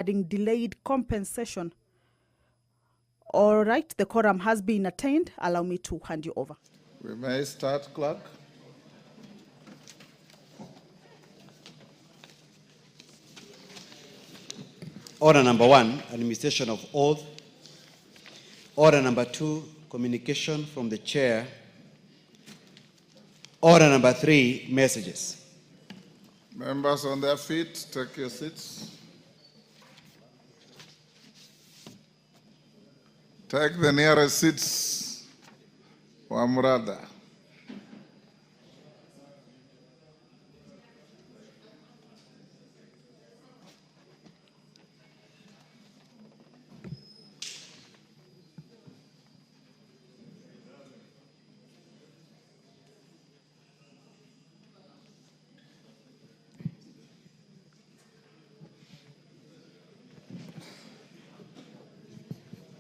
regarding delayed compensation. All right, the quorum has been attained. Allow me to hand you over. We may start, clerk. Order number 1, administration of oath. Order number 2, communication from the chair. Order number 3, messages. Members on their feet, take your seats. Take the nearest seats, Wamrada.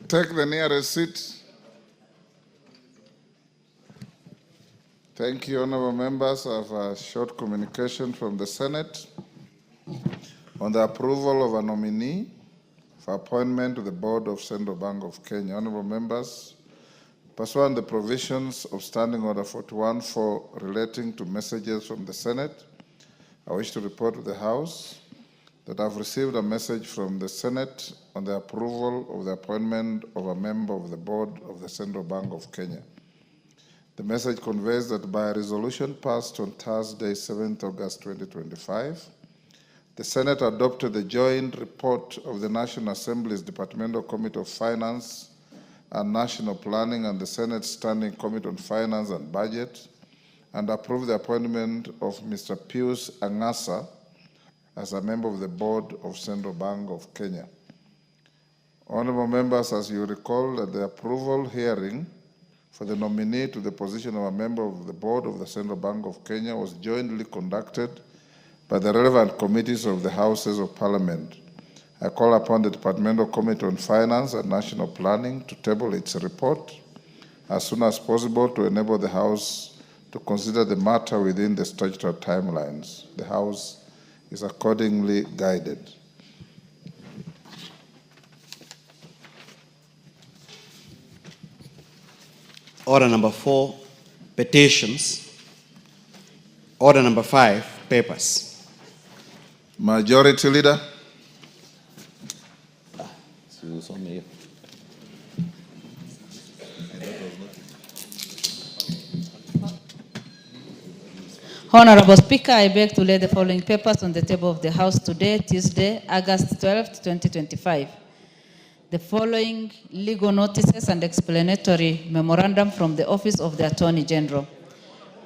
Take the nearest seat. Thank you, honorable members. I have a short communication from the Senate on the approval of a nominee for appointment to the board of Central Bank of Kenya. Honorable members, pursuant to the provisions of Standing Order 41-4 relating to messages from the Senate, I wish to report to the House that I've received a message from the Senate on the approval of the appointment of a member of the board of the Central Bank of Kenya. The message conveys that by a resolution passed on Thursday, 7th August 2025, the Senate adopted the joint report of the National Assembly's Departmental Committee of Finance and National Planning and the Senate Standing Committee on Finance and Budget, and approved the appointment of Mr. Pius Angasa as a member of the board of Central Bank of Kenya. Honorable members, as you recall, that the approval hearing for the nominee to the position of a member of the board of the Central Bank of Kenya was jointly conducted by the relevant committees of the Houses of Parliament. I call upon the Departmental Committee on Finance and National Planning to table its report as soon as possible to enable the House to consider the matter within the statutory timelines. The House is accordingly guided. Order number 4, petitions. Order number 5, papers. Majority Leader. Honorable Speaker, I beg to lay the following papers on the table of the House today, Tuesday, August 12, 2025. The following legal notices and explanatory memorandum from the Office of the Attorney General.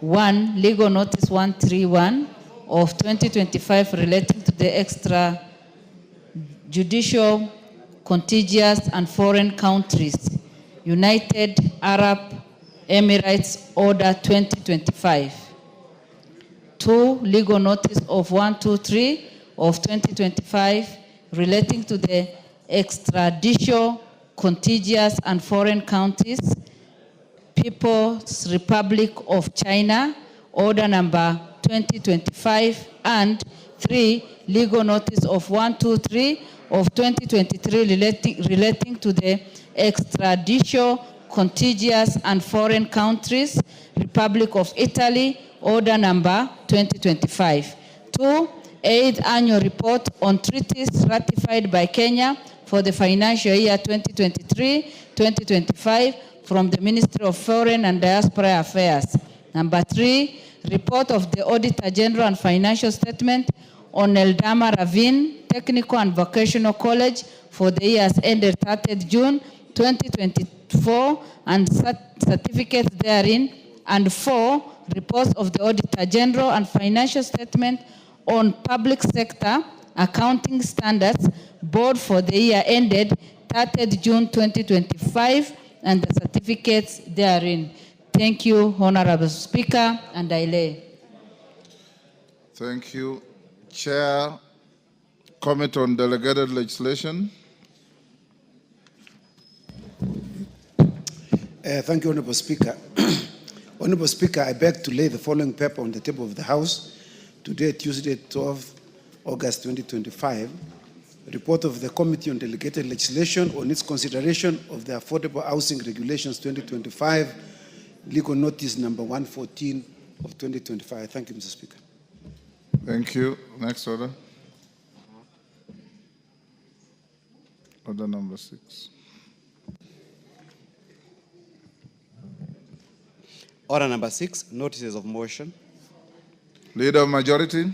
1. Legal Notice 131 of 2025 relating to the extrajudicial, contiguous and foreign countries, United Arab Emirates Order 2025. 2. Legal Notice of 123 of 2025 relating to the extrajudicial, contiguous and foreign countries, People's Republic of China, Order number 2025, and 3. Legal Notice of 123 of 2023 relating to the extrajudicial, contiguous and foreign countries, Republic of Italy, Order number 2025. 2. 8th Annual Report on Treaties ratified by Kenya for the financial year 2023-2025 from the Ministry of Foreign and Diaspora Affairs. Number 3, report of the Auditor General and Financial Statement on Eldama Ravine Technical and Vocational College for the years ended 30th June 2024 and certificates therein. And 4, reports of the Auditor General and Financial Statement on Public Sector Accounting Standards Board for the year ended 30th June 2025 and the certificates therein. Thank you, Honorable Speaker, and I lay. Thank you. Chair, Committee on Delegated Legislation. Thank you, Honorable Speaker. Honorable Speaker, I beg to lay the following paper on the table of the House today, Tuesday, 12 August 2025, report of the Committee on Delegated Legislation on its consideration of the Affordable Housing Regulations 2025, legal notice number 114 of 2025. Thank you, Mr. Speaker. Thank you. Next order. Order number 6. Order number 6, notices of motion. Leader of Majority.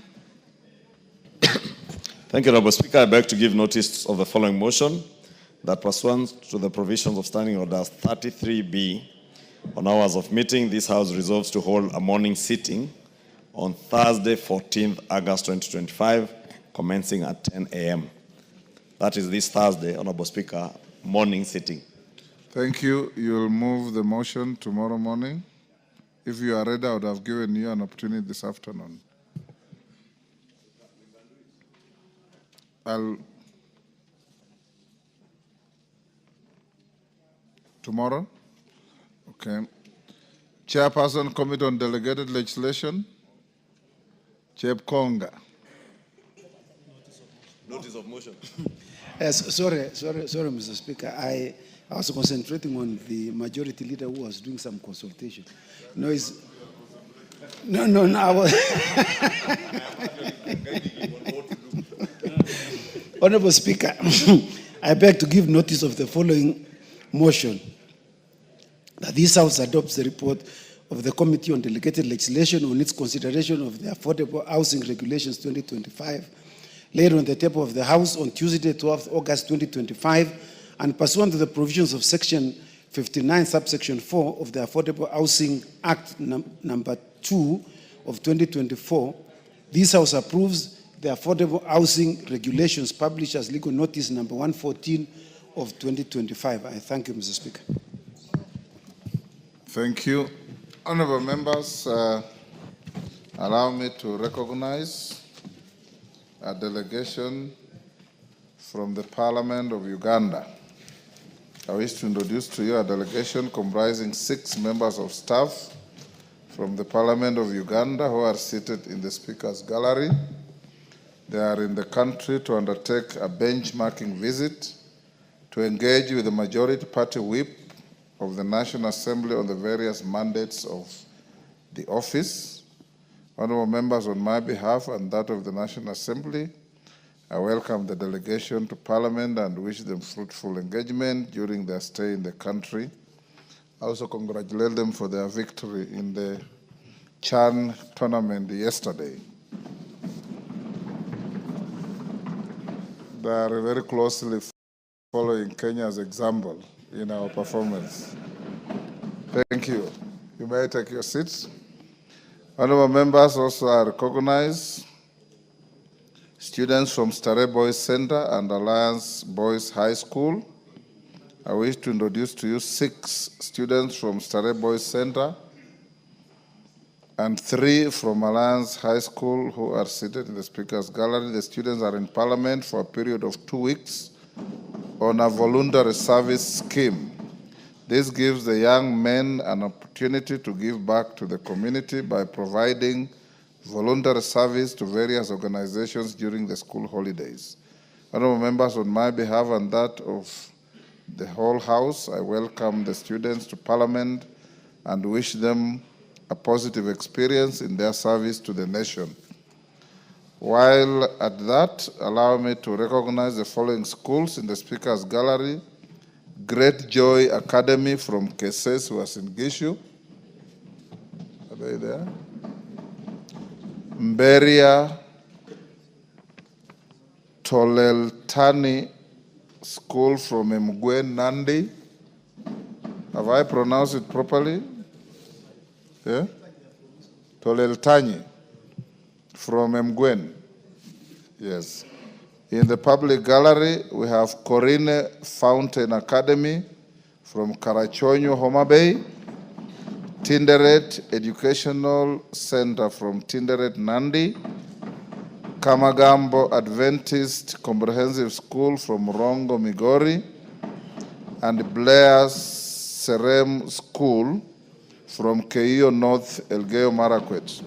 Thank you, Honorable Speaker. I beg to give notice of the following motion that pursuant to the provisions of Standing Order 33B on hours of meeting, this House resolves to hold a morning sitting on Thursday, 14th August 2025, commencing at 10 a.m. That is this Thursday, Honorable Speaker, morning sitting. Thank you. You will move the motion tomorrow morning. If you are ready, I would have given you an opportunity this afternoon. Tomorrow? Okay. Chairperson, Committee on Delegated Legislation. Chepkonga. Notice of motion. Yes, sorry, Mr. Speaker. I was concentrating on the majority leader who was doing some consultation. No. I was Honorable Speaker, I beg to give notice of the following motion, that this House adopts the report of the Committee on Delegated Legislation on its consideration of the Affordable Housing Regulations 2025, laid on the table of the House on Tuesday, 12th August 2025, and pursuant to the provisions of Section 59, subsection 4 of the Affordable Housing Act number 2 of 2024, this House approves the Affordable Housing Regulations published as legal notice number 114 of 2025. I thank you, Mr. Speaker. Thank you. Honorable members, allow me to recognize a delegation from the Parliament of Uganda. I wish to introduce to you a delegation comprising 6 members of staff from the Parliament of Uganda who are seated in the Speaker's Gallery. They are in the country to undertake a benchmarking visit to engage with the majority party whip of the National Assembly on the various mandates of the office. Honorable members, on my behalf and that of the National Assembly, I welcome the delegation to Parliament and wish them fruitful engagement during their stay in the country. I also congratulate them for their victory in the Chan tournament yesterday. They are very closely following Kenya's example in our performance. Thank you. You may take your seats. Honorable members, also I recognize students from Starehe Boys Center and Alliance Boys High School. I wish to introduce to you 6 students from Starehe Boys Center and 3 from Alliance High School who are seated in the Speaker's Gallery. The students are in Parliament for a period of 2 weeks on a voluntary service scheme. This gives the young men an opportunity to give back to the community by providing voluntary service to various organizations during the school holidays. Honorable members, on my behalf and that of the whole House, I welcome the students to Parliament and wish them a positive experience in their service to the nation. While at that, allow me to recognize the following schools in the Speaker's Gallery. Great Joy Academy from Keses, who was in Gishu. Are they there? Mberia Toleltani School from Mgwen, Nandi. Have I pronounced it properly? Yeah? Toleltani from Mgwen. Yes. In the public gallery, we have Corine Fountain Academy from Karachonyo, Homa Bay. Tinderet Educational Center from Tinderet, Nandi. Kamagambo Adventist Comprehensive School from Rongo, Migori. And Blair's Serem School from Keio North, Elgeyo Marakwet.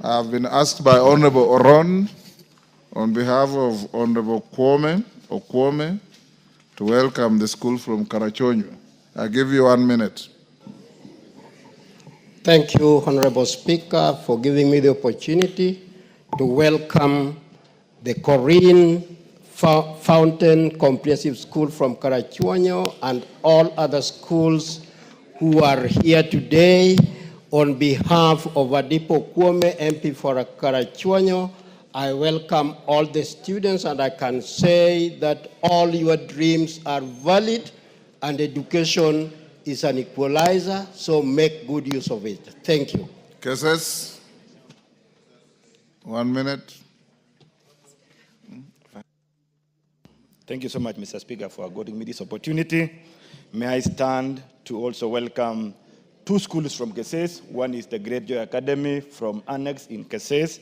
I have been asked by Honorable Oron on behalf of Honorable Okwome, to welcome the school from Karachonyo. I give you 1 minute. Thank you, Honorable Speaker, for giving me the opportunity to welcome the Korean Fountain Comprehensive School from Karachonyo and all other schools who are here today. On behalf of Adipo Kwome, MP for Karachonyo, I welcome all the students, and I can say that all your dreams are valid and education is an equalizer, so make good use of it. Thank you. Cases, 1 minute. Thank you so much, Mr. Speaker, for according me this opportunity. May I stand to also welcome 2 schools from Keses. One is the Great Joy Academy from Annex in Keses,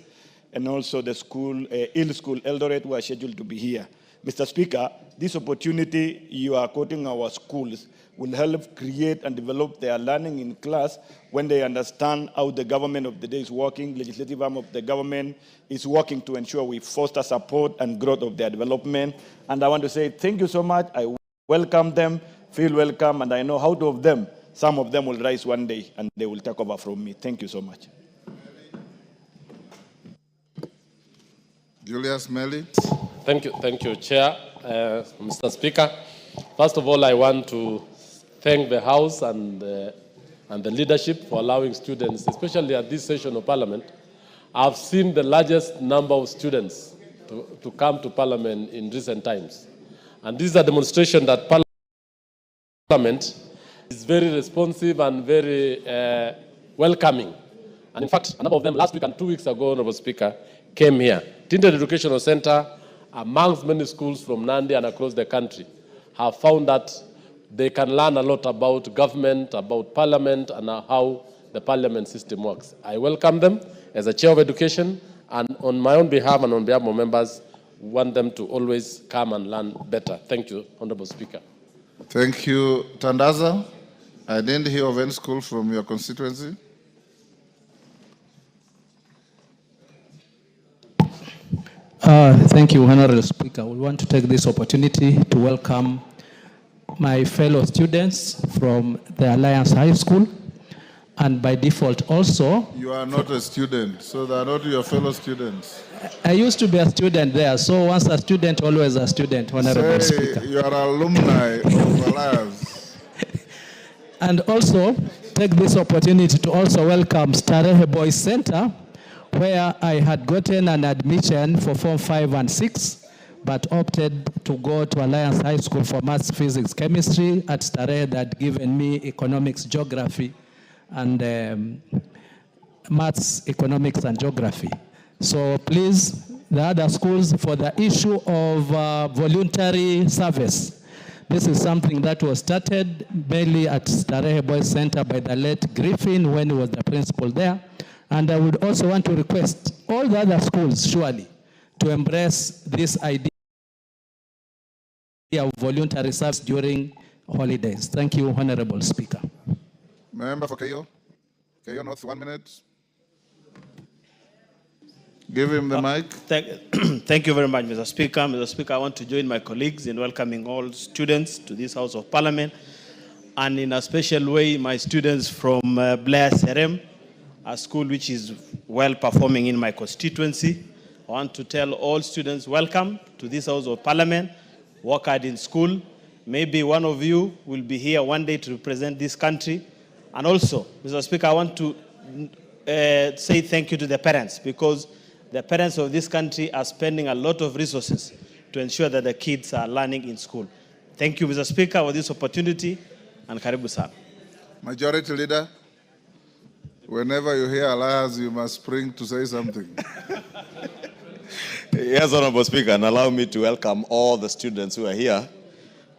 and also the school, Hill School Eldoret, who are scheduled to be here. Mr. Speaker, this opportunity you are quoting our schools will help create and develop their learning in class when they understand how the government of the day is working, legislative arm of the government is working to ensure we foster support and growth of their development. And I want to say thank you so much. I welcome them, feel welcome, and I know out of them, some of them will rise one day and they will take over from me. Thank you so much. Julius Melly. Thank you, Chair. Mr. Speaker, first of all, I want to thank the House and the leadership for allowing students, especially at this session of Parliament. I've seen the largest number of students to come to Parliament in recent times. And this is a demonstration that Parliament is very responsive and very welcoming. And in fact, a number of them last week and 2 weeks ago, Honorable Speaker, came here. Tinted Educational Center, amongst many schools from Nandi and across the country, have found that they can learn a lot about government, about Parliament, and how the Parliament system works. I welcome them as a Chair of Education, and on my own behalf and on behalf of members, want them to always come and learn better. Thank you, Honorable Speaker. Thank you. Tandaza, I didn't hear of any school from your constituency. Thank you, Honorable Speaker. We want to take this opportunity to welcome my fellow students from the Alliance High School, and by default also... You are not a student, so they are not your fellow students. I used to be a student there, so once a student, always a student, Honorable Speaker. You are alumni of Alliance. And also, take this opportunity to also welcome Starehe Boys Center, where I had gotten an admission for Form 5 and 6, but opted to go to Alliance High School for Maths, Physics, Chemistry at Starehe that had given me Economics, Geography, and Maths, Economics, and Geography. So please, the other schools, for the issue of voluntary service, this is something that was started mainly at Starehe Boys Center by the late Griffin when he was the principal there. And I would also want to request all the other schools, surely, to embrace this idea of voluntary service during holidays. Thank you, Honorable Speaker. Member for Keyo. Keyo North, 1 minute. Give him the mic. Thank you very much, Mr. Speaker. Mr. Speaker, I want to join my colleagues in welcoming all students to this House of Parliament, and in a special way, my students from Blair Serem, a school which is well performing in my constituency. I want to tell all students, welcome to this House of Parliament. Work hard in school. Maybe one of you will be here one day to represent this country. And also, Mr. Speaker, I want to say thank you to the parents, because the parents of this country are spending a lot of resources to ensure that the kids are learning in school. Thank you, Mr. Speaker, for this opportunity, and karibu sana. Majority Leader, whenever you hear Alliance, you must spring to say something. Yes, Honorable Speaker, and allow me to welcome all the students who are here.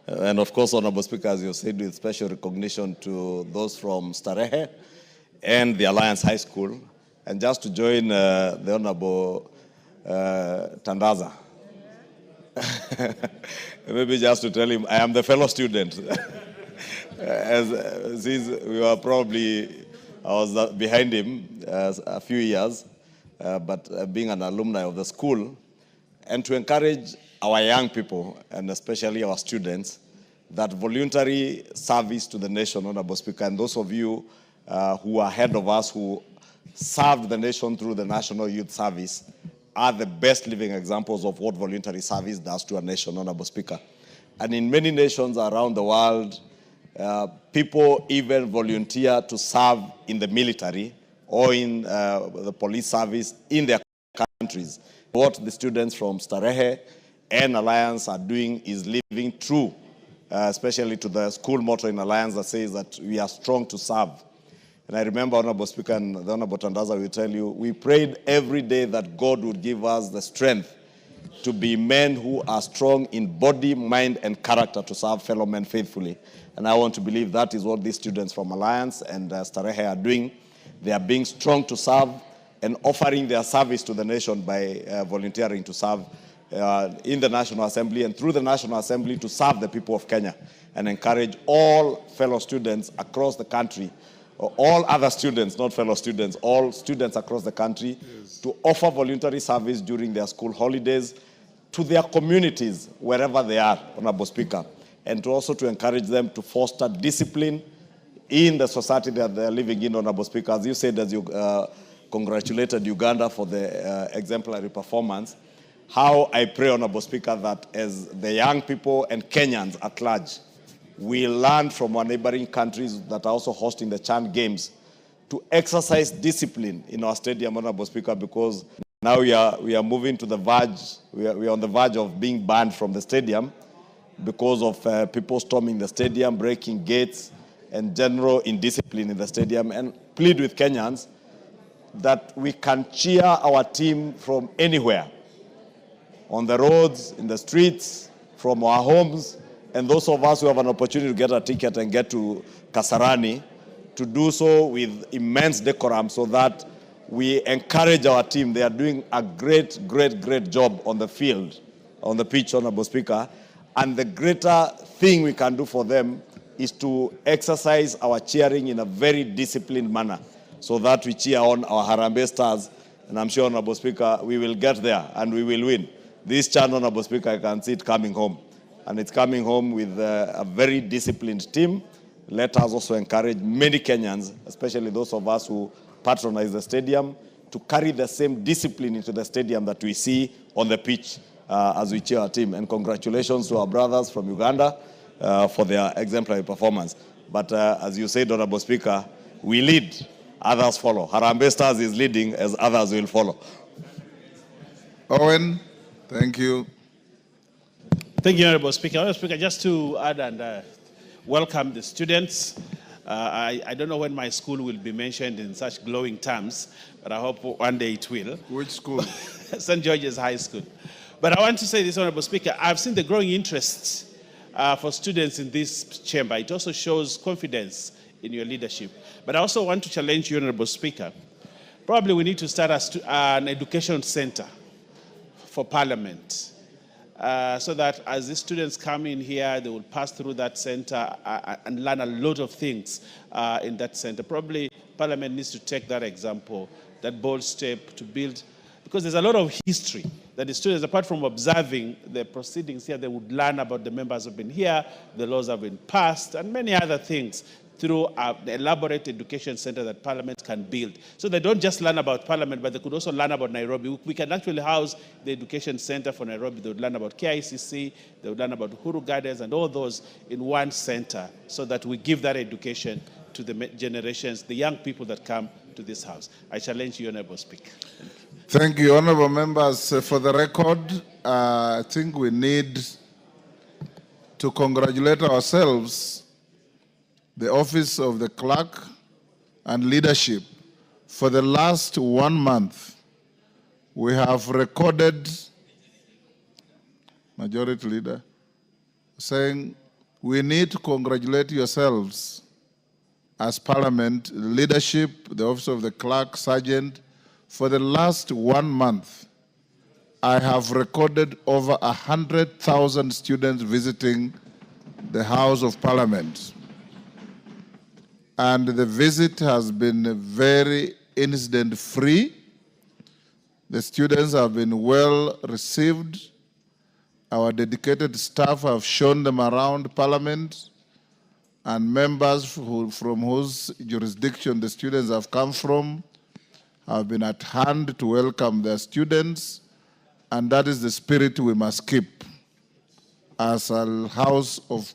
And of course, Honorable Speaker, as you said, with special recognition to those from Starehe and the Alliance High School. And just to join the Honorable Tandaza, maybe just to tell him, I am the fellow student. Since we were probably, I was behind him a few years, but being an alumni of the school, and to encourage our young people, and especially our students, that voluntary service to the nation, Honorable Speaker, and those of you who are ahead of us who served the nation through the National Youth Service are the best living examples of what voluntary service does to a nation, Honorable Speaker. And in many nations around the world, people even volunteer to serve in the military or in the police service in their countries. What the students from Starehe and Alliance are doing is living true, especially to the school motto in Alliance that says that we are strong to serve. And I remember, Honorable Speaker, and the Honorable Tandaza will tell you, we prayed every day that God would give us the strength to be men who are strong in body, mind, and character to serve fellow men faithfully. And I want to believe that is what these students from Alliance and Starehe are doing. They are being strong to serve and offering their service to the nation by volunteering to serve in the National Assembly and through the National Assembly to serve the people of Kenya and encourage all fellow students across the country, all other students, not fellow students, all students across the country to offer voluntary service during their school holidays to their communities, wherever they are, Honorable Speaker, and to also to encourage them to foster discipline in the society that they're living in, Honorable Speaker. As you said, as you congratulated Uganda for the exemplary performance, how I pray, Honorable Speaker, that as the young people and Kenyans at large, we learn from our neighboring countries that are also hosting the Chan Games to exercise discipline in our stadium, Honorable Speaker, because now we are moving to the verge, we are on the verge of being banned from the stadium because of people storming the stadium, breaking gates, and general indiscipline in the stadium, and plead with Kenyans that we can cheer our team from anywhere, on the roads, in the streets, from our homes, and those of us who have an opportunity to get a ticket and get to Kasarani, to do so with immense decorum so that we encourage our team. They are doing a great job on the field, on the pitch, Honorable Speaker, and the greater thing we can do for them is to exercise our cheering in a very disciplined manner so that we cheer on our Harambee Stars, and I'm sure, Honorable Speaker, we will get there and we will win. This Chan, Honorable Speaker, I can see it coming home. And it's coming home with a very disciplined team. Let us also encourage many Kenyans, especially those of us who patronize the stadium, to carry the same discipline into the stadium that we see on the pitch as we cheer our team. And congratulations to our brothers from Uganda for their exemplary performance. But as you said, Honorable Speaker, we lead, others follow. Harambee Stars is leading as others will follow. Owen, thank you. Thank you, Honorable Speaker. Honorable Speaker, just to add and welcome the students. I don't know when my school will be mentioned in such glowing terms, but I hope one day it will. Which school? St. George's High School. But I want to say this, Honorable Speaker, I've seen the growing interest for students in this chamber. It also shows confidence in your leadership. But I also want to challenge you, Honorable Speaker. Probably we need to start an education center for Parliament. So that as the students come in here, they will pass through that center and learn a lot of things in that center. Probably Parliament needs to take that example, that bold step to build, because there's a lot of history that the students, apart from observing the proceedings here, they would learn about the members who have been here, the laws have been passed, and many other things through the elaborate education center that Parliament can build. So they don't just learn about Parliament, but they could also learn about Nairobi. We can actually house the education center for Nairobi. They would learn about KICC, they would learn about Uhuru Gardens, and all those in one center, so that we give that education to the generations, the young people that come to this house. I challenge you, Honorable Speaker. Thank you, honorable members. For the record, I think we need to congratulate ourselves, the office of the clerk and leadership. For the last 1 month, we have recorded, Majority Leader, saying we need to congratulate yourselves as Parliament, leadership, the office of the clerk, sergeant. For the last 1 month, I have recorded over 100,000 students visiting the House of Parliament. And the visit has been very incident-free. The students have been well received. Our dedicated staff have shown them around Parliament, and members from whose jurisdiction the students have come from have been at hand to welcome their students, and that is the spirit we must keep as a House of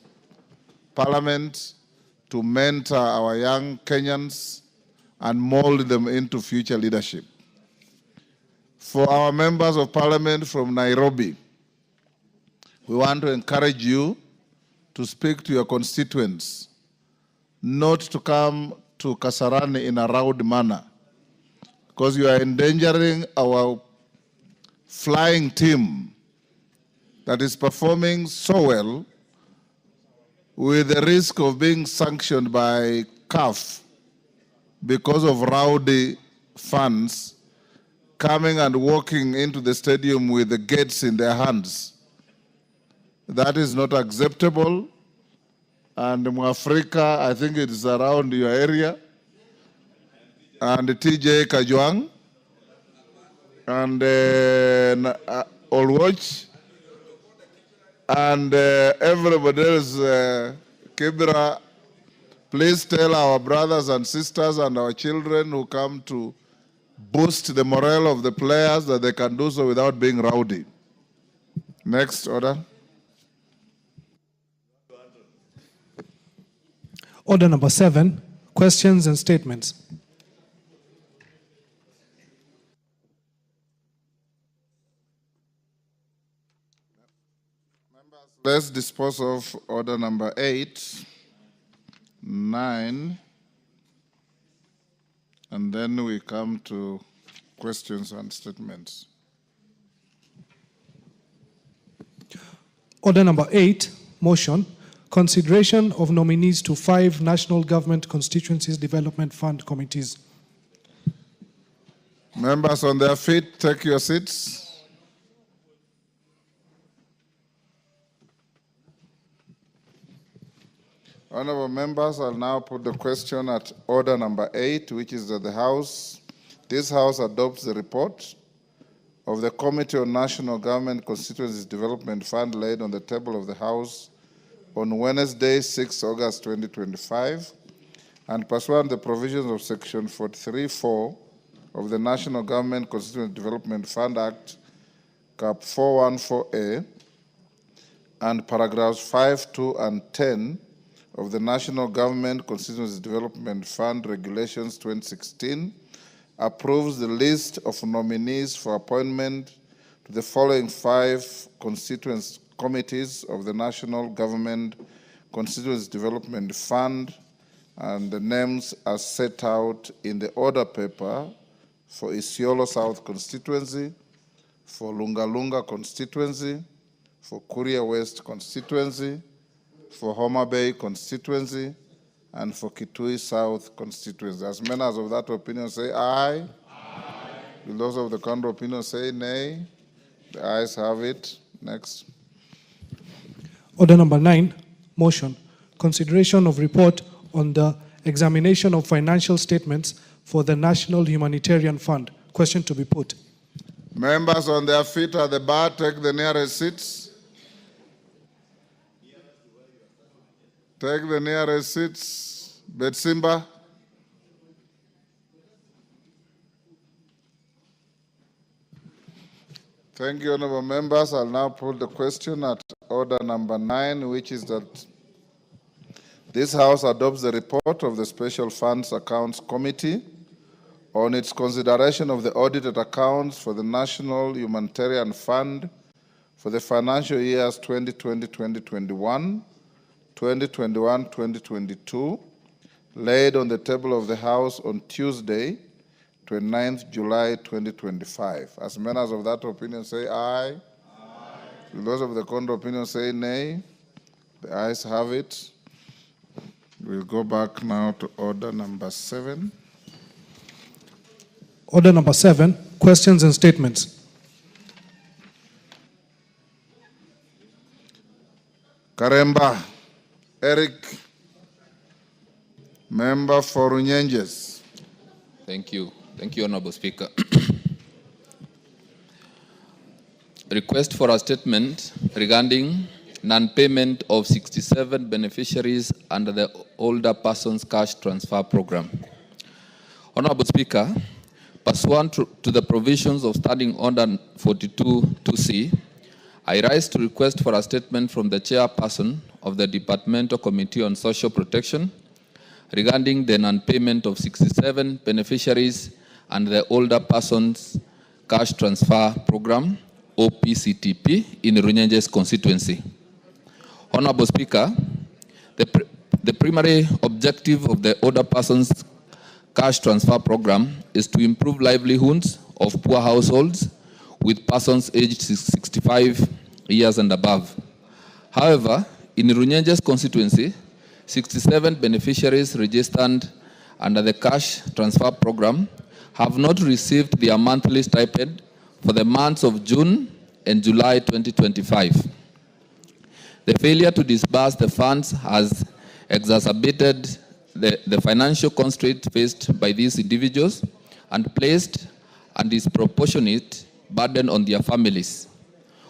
Parliament to mentor our young Kenyans and mold them into future leadership. For our members of Parliament from Nairobi, we want to encourage you to speak to your constituents, not to come to Kasarani in a rowdy manner, because you are endangering our flying team that is performing so well with the risk of being sanctioned by CAF because of rowdy fans coming and walking into the stadium with the gates in their hands. That is not acceptable. And Mwafrika, I think it is around your area, and TJ Kajwang, and Olwatch, and everybody else, Kibra, please tell our brothers and sisters and our children who come to boost the morale of the players that they can do so without being rowdy. Next order. Order number 7, questions and statements. Let's dispose of order number 8, 9, and then we come to questions and statements. Order number 8, motion, consideration of nominees to 5 National Government Constituencies Development Fund committees. Members on their feet, take your seats. Honorable members, I'll now put the question at order number 8, which is that this House adopts the report of the Committee on National Government Constituencies Development Fund laid on the table of the House on Wednesday, 6 August 2025, and pursuant to the provisions of Section 43(4) of the National Government Constituency Development Fund Act, Cap 414A, and paragraphs 5, 2, and 10 of the National Government Constituency Development Fund Regulations 2016, approves the list of nominees for appointment to the following 5 constituency committees of the National Government Constituency Development Fund, and the names are set out in the order paper for Isiolo South constituency, for Lunga constituency, for Kuria West constituency, for Homa Bay constituency, and for Kitui South constituency. As members of that opinion say aye. Aye. Will those of the contrary opinion say nay? The ayes have it. Next. Order number 9, motion, consideration of report on the examination of financial statements for the National Humanitarian Fund. Question to be put. Members on their feet at the bar, take the nearest seats. Take the nearest seats. Betsimba. Thank you, honorable members. I'll now put the question at order number 9, which is that this House adopts the report of the Special Funds Accounts Committee on its consideration of the audited accounts for the National Humanitarian Fund for the financial years 2020-2021, 2021-2022, laid on the table of the House on Tuesday, 29th July 2025. As members of that opinion say aye. Aye. Will those of the contrary opinion say nay? The ayes have it. We'll go back now to order number 7. Order number 7, questions and statements. Karemba Eric, member for Runyenjes. Thank you. Thank you, Honorable Speaker. request for a statement regarding non-payment of 67 beneficiaries under the Older Persons Cash Transfer Program. Honorable Speaker, pursuant to the provisions of Standing Order 42-2C, I rise to request for a statement from the chairperson of the Departmental Committee on Social Protection regarding the non-payment of 67 beneficiaries under the Older Persons Cash Transfer Program, OPCTP, in Runyenjes constituency. Honorable Speaker, the primary objective of the Older Persons Cash Transfer Program is to improve livelihoods of poor households with persons aged 65 years and above. However, in Runyenjes constituency, 67 beneficiaries registered under the Cash Transfer Program have not received their monthly stipend for the months of June and July 2025. The failure to disburse the funds has exacerbated the financial constraint faced by these individuals and placed a disproportionate burden on their families.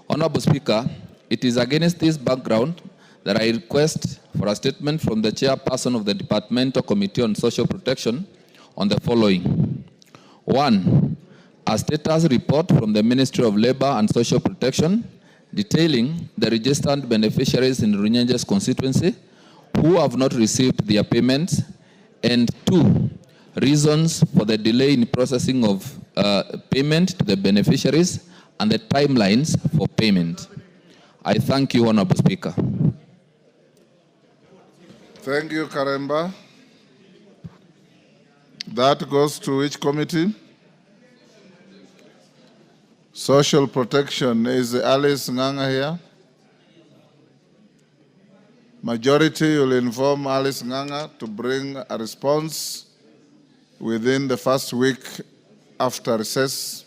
Honorable Speaker, it is against this background that I request for a statement from the chairperson of the Departmental Committee on Social Protection on the following. 1. A status report from the Ministry of Labor and Social Protection detailing the registered beneficiaries in Runyenjes constituency who have not received their payments, and 2, reasons for the delay in processing of payment to the beneficiaries and the timelines for payment. I thank you, Honorable Speaker. Thank you, Karemba. That goes to which committee? Social Protection. Is Alice Nganga here? Majority will inform Alice Nganga to bring a response within the first week after recess.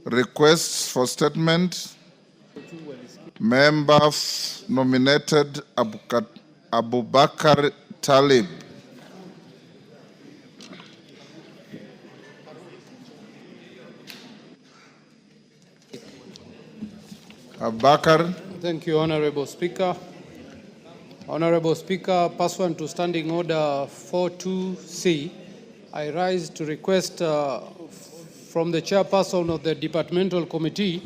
Requests for statement. Member nominated Abubakar Talib. Abubakar. Thank you, Honorable Speaker. Honorable Speaker, pursuant to Standing Order 42C, I rise to request from the chairperson of the Departmental Committee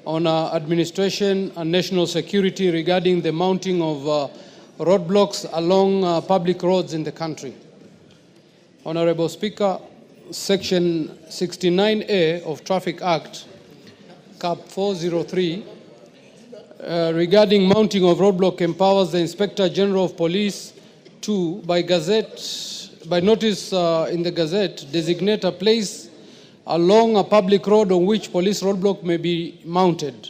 on Administration and National Security regarding the mounting of roadblocks along public roads in the country. Honorable Speaker, Section 69A of Traffic Act, Cap 403, regarding mounting of roadblock empowers the Inspector General of Police to, by notice in the Gazette, designate a place along a public road on which police roadblock may be mounted.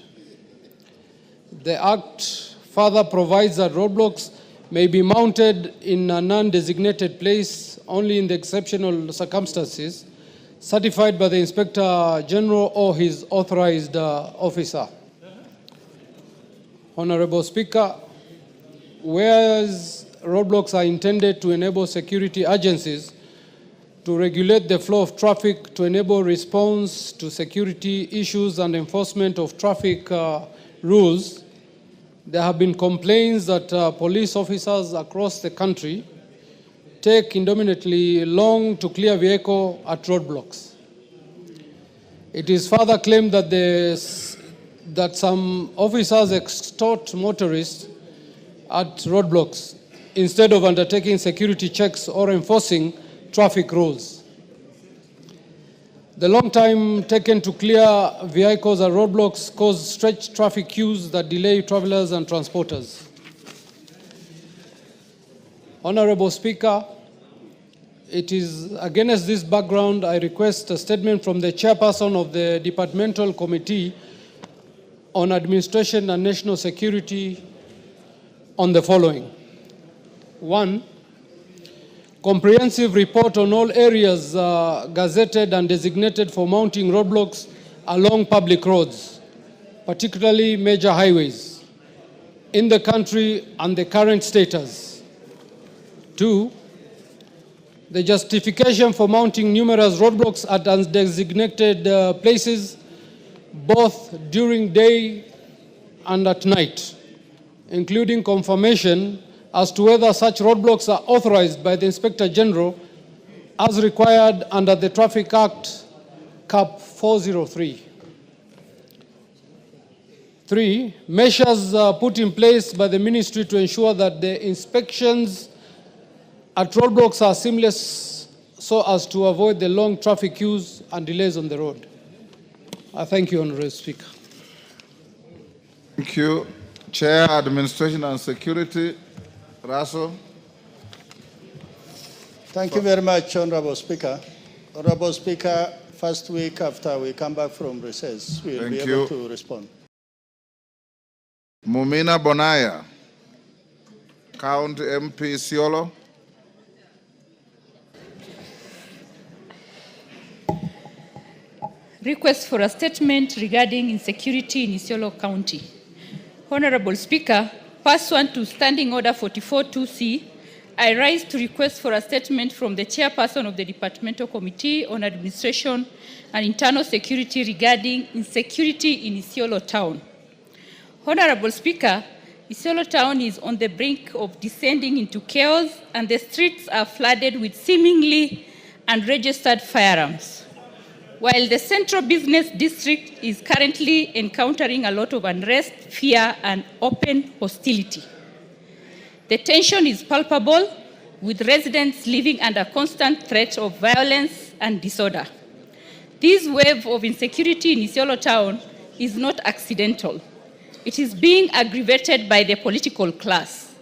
The Act further provides that roadblocks may be mounted in a non-designated place only in the exceptional circumstances certified by the Inspector General or his authorized officer. Honorable Speaker, whereas roadblocks are intended to enable security agencies to regulate the flow of traffic, to enable response to security issues and enforcement of traffic rules, there have been complaints that police officers across the country take inordinately long to clear vehicle at roadblocks. It is further claimed that that some officers extort motorists at roadblocks instead of undertaking security checks or enforcing traffic rules. The long time taken to clear vehicles at roadblocks cause stretched traffic queues that delay travelers and transporters. Honorable Speaker, it is against this background I request a statement from the chairperson of the Departmental Committee on Administration and National Security on the following. 1. Comprehensive report on all areas gazetted and designated for mounting roadblocks along public roads. particularly major highways, in the country and the current status. 2, the justification for mounting numerous roadblocks at undesignated places, both during day and at night, including confirmation as to whether such roadblocks are authorized by the Inspector General as required under the Traffic Act, Cap 403. 3, measures put in place by the ministry to ensure that the inspections at roadblocks are seamless so as to avoid the long traffic queues and delays on the road. I thank you, Honorable Speaker. Thank you. Chair, Administration and Security, Russell. Thank you very much, Honorable Speaker. Honorable Speaker, first week after we come back from recess, we will be able to respond. Mumina Bonaya, County MP, Isiolo. Request for a statement regarding insecurity in Isiolo County. Honorable Speaker, pursuant to Standing Order 44-2C, I rise to request for a statement from the Chairperson of the Departmental Committee on Administration and Internal Security regarding insecurity in Isiolo Town. Honorable Speaker, Isiolo Town is on the brink of descending into chaos, and the streets are flooded with seemingly unregistered firearms. While the central business district is currently encountering a lot of unrest, fear, and open hostility. The tension is palpable, with residents living under constant threat of violence and disorder. This wave of insecurity in Isiolo Town is not accidental. It is being aggravated by the political class,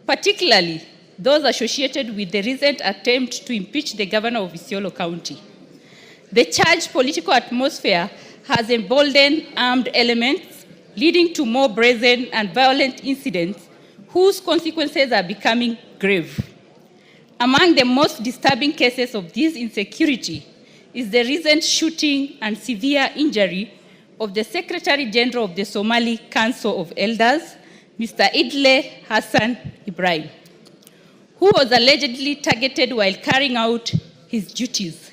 particularly those associated with the recent attempt to impeach the governor of Isiolo County. The charged political atmosphere has emboldened armed elements, leading to more brazen and violent incidents whose consequences are becoming grave. Among the most disturbing cases of this insecurity is the recent shooting and severe injury of the Secretary General of the Somali Council of Elders, Mr. Idle Hassan Ibrahim, who was allegedly targeted while carrying out his duties.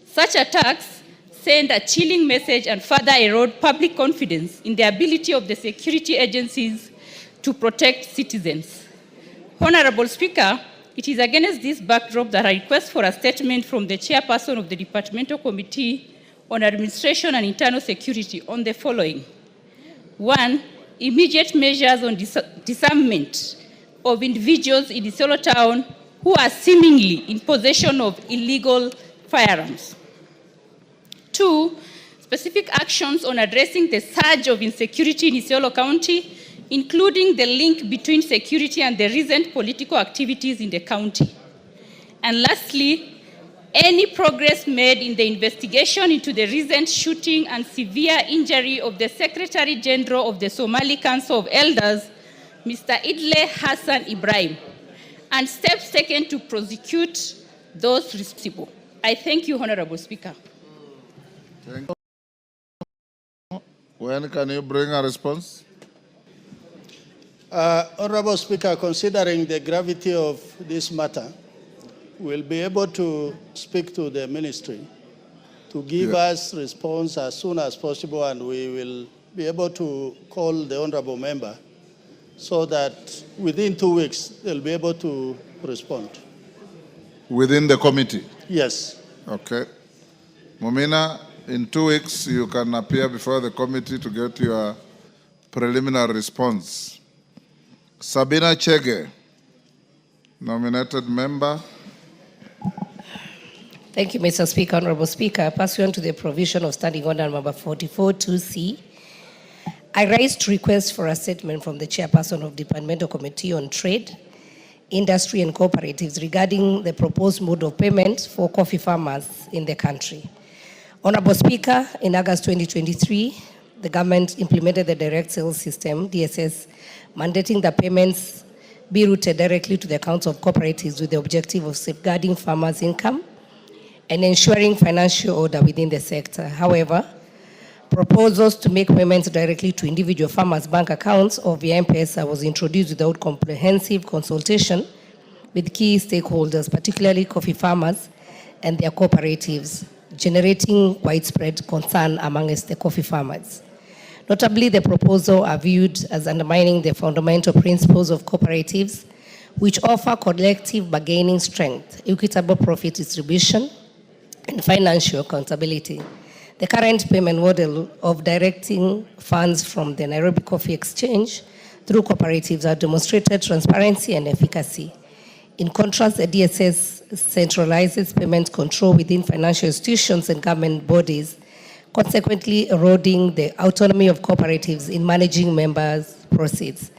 Such attacks send a chilling message and further erode public confidence in the ability of the security agencies to protect citizens. Honorable Speaker, it is against this backdrop that I request for a statement from the Chairperson of the Departmental Committee on Administration and Internal Security on the following. 1, immediate measures on disarmament of individuals in Isiolo Town who are seemingly in possession of illegal firearms. 2, specific actions on addressing the surge of insecurity in Isiolo County, including the link between security and the recent political activities in the county. And lastly, any progress made in the investigation into the recent shooting and severe injury of the Secretary General of the Somali Council of Elders, Mr. Idle Hassan Ibrahim, and steps taken to prosecute those responsible. I thank you, Honorable Speaker. Thank you. When can you bring a response? Honorable Speaker, considering the gravity of this matter, we'll be able to speak to the ministry to give us response as soon as possible, and we will be able to call the honorable member so that within 2 weeks they'll be able to respond. Within the committee? Yes. Okay. Mumina, in 2 weeks you can appear before the committee to get your preliminary response. Sabina Chege, nominated member. Thank you, Mr. Speaker. Honorable Speaker, pursuant to the provision of Standing Order number 44-2C, I rise to request for a statement from the Chairperson of the Departmental Committee on Trade, Industry and Cooperatives regarding the proposed mode of payment for coffee farmers in the country. Honorable Speaker, in August 2023, the government implemented the direct sales system, DSS, mandating that payments be routed directly to the accounts of cooperatives with the objective of safeguarding farmers' income and ensuring financial order within the sector. However, Proposals to make payments directly to individual farmers' bank accounts or via M-Pesa was introduced without comprehensive consultation with key stakeholders, particularly coffee farmers and their cooperatives, generating widespread concern amongst the coffee farmers. Notably, the proposals are viewed as undermining the fundamental principles of cooperatives, which offer collective bargaining strength, equitable profit distribution, and financial accountability. The current payment model of directing funds from the Nairobi Coffee Exchange through cooperatives have demonstrated transparency and efficacy. In contrast, the DSS centralizes payment control within financial institutions and government bodies, consequently eroding the autonomy of cooperatives in managing members' proceeds.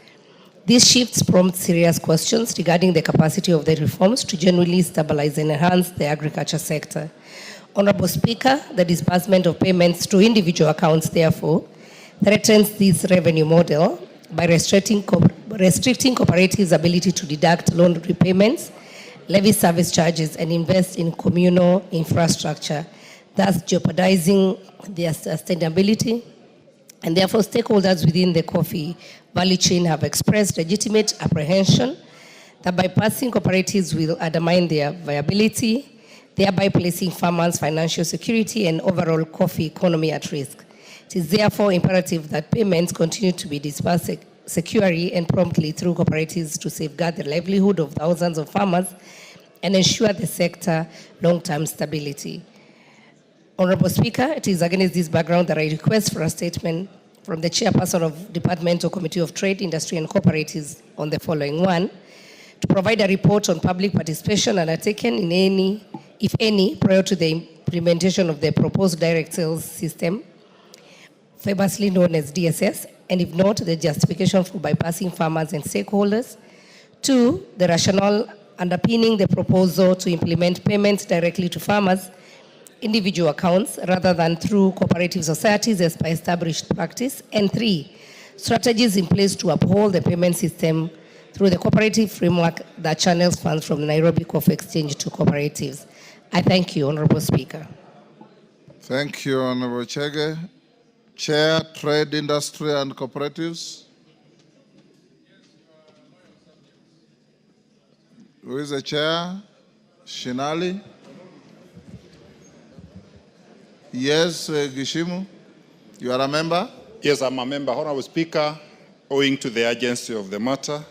These shifts prompt serious questions regarding the capacity of the reforms to genuinely stabilize and enhance the agriculture sector. Honorable Speaker, the disbursement of payments to individual accounts, therefore, threatens this revenue model by restricting cooperatives' ability to deduct loan repayments, levy service charges, and invest in communal infrastructure, thus jeopardizing their sustainability. And therefore, stakeholders within the coffee value chain have expressed legitimate apprehension that bypassing cooperatives will undermine their viability, thereby placing farmers' financial security and overall coffee economy at risk. It is therefore imperative that payments continue to be disbursed securely and promptly through cooperatives to safeguard the livelihood of thousands of farmers and ensure the sector long-term stability. Honorable Speaker, it is against this background that I request for a statement from the Chairperson of Departmental Committee of Trade, Industry and Cooperatives on the following one: to provide a report on public participation undertaken in any, if any, prior to the implementation of the proposed direct sales system, famously known as DSS, and if not, the justification for bypassing farmers and stakeholders. 2, the rationale underpinning the proposal to implement payments directly to farmers' individual accounts rather than through cooperative societies as per established practice. And 3, strategies in place to uphold the payment system through the cooperative framework that channels funds from the Nairobi Coffee Exchange to cooperatives. I thank you, Honorable Speaker. Thank you, Honorable Chege. Chair, Trade, Industry and Cooperatives. Who is the chair? Shinali? Yes, Gishimu, you are a member? Yes, I'm a member. Honorable Speaker, owing to the urgency of the matter,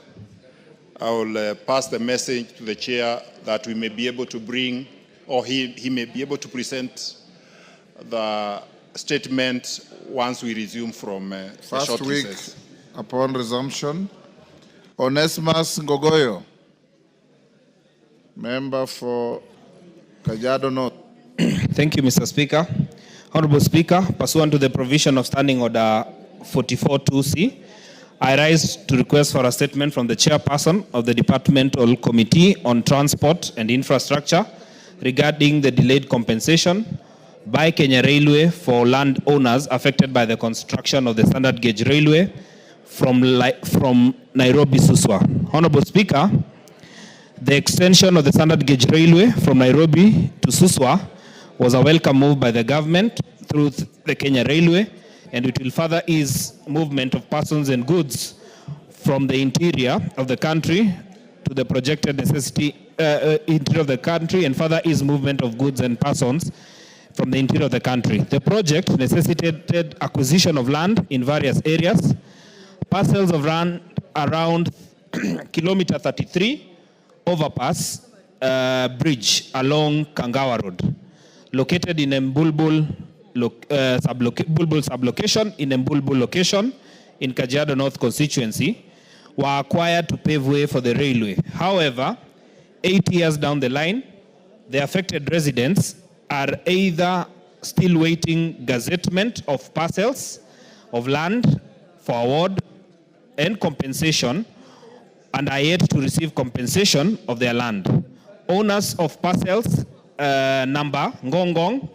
I will pass the message to the chair that we may be able to bring, or he may be able to present the statement once we resume from the First short week recess. Upon resumption. Onesimus Ngogoyo, member for Kajiado North. Thank you, Mr. Speaker. Honorable Speaker, pursuant to the provision of Standing Order 44.2c, I rise to request for a statement from the Chairperson of the Departmental Committee on Transport and Infrastructure regarding the delayed compensation by Kenya Railway for land owners affected by the construction of the standard gauge railway from Nairobi Suswa. Honorable Speaker, the extension of the standard gauge railway from Nairobi to Suswa was a welcome move by the government through the Kenya Railway, and it will further ease movement of persons and goods from the interior of the country to the projected necessity interior of the country, and further ease movement of goods and persons from the interior of the country. The project necessitated acquisition of land in various areas, parcels of land around kilometer 33 overpass bridge along Kangawa Road, located in Mbulbul sublocation in Mbulbul location in Kajiado North constituency, were acquired to pave way for the railway. However, 8 years down the line, the affected residents are either still waiting gazettement of parcels of land for award and compensation, and are yet to receive compensation of their land. Owners of parcels number Ngongong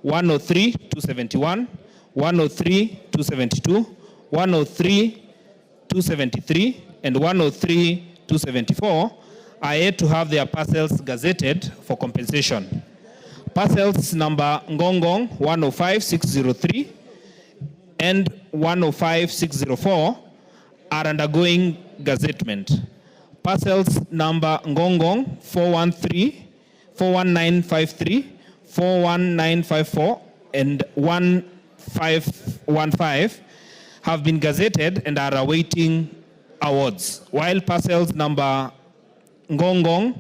103-271, 103-272, 103-273, and 103-274 are yet to have their parcels gazetted for compensation. Parcels number Ngongong 105-603 and 105604 are undergoing gazettement. Parcels number Ngongong 41953, 41954, and 1515 have been gazetted and are awaiting awards, while parcels number Ngongong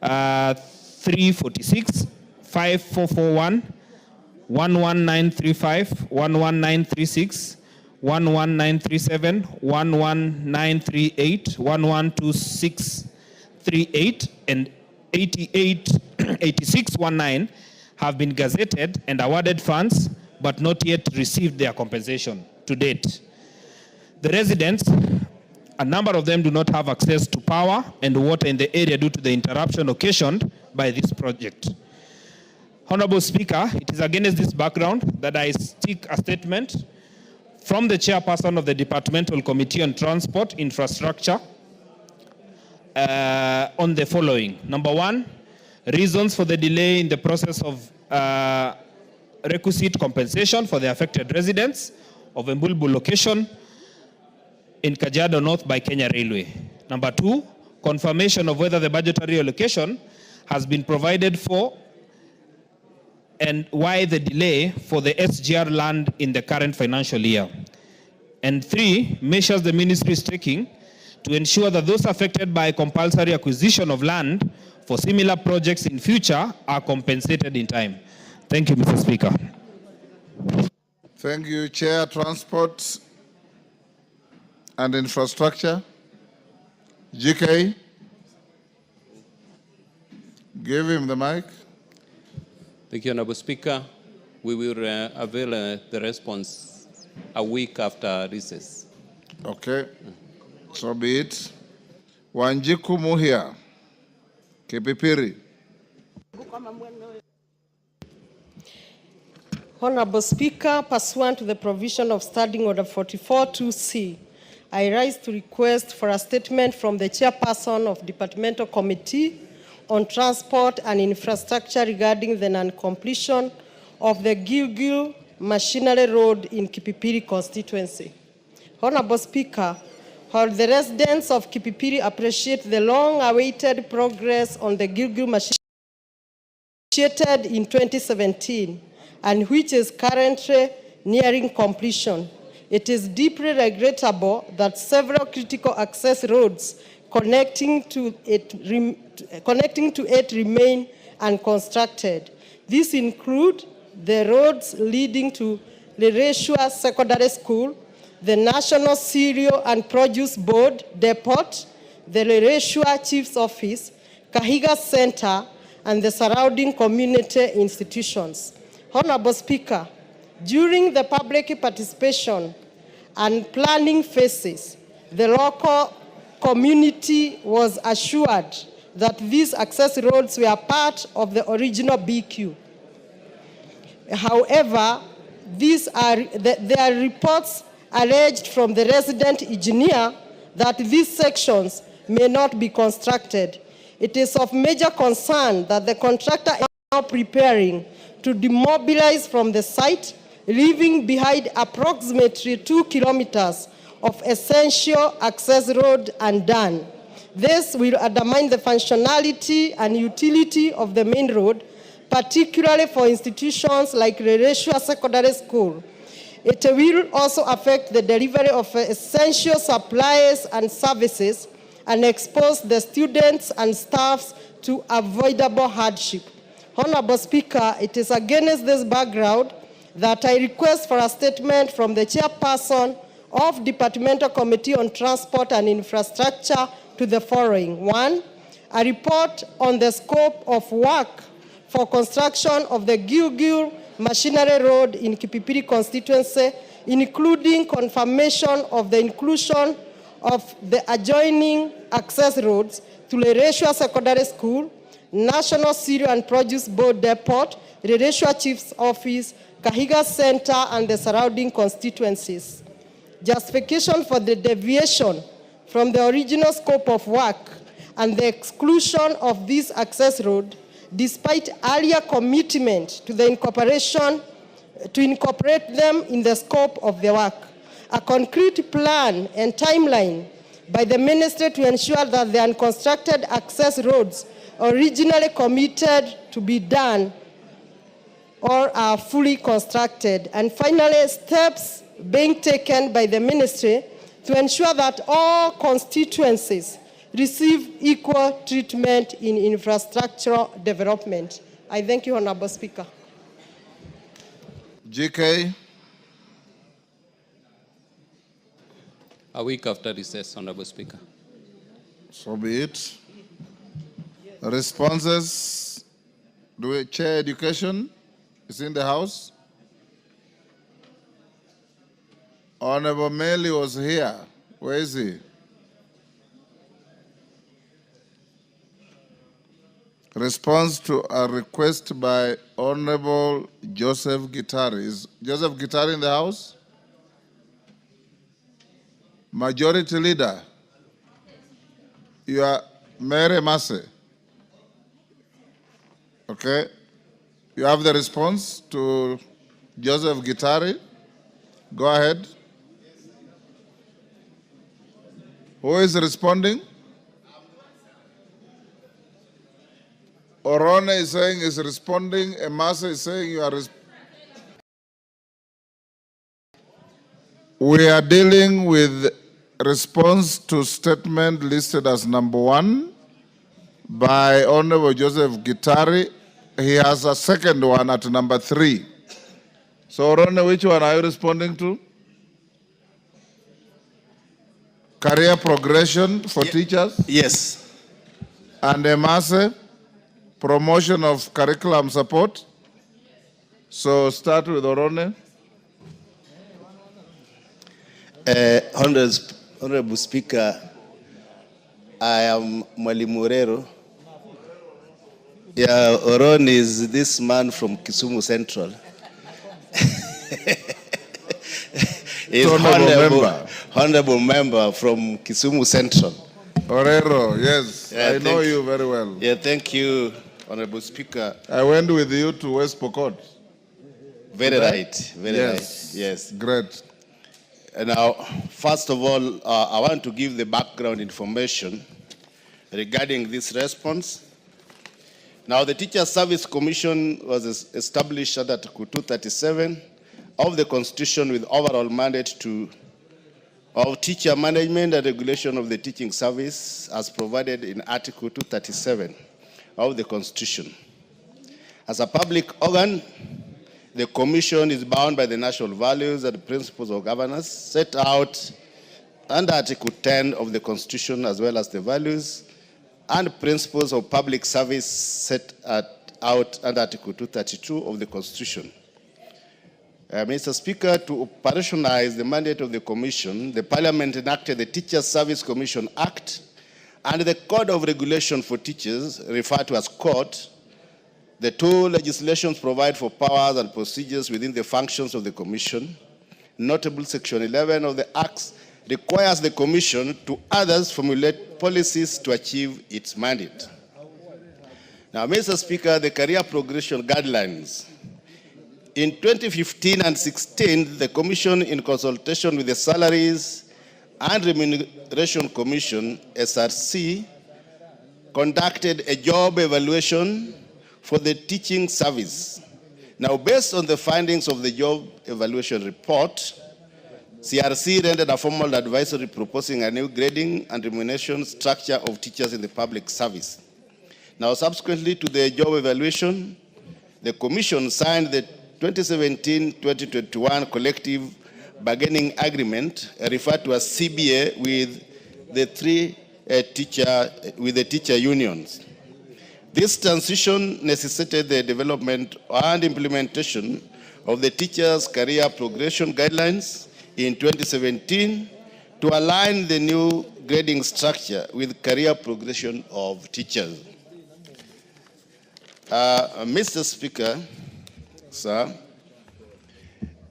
346, 5441, 11935, 11936, 11937, 11938, 11268, and 8619 have been gazetted and awarded funds but not yet received their compensation to date. The residents, a number of them do not have access to power and water in the area due to the interruption occasioned by this project. Honorable Speaker, it is against this background that I seek a statement from the chairperson of the Departmental Committee on Transport Infrastructure on the following. Number one, reasons for the delay in the process of requisite compensation for the affected residents of Mbulbul location in Kajiado North by Kenya Railway. Number two, confirmation of whether the budgetary allocation has been provided for and why the delay for the SGR land in the current financial year. And three, measures the ministry is taking to ensure that those affected by compulsory acquisition of land for similar projects in future are compensated in time. Thank you, Mr. Speaker. Thank you, Chair. Transport and Infrastructure. GK. Give him the mic. Thank you, Honorable Speaker. We will avail the response a week after recess. Okay. So be it. Wanjiku Muhia. Kipipiri. Honorable Speaker, pursuant to the provision of Standing Order 44.2c, I rise to request for a statement from the chairperson of Departmental Committee on Transport and Infrastructure regarding the non-completion of the Gilgil Machinery Road in Kipipiri constituency. Honorable Speaker, while the residents of Kipipiri appreciate the long-awaited progress on the Gilgil Machinery initiated in 2017 and which is currently nearing completion, it is deeply regrettable that several critical access roads connecting to it remain unconstructed. These include the roads leading to Lereshua Secondary School, the National Cereal and Produce Board Depot, the Lereshua Chief's Office, Kahiga Center, and the surrounding community institutions. Honorable Speaker, during the public participation and planning phases, the local community was assured that these access roads were part of the original BQ. However, there are reports alleged from the resident engineer that these sections may not be constructed. It is of major concern that the contractor is now preparing to demobilize from the site, leaving behind approximately 2 kilometers of essential access road undone. This will undermine the functionality and utility of the main road, particularly for institutions like Lereshua Secondary School. It will also affect the delivery of essential supplies and services and expose the students and staffs to avoidable hardship. Honorable Speaker, it is against this background that I request for a statement from the chairperson of Departmental Committee on Transport and Infrastructure to the following. One, a report on the scope of work for construction of the Gilgil Machinery Road in Kipipiri constituency, including confirmation of the inclusion of the adjoining access roads to Lereshua Secondary School, National Cereal and Produce Board Depot, Lereshua Chief's Office, Kahiga Center, and the surrounding constituencies. Justification for the deviation from the original scope of work and the exclusion of this access road, despite earlier commitment to the incorporation to incorporate them in the scope of the work. A concrete plan and timeline by the ministry to ensure that the unconstructed access roads originally committed to be done or are fully constructed. And finally, steps being taken by the ministry to ensure that all constituencies receive equal treatment in infrastructural development. I thank you, Honorable Speaker. GK. A week after recess, Honorable Speaker. So be it. Responses. Chair Education is in the House. Honorable Meli was here. Where is he? Response to a request by Honorable Joseph Gitari. Is Joseph Gitari in the House? Majority Leader, you are Mary Massey. Okay. You have the response to Joseph Gitari. Go ahead. Who is responding? Orone is saying is responding. Emasa is saying you are responding. We are dealing with response to statement listed as number 1 by Honorable Joseph Gitari. He has a second one at number 3. So, Orone, which one are you responding to? Career progression for teachers? Yes. And Emase, promotion of curriculum support. So, start with Orone. Honorable Speaker, I am Mwalimu Rero. Yeah, Oron is this man from Kisumu Central. He's honorable member from Kisumu Central. Orero, yes, Yeah, I know you very well. Yeah, thank you, Honorable Speaker. I went with you to West Pokot. Very right, very Yes. right. Yes. Great. Now, first of all, I want to give the background information regarding this response. Now, the Teacher Service Commission was established under Article 237 of the Constitution with overall mandate of teacher management and regulation of the teaching service as provided in Article 237 of the Constitution. As a public organ, the Commission is bound by the national values and principles of governance set out under Article 10 of the Constitution, as well as the values and principles of public service set out under Article 232 of the Constitution. Mr. Speaker, to operationalize the mandate of the Commission, the Parliament enacted the Teacher Service Commission Act and the Code of Regulation for Teachers, referred to as CORT. The two legislations provide for powers and procedures within the functions of the Commission. Notable Section 11 of the Act requires the Commission to others formulate policies to achieve its mandate. Now, Mr. Speaker, the career progression guidelines. In 2015 and 16, the Commission, in consultation with the Salaries and Remuneration Commission, SRC, conducted a job evaluation for the teaching service. Now, based on the findings of the job evaluation report, CRC rendered a formal advisory proposing a new grading and remuneration structure of teachers in the public service. Now, subsequently to the job evaluation, the Commission signed the 2017-2021 collective bargaining agreement, referred to as CBA, with the teacher unions. This transition necessitated the development and implementation of the teachers' career progression guidelines in 2017 to align the new grading structure with career progression of teachers. Mr. Speaker, sir,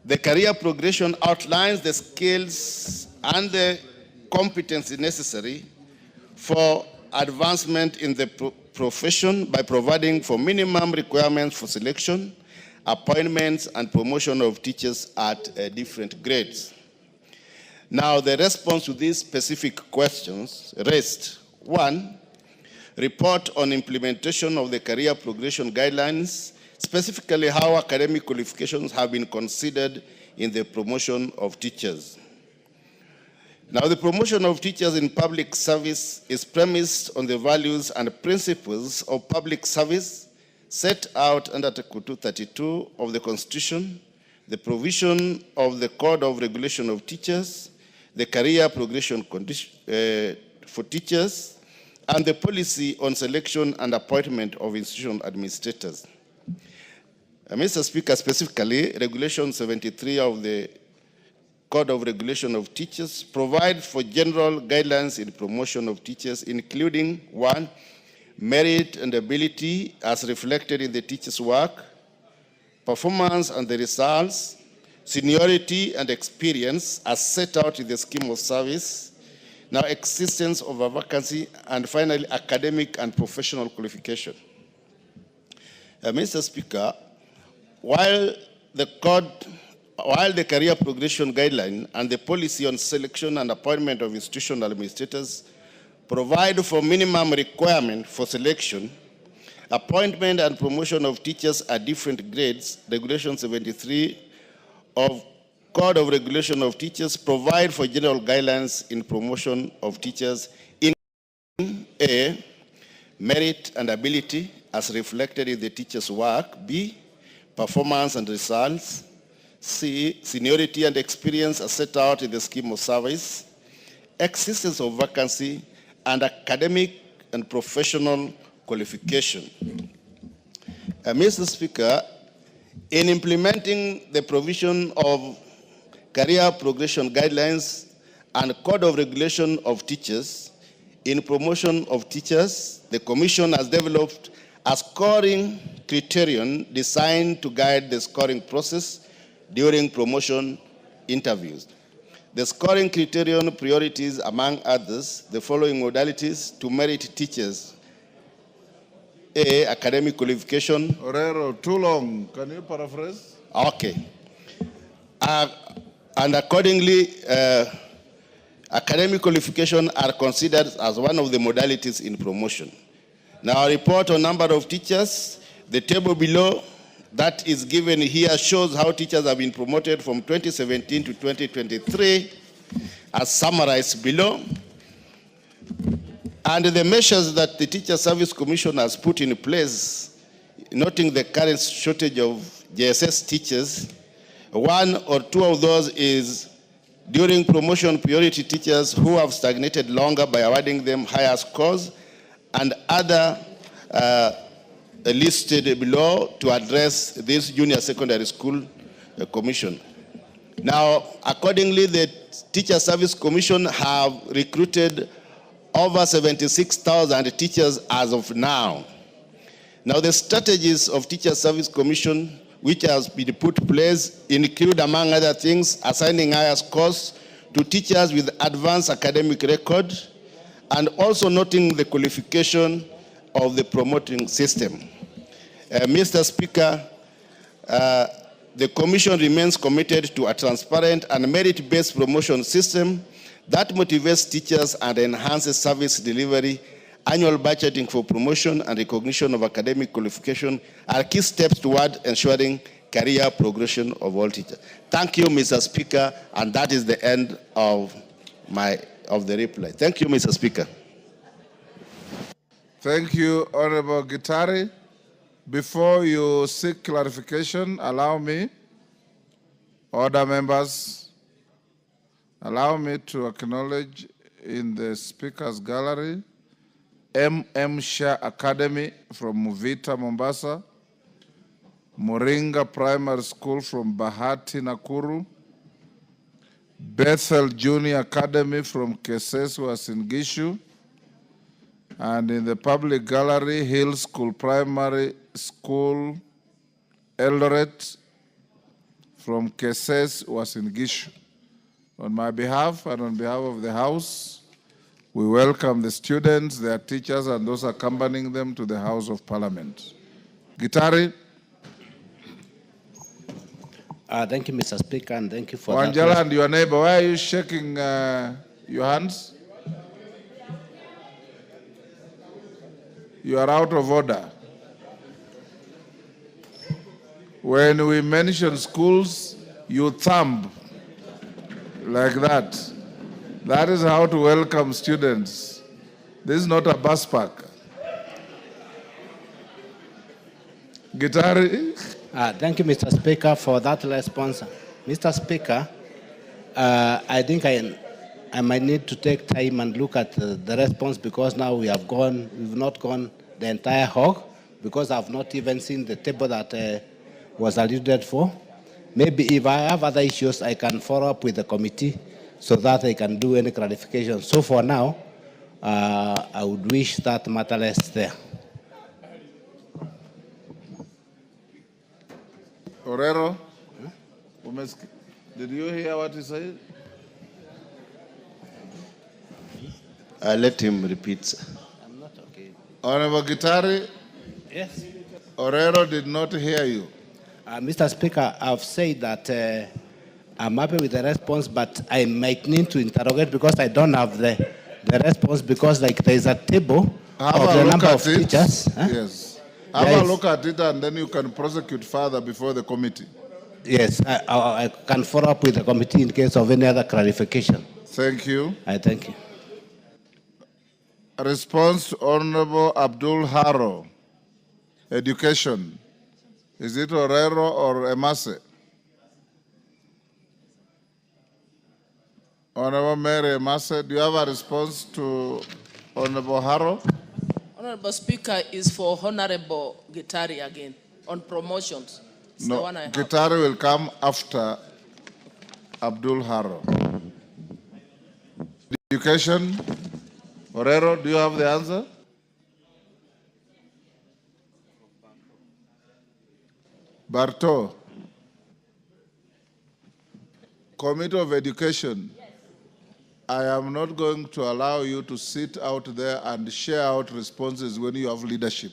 the career progression outlines the skills and the competency necessary for advancement in the profession by providing for minimum requirements for selection appointments and promotion of teachers at different grades. Now, the response to these specific questions raised: 1, report on implementation of the career progression guidelines, specifically how academic qualifications have been considered in the promotion of teachers. Now, the promotion of teachers in public service is premised on the values and principles of public service set out under Article 232 of the Constitution, the provision of the Code of Regulation of Teachers, the career progression for teachers, and the policy on selection and appointment of institutional administrators. Mr. Speaker, specifically, Regulation 73 of the Code of Regulation of Teachers provide for general guidelines in promotion of teachers, including 1, merit and ability as reflected in the teacher's work, performance and the results, seniority and experience as set out in the scheme of service, now existence of a vacancy, and finally, academic and professional qualification. Mr. Speaker, while the career progression guideline and the policy on selection and appointment of institutional administrators provide for minimum requirement for selection, appointment and promotion of teachers at different grades, Regulation 73 of Code of Regulation of Teachers provide for general guidelines in promotion of teachers in A, merit and ability as reflected in the teacher's work, B, performance and results, C, seniority and experience as set out in the scheme of service, existence of vacancy, and academic and professional qualification. Mr. Speaker, in implementing the provision of career progression guidelines and Code of Regulation of Teachers in promotion of teachers, the Commission has developed a scoring criterion designed to guide the scoring process during promotion interviews. The scoring criterion priorities, among others, the following modalities to merit teachers: A, academic qualification. Orero, too long. Can you paraphrase? Okay. And accordingly, academic qualification are considered as one of the modalities in promotion. Now, a report on number of teachers. The table below that is given here shows how teachers have been promoted from 2017 to 2023, as summarized below. And the measures that the Teacher Service Commission has put in place, noting the current shortage of JSS teachers, 1 or 2 of those is during promotion priority teachers who have stagnated longer by awarding them higher scores, and other listed below to address this junior secondary school commission. Now, accordingly, the Teacher Service Commission have recruited over 76,000 teachers as of now. Now, the strategies of Teacher Service Commission which has been put in place include, among other things, assigning higher scores to teachers with advanced academic record, and also noting the qualification of the promoting system. Mr. Speaker, the Commission remains committed to a transparent and merit-based promotion system that motivates teachers and enhances service delivery. Annual budgeting for promotion and recognition of academic qualification are key steps toward ensuring career progression of all teachers. Thank you, Mr. Speaker, and that is the end of the reply. Thank you, Mr. Speaker. Thank you, Honorable Gitari. Before you seek clarification, allow me, other members, allow me to acknowledge in the Speaker's gallery M.M. Shah Academy from Muvita, Mombasa, Moringa Primary School from Bahati, Nakuru, Bethel Junior Academy from Keses, Uasin Gishu, and in the public gallery, Hill School Primary School, Eldoret, from Keses, Uasin Gishu. On my behalf and on behalf of the House, we welcome the students, their teachers, and those accompanying them to the House of Parliament. Gitari. Thank you, Mr. Speaker, and thank you for Wanjala that. and your neighbor, why are you shaking your hands? You are out of order. When we mention schools, you thumb like that. That is how to welcome students. This is not a bus park. Gitari? Thank you, Mr. Speaker, for that response. Mr. Speaker, I think I might need to take time and look at the response because now we've not gone the entire hog because I've not even seen the table that was alluded for. Maybe if I have other issues, I can follow up with the committee so that I can do any clarification. So for now, I would wish that matter less there. Orero? Did you hear what he said? Let him repeat. I'm not okay. Honorable Gitari? Yes. Orero did not hear you. Mr. Speaker, I've said that I'm happy with the response, but I might need to interrogate because I don't have the response because like there is a table of the number of teachers. Yes. Have a look at it and then you can prosecute further before the committee. Yes, I can follow up with the committee in case of any other clarification. Thank you. I thank you. A response to Honorable Abdul Haro. Education. Is it Orero or Emase? Honorable Mary Emase, do you have a response to Honorable Haro? Honorable Speaker, is for Honorable Gitari again on promotions. It's the No, one I have. Gitari will come after Abdul Haro. Education. Orero, do you have the answer? Barto. Committee of Education. I am not going to allow you to sit out there and share out responses when you have leadership.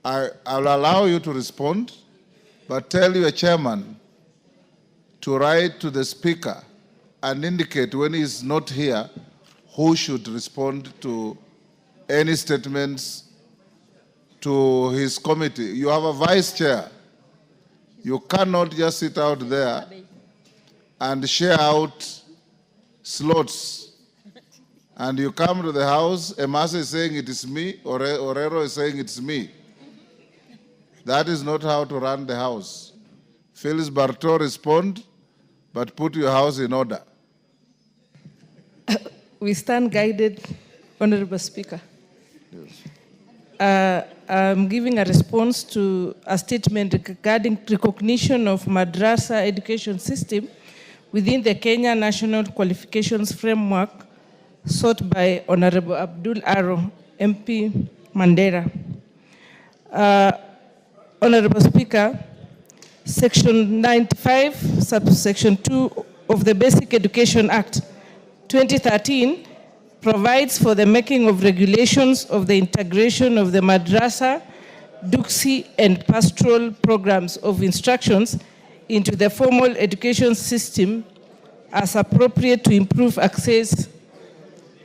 I'll allow you to respond, but tell your chairman to write to the speaker and indicate when he's not here who should respond to any statements to his committee. You have a vice chair. You cannot just sit out there and share out slots. And you come to the house, Emase is saying it is me, Orero is saying it's me. That is not how to run the house. Phyllis Barto, respond, but put your house in order. We stand guided, Honorable Speaker. I'm giving a response to a statement regarding recognition of Madrasa education system within the Kenya National Qualifications Framework sought by Honorable Abdul Aro, MP Mandera. Honorable Speaker, Section 95, subsection 2 of the Basic Education Act 2013 provides for the making of regulations of the integration of the Madrasa, Duksi, and pastoral programs of instructions into the formal education system as appropriate to improve access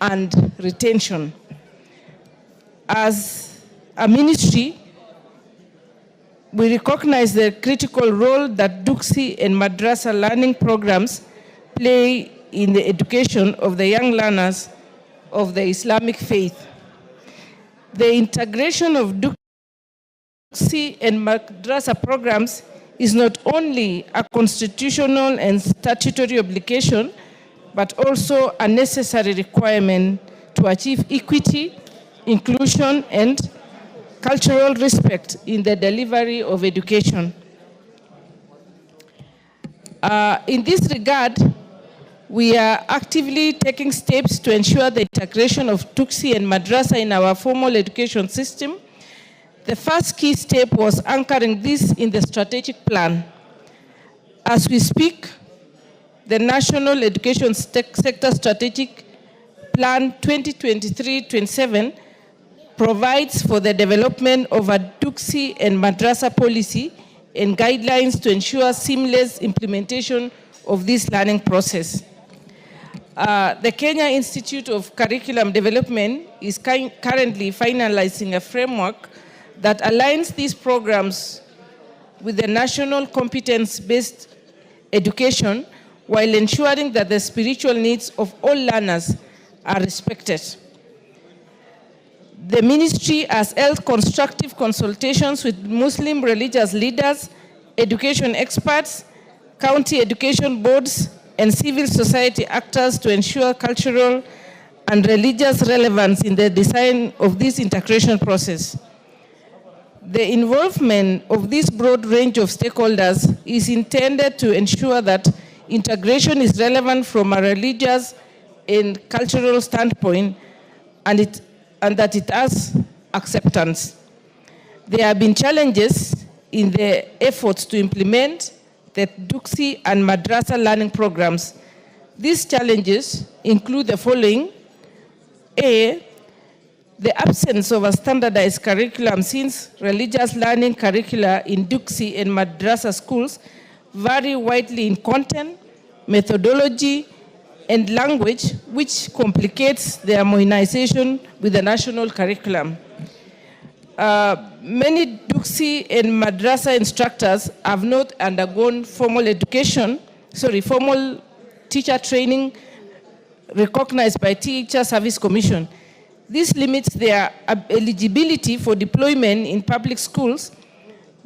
and retention. As a ministry, we recognize the critical role that Duksi and Madrasa learning programs play in the education of the young learners of the Islamic faith. The integration of Duksi and Madrasa programs is not only a constitutional and statutory obligation, but also a necessary requirement to achieve equity, inclusion, and cultural respect in the delivery of education. In this regard, we are actively taking steps to ensure the integration of Duksi and Madrasa in our formal education system. The first key step was anchoring this in the strategic plan. As we speak, the National Education Sector Strategic Plan 2023-27 provides for the development of a Duksi and Madrasa policy and guidelines to ensure seamless implementation of this learning process. The Kenya Institute of Curriculum Development is currently finalizing a framework that aligns these programs with the national competence-based education while ensuring that the spiritual needs of all learners are respected. The ministry has held constructive consultations with Muslim religious leaders, education experts, county education boards, and civil society actors to ensure cultural and religious relevance in the design of this integration process. The involvement of this broad range of stakeholders is intended to ensure that integration is relevant from a religious and cultural standpoint, and that it has acceptance. There have been challenges in the efforts to implement the Duksi and Madrasa learning programs. These challenges include the following. A, the absence of a standardized curriculum, since religious learning curricula in Duksi and Madrasa schools vary widely in content, methodology, and language, which complicates the harmonization with the national curriculum. Many Duksi and Madrasa instructors have not undergone formal teacher training recognized by Teacher Service Commission. This limits their eligibility for deployment in public schools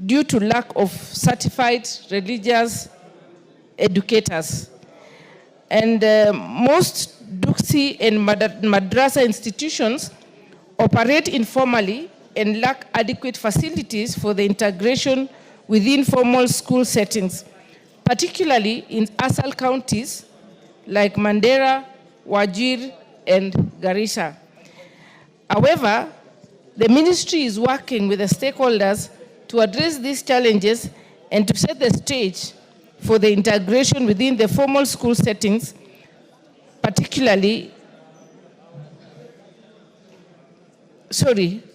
due to lack of certified religious educators. And most Duksi and Madrasa institutions operate informally and lack adequate facilities for the integration within formal school settings, particularly in ASAL counties like Mandera, Wajir, and Garissa. However, the ministry is working with the stakeholders to address these challenges and to set the stage for the integration within the formal school settings, particularly.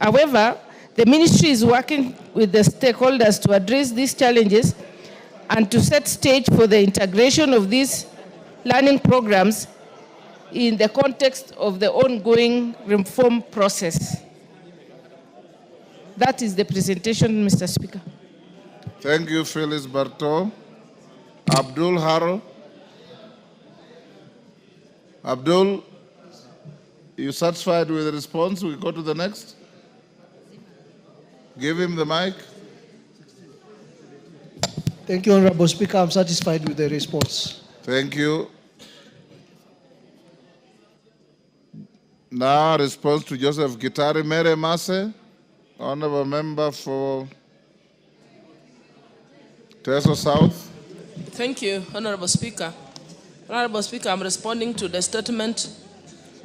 However, the ministry is working with the stakeholders to address these challenges and to set stage for the integration of these learning programs in the context of the ongoing reform process. That is the presentation, Mr. Speaker. Thank you, Phyllis Barto. Abdul Haro. Abdul, you satisfied with the response? We go to the next. Give him the mic. Thank you, Honorable Speaker. I'm satisfied with the response. Thank you. Now, response to Joseph Gitari Mere Mase, Honorable Member for Teso South. Thank you, Honorable Speaker. Honorable Speaker, I'm responding to the statement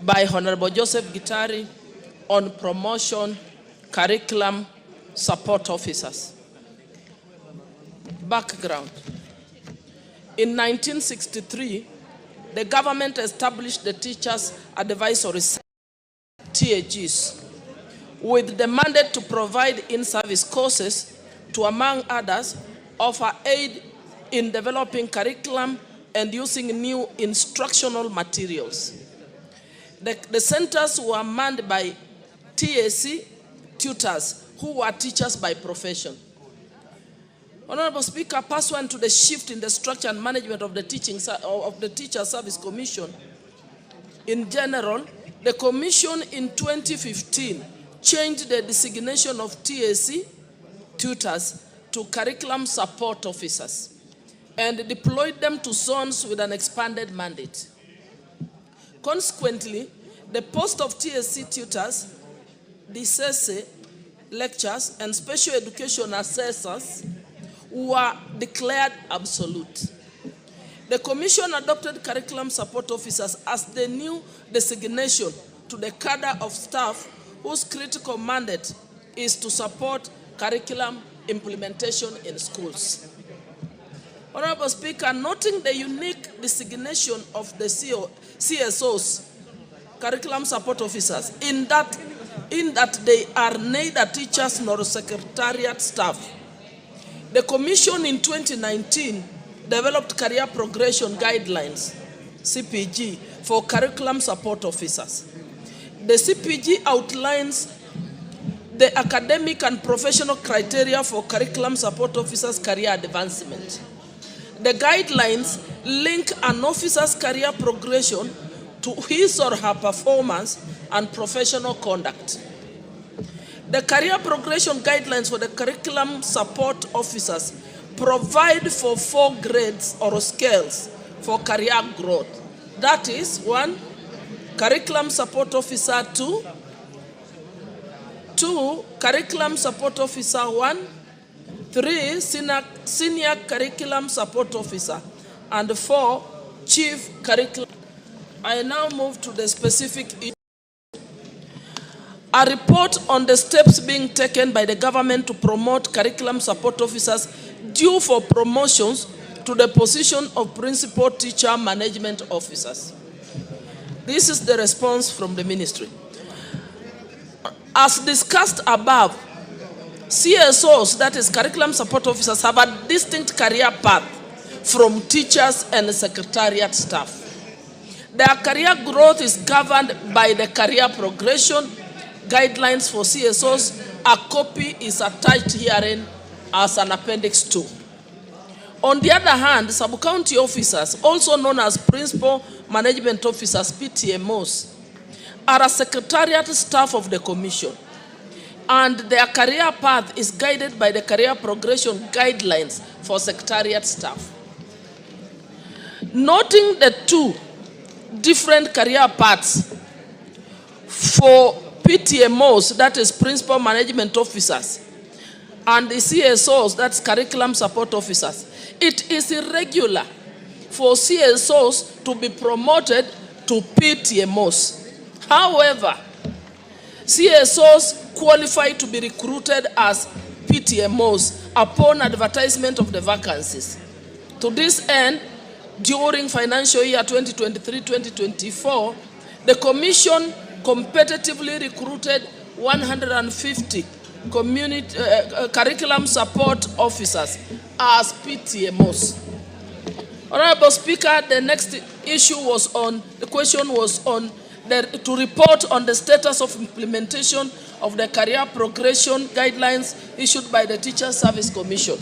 by Honorable Joseph Gitari on promotion, curriculum, support officers. Background. In 1963, the government established the Teachers Advisory Center, TAGs, with the mandate to provide in-service courses to, among others, offer aid in developing curriculum and using new instructional materials. The centers were manned by TAC tutors who were teachers by profession. Honorable Speaker, pursuant to the shift in the structure and management of the Teacher Service Commission, in general, the Commission in 2015 changed the designation of TAC tutors to curriculum support officers and deployed them to zones with an expanded mandate. Consequently, the post of TAC tutors, DCC lecturers, and special education assessors were declared absolute. The Commission adopted curriculum support officers as the new designation to the cadre of staff whose critical mandate is to support curriculum implementation in schools. Honorable Speaker, noting the unique designation of the CSOs, curriculum support officers, in that they are neither teachers nor secretariat staff, The Commission in 2019 developed career progression guidelines, CPG, for curriculum support officers. The CPG outlines the academic and professional criteria for curriculum support officers' career advancement. The guidelines link an officer's career progression to his or her performance and professional conduct. The career progression guidelines for the curriculum support officers provide for 4 grades or scales for career growth. That is, 1, curriculum support officer 2, 2, curriculum support officer 1, 3, senior curriculum support officer, and 4, chief curriculum. I now move to the specific issue. A report on the steps being taken by the government to promote curriculum support officers due for promotions to the position of principal teacher management officers. This is the response from the ministry. As discussed above, CSOs, that is curriculum support officers, have a distinct career path from teachers and secretariat staff. Their career growth is governed by the career progression guidelines for CSOs. A copy is attached herein as an appendix 2. On the other hand, sub-county officers, also known as principal management officers, PTMOs, are a secretariat staff of the commission, and their career path is guided by the career progression guidelines for secretariat staff. Noting the 2 different career paths for PTMOs, that is principal management officers, and the CSOs, that's curriculum support officers, it is irregular for CSOs to be promoted to PTMOs. However, CSOs qualify to be recruited as PTMOs upon advertisement of the vacancies. To this end, during financial year 2023-2024, the Commission competitively recruited 150 curriculum support officers as PTMOs. Honorable Speaker, the next issue was on, the question was on to report on the status of implementation of the career progression guidelines issued by the Teacher Service Commission.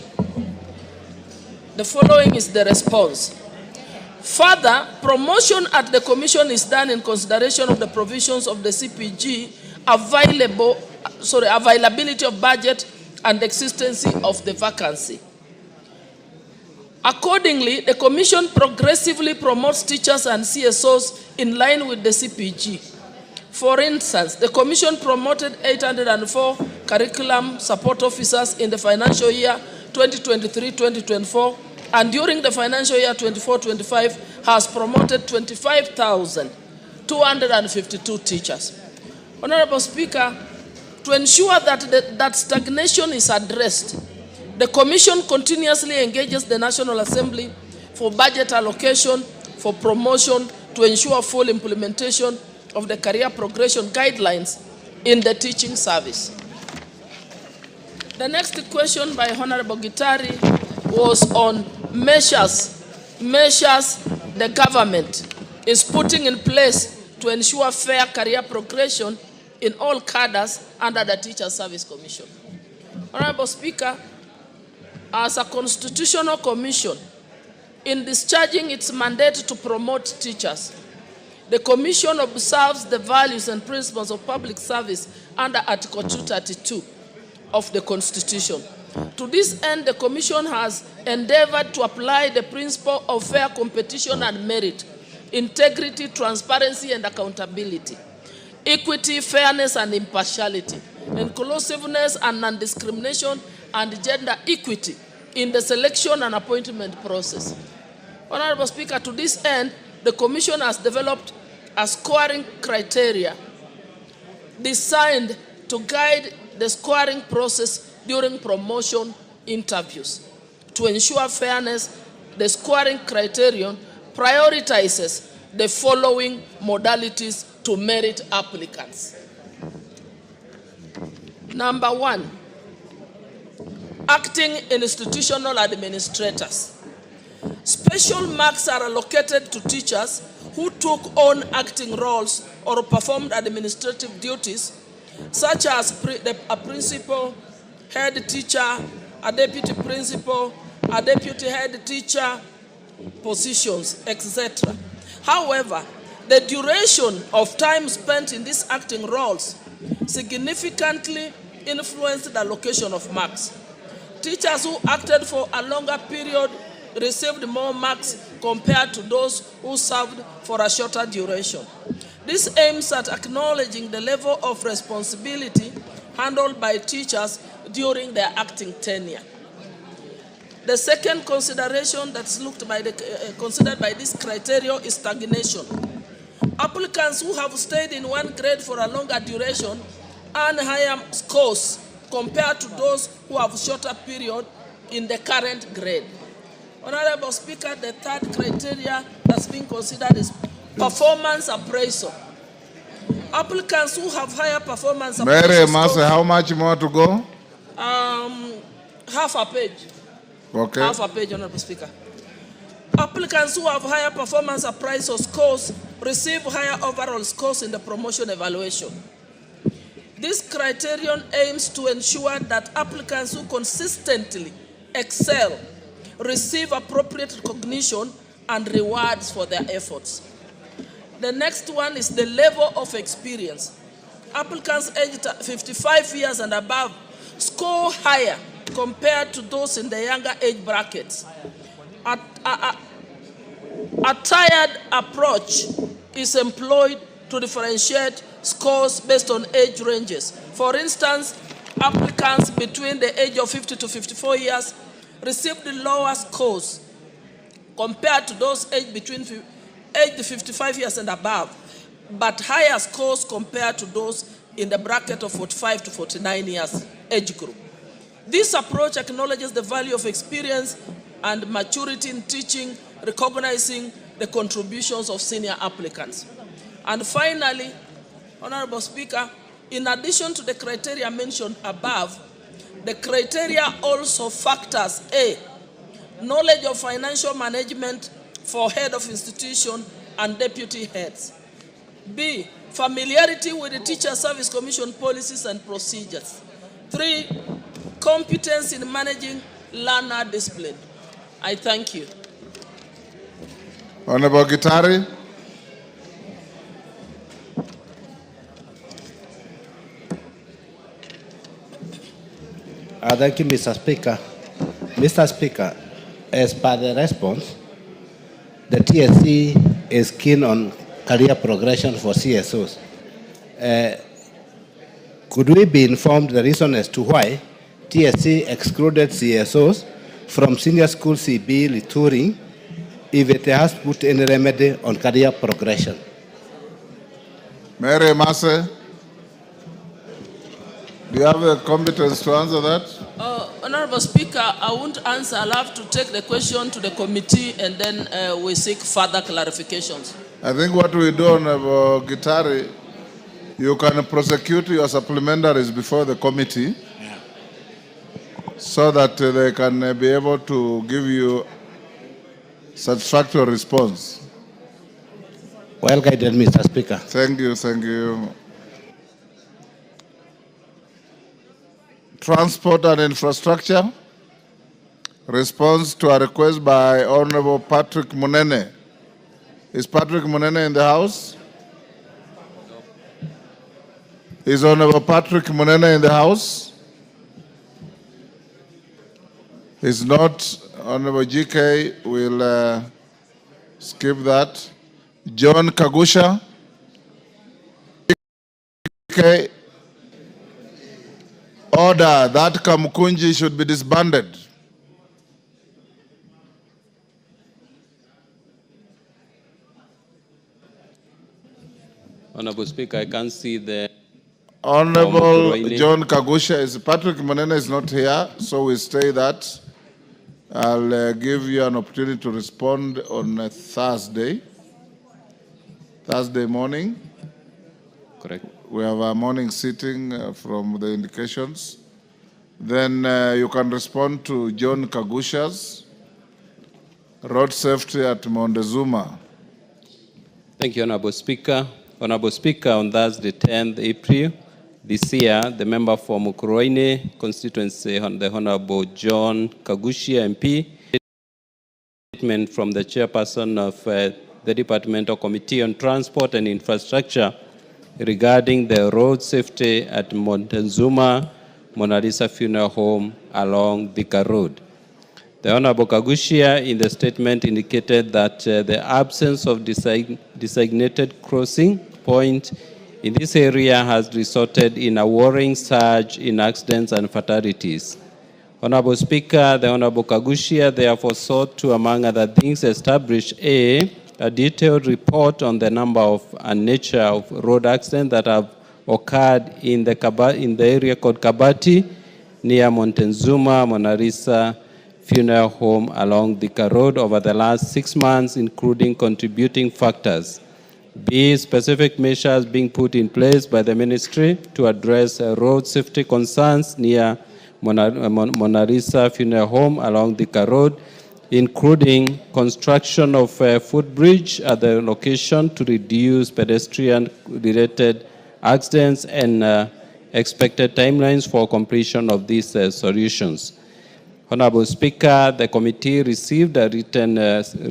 The following is the response. Further, promotion at the Commission is done in consideration of the provisions of the CPG, availability of budget, and existence of the vacancy. Accordingly, the Commission progressively promotes teachers and CSOs in line with the CPG. For instance, the Commission promoted 804 curriculum support officers in the financial year 2023-2024, and during the financial year 24-25 has promoted 25,252 teachers. Honorable Speaker, to ensure that stagnation is addressed, the Commission continuously engages the National Assembly for budget allocation, for promotion, to ensure full implementation of the career progression guidelines in the teaching service. The next question by Honorable Gitari was on measures the government is putting in place to ensure fair career progression in all cadres under the Teacher Service Commission. Honorable Speaker, as a constitutional commission, in discharging its mandate to promote teachers, the Commission observes the values and principles of public service under Article 232 of the Constitution. To this end, the Commission has endeavored to apply the principle of fair competition and merit, integrity, transparency and accountability, equity, fairness and impartiality, inclusiveness and non-discrimination, and gender equity in the selection and appointment process. Honorable Speaker, to this end, the Commission has developed a scoring criteria designed to guide the scoring process during promotion interviews. To ensure fairness, the scoring criterion prioritizes the following modalities to merit applicants. Number 1, acting institutional administrators. Special marks are allocated to teachers who took on acting roles or performed administrative duties, such as a principal, head teacher, a deputy principal, a deputy head teacher, positions, etc. However, the duration of time spent in these acting roles significantly influenced the allocation of marks. Teachers who acted for a longer period received more marks compared to those who served for a shorter duration. This aims at acknowledging the level of responsibility handled by teachers during their acting tenure. The second consideration that's considered by this criteria is stagnation. Applicants who have stayed in one grade for a longer duration earn higher scores compared to those who have shorter period in the current grade. Honorable Speaker, the third criteria that's being considered is performance appraisal. Applicants who have higher performance appraisal Mary Mase, how much more to go? Half a page. Okay. Half a page, Honorable Speaker. Applicants who have higher performance appraisal scores receive higher overall scores in the promotion evaluation. This criterion aims to ensure that applicants who consistently excel receive appropriate recognition and rewards for their efforts. The next one is the level of experience. Applicants aged 55 years and above score higher compared to those in the younger age brackets. A tiered approach is employed to differentiate scores based on age ranges. For instance, applicants between the age of 50 to 54 years received lower scores compared to those aged between 55 years and above, but higher scores compared to those in the bracket of 45 to 49 years age group. This approach acknowledges the value of experience and maturity in teaching, recognizing the contributions of senior applicants. And finally, Honorable Speaker, in addition to the criteria mentioned above, the criteria also factors A, knowledge of financial management for head of institution and deputy heads. B, familiarity with the Teacher Service Commission policies and procedures. 3, competence in managing learner discipline. I thank you. Honorable Gitari. Thank you, Mr. Speaker. Mr. Speaker, as per the response, the TSC is keen on career progression for CSOs. Could we be informed the reason as to why TSC excluded CSOs from senior school CB Litouring if it has put any remedy on career progression? Mary Mase, do you have the competence to answer that? Honorable Speaker, I won't answer. I'll have to take the question to the committee and then we seek further clarifications. I think what we do, Honorable Gitari, you can prosecute your supplementaries before the committee so that they can be able to give you satisfactory response. Well guided, Mr. Speaker. Thank you, thank you. Transport and infrastructure. Response to a request by Honorable Patrick Munene. Is Patrick Munene in the house? Is Honorable Patrick Munene in the house? Is not. Honorable GK will skip that. John Kagusha. GK. Order that Kamukunji should be disbanded. Honorable Speaker, I can't see the... Honorable John Kagusha is Patrick Munene is not here, so we stay that. I'll give you an opportunity to respond on a Thursday morning. Correct. We have a morning sitting from the indications Then you can respond to John Kagusha's road safety at Montezuma. Thank you, Honorable Speaker. Honorable Speaker, on Thursday, 10th April this year, the member for Mukurweini constituency, the Honorable John Kagushia MP, statement from the chairperson of the Departmental Committee on Transport and Infrastructure regarding the road safety at Montezuma Madrasa Funeral Home along Thika Road. The Honorable Kagushia in the statement indicated that the absence of designated crossing point in this area has resulted in a worrying surge in accidents and fatalities. Honorable Speaker, the Honorable Kagushia therefore sought to, among other things, establish a detailed report on the number of and nature of road accidents that have occurred in the area called Kabati near Montezuma Madrasa Funeral Home along Thika Road over the last 6 months, including contributing factors. B, specific measures being put in place by the ministry to address road safety concerns near Madrasa Funeral Home along Thika Road, including construction of a footbridge at the location to reduce pedestrian-related accidents and expected timelines for completion of these solutions. Honorable Speaker, the committee received a written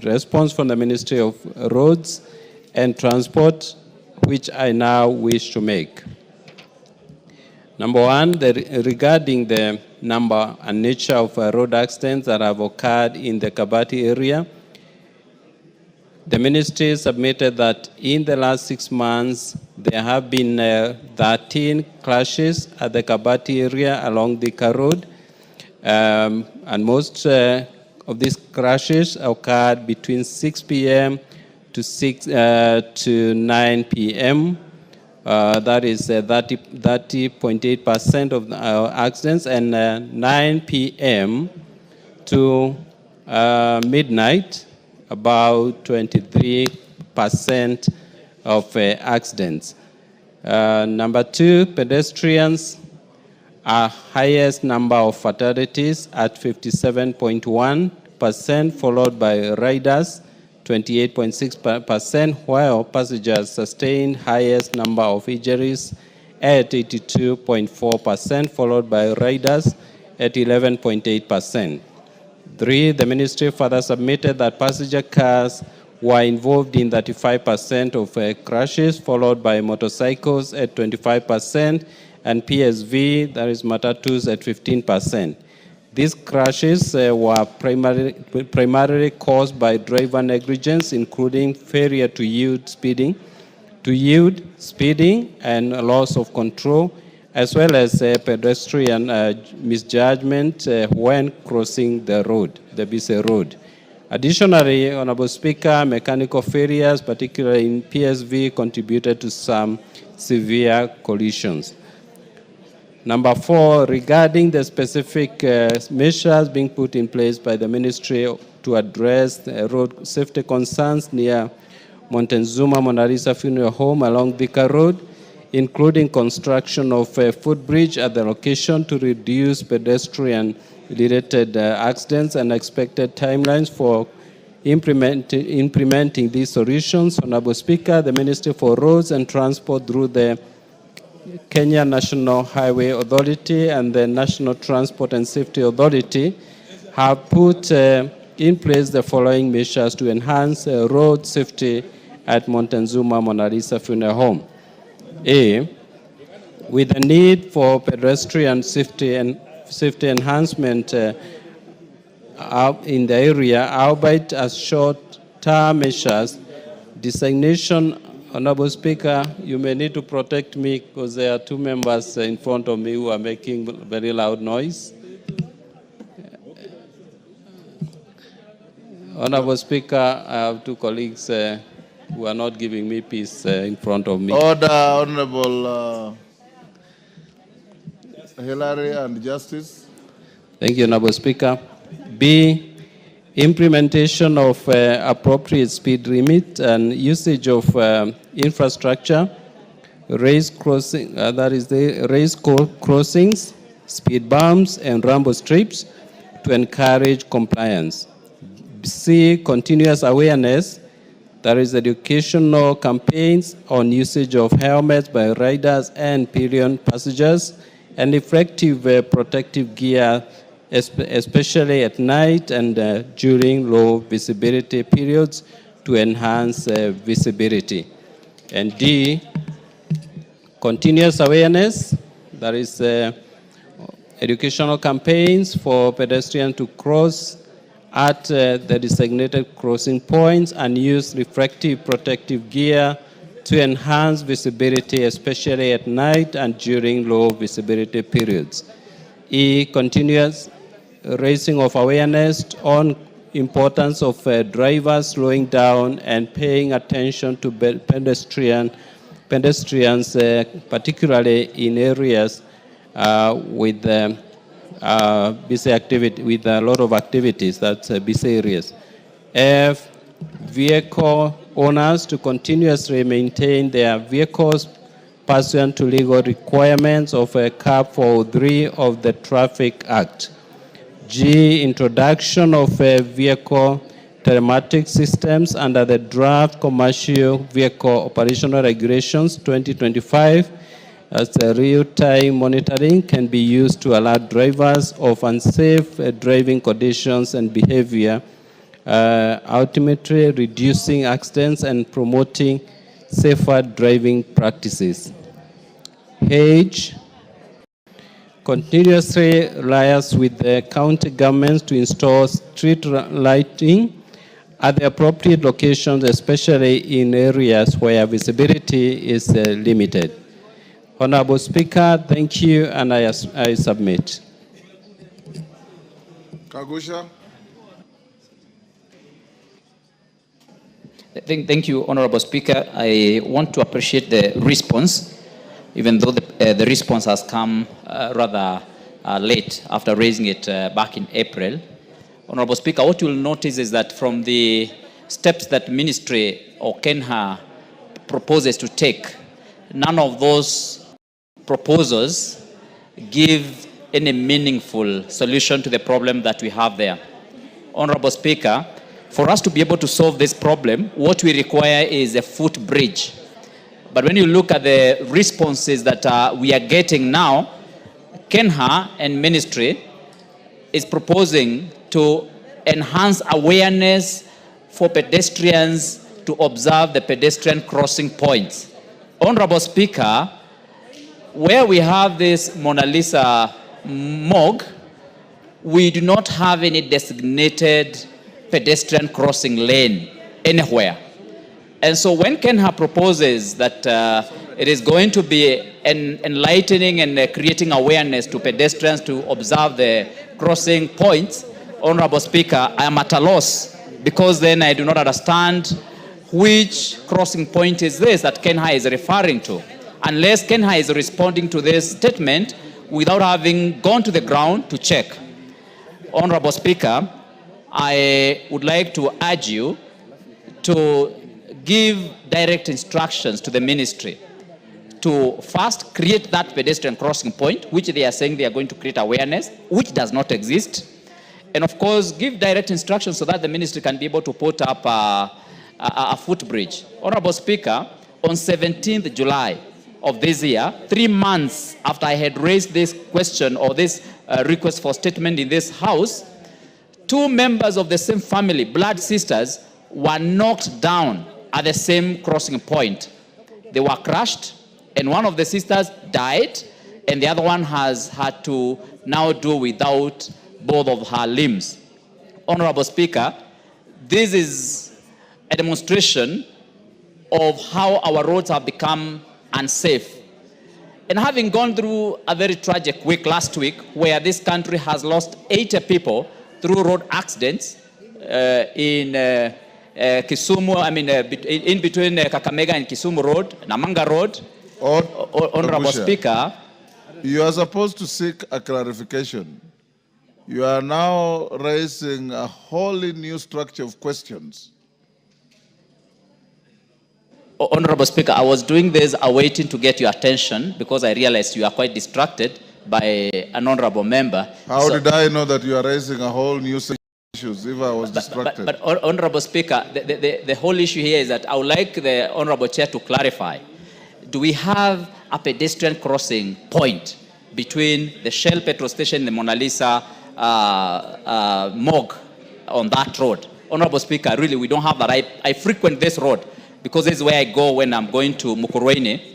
response from the Ministry of Roads and Transport, which I now wish to make. Number one, regarding the number and nature of road accidents that have occurred in the Kabati area, the ministry submitted that in the last 6 months, there have been 13 crashes at the Kabati area along Thika Road, and most of these crashes occurred between 6 p.m. to 9 p.m. That is 30.8% of accidents, and 9 p.m. to midnight, about 23% of accidents. Number two, pedestrians are highest number of fatalities at 57.1%, followed by riders, 28.6%, while passengers sustained highest number of injuries at 82.4%, followed by riders at 11.8%. 3, the ministry further submitted that passenger cars were involved in 35% of crashes, followed by motorcycles at 25%, and PSV, that is matatus, at 15%. These crashes were primarily caused by driver negligence, including failure to yield speeding, and loss of control, as well as pedestrian misjudgment when crossing the road, the busy road. Additionally, Honorable Speaker, mechanical failures, particularly in PSV, contributed to some severe collisions. Number 4, regarding the specific measures being put in place by the ministry to address the road safety concerns near Montezuma Madrasa Funeral Home along Thika Road, including construction of a footbridge at the location to reduce pedestrian-related accidents and expected timelines for implementing these solutions. Honorable Speaker, the Ministry for Roads and Transport through the Kenya National Highway Authority and the National Transport and Safety Authority have put in place the following measures to enhance road safety at Montezuma Madrasa Funeral Home. A, with the need for pedestrian safety enhancement in the area, albeit as short-term measures, designation. Honorable Speaker, you may need to protect me because there are 2 members in front of me who are making very loud noise. Honorable Speaker, I have 2 colleagues who are not giving me peace in front of me. Order, Honorable Hillary and Justice. Thank you, Honorable Speaker. B, implementation of appropriate speed limit and usage of crossings, speed bumps, and rumble strips to encourage compliance. C, continuous awareness. There is educational campaigns on usage of helmets by riders and pillion passengers, and effective protective gear, especially at night and during low visibility periods to enhance visibility. And D, continuous awareness. There is educational campaigns for pedestrians to cross at the designated crossing points and use reflective protective gear to enhance visibility, especially at night and during low visibility periods. E, continuous raising of awareness on importance of drivers slowing down and paying attention to pedestrians, particularly in areas with busy activity, with a lot of activities, that's busy areas. F, vehicle owners to continuously maintain their vehicles pursuant to legal requirements of Cap 403 of the Traffic Act. G, introduction of vehicle telematic systems under the draft Commercial Vehicle Operational Regulations 2025, as real-time monitoring can be used to alert drivers of unsafe driving conditions and behavior, ultimately reducing accidents and promoting safer driving practices. H, continuously liaise with the county governments to install street lighting at the appropriate locations, especially in areas where visibility is limited. Honorable Speaker, thank you, and I submit. Kagusha. Thank you, Honorable Speaker. I want to appreciate the response, even though the response has come rather late after raising it back in April. Honorable Speaker, what you will notice is that from the steps that Ministry or Kenya proposes to take, none of those proposals give any meaningful solution to the problem that we have there. Honorable Speaker, for us to be able to solve this problem, what we require is a footbridge. But when you look at the responses that we are getting now, Kenya and Ministry is proposing to enhance awareness for pedestrians to observe the pedestrian crossing points. Honorable Speaker, where we have this Mona Lisa morgue, we do not have any designated pedestrian crossing lane anywhere. And so when Kenya proposes that it is going to be enlightening and creating awareness to pedestrians to observe the crossing points, Honorable Speaker, I am at a loss, because then I do not understand which crossing point is this that Kenya is referring to, unless Kenya is responding to this statement without having gone to the ground to check. Honorable Speaker, I would like to urge you to give direct instructions to the ministry to first create that pedestrian crossing point, which they are saying they are going to create awareness, which does not exist. And of course, give direct instructions so that the ministry can be able to put up a footbridge. Honorable Speaker, on 17th July of this year, 3 months after I had raised this question or this request for statement in this house, 2 members of the same family, blood sisters, were knocked down at the same crossing point. They were crushed, and one of the sisters died, and the other one has had to now do without both of her limbs. Honorable Speaker, this is a demonstration of how our roads have become unsafe. And having gone through a very tragic week last week, where this country has lost 80 people through road accidents in Kisumu, in between Kakamega and Kisumu Road, Namanga Road. Honorable Speaker, you are supposed to seek a clarification. You are now raising a wholly new structure of questions. Honorable Speaker, I was doing this awaiting to get your attention because I realized you are quite distracted. by an honorable member. How did I know that you are raising a whole new issues if I was distracted? But Honorable Speaker, the whole issue here is that I would like the Honorable Chair to clarify. Do we have a pedestrian crossing point between the Shell petrol station and the Mona Lisa morgue on that road? Honorable Speaker, really, we don't have that. I frequent this road because this is where I go when I'm going to Mukurweini.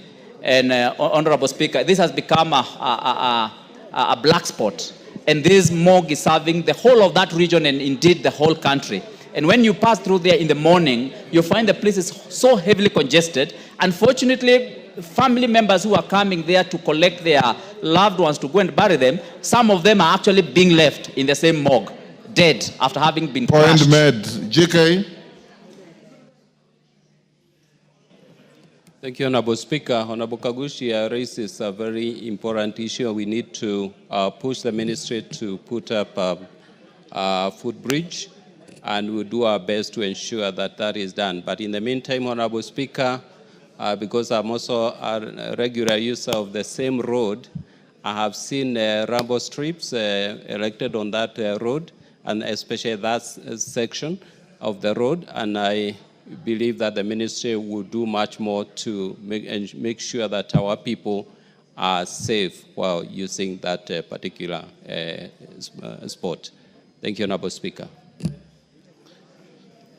And Honorable Speaker, this has become a black spot. And this morgue is serving the whole of that region and indeed the whole country. And when you pass through there in the morning, you find the place is so heavily congested. Unfortunately, family members who are coming there to collect their loved ones to go and bury them, some of them are actually being left in the same morgue, dead after having been crushed. Point made. GK. Thank you, Honorable Speaker. Honorable Kagushia raises a very important issue. We need to push the ministry to put up a footbridge, and we'll do our best to ensure that that is done. But in the meantime, Honorable Speaker, because I'm also a regular user of the same road, I have seen rambo strips erected on that road, and especially that section of the road, and I believe that the ministry will do much more to make sure that our people are safe while using that particular spot. Thank you, Honorable Speaker.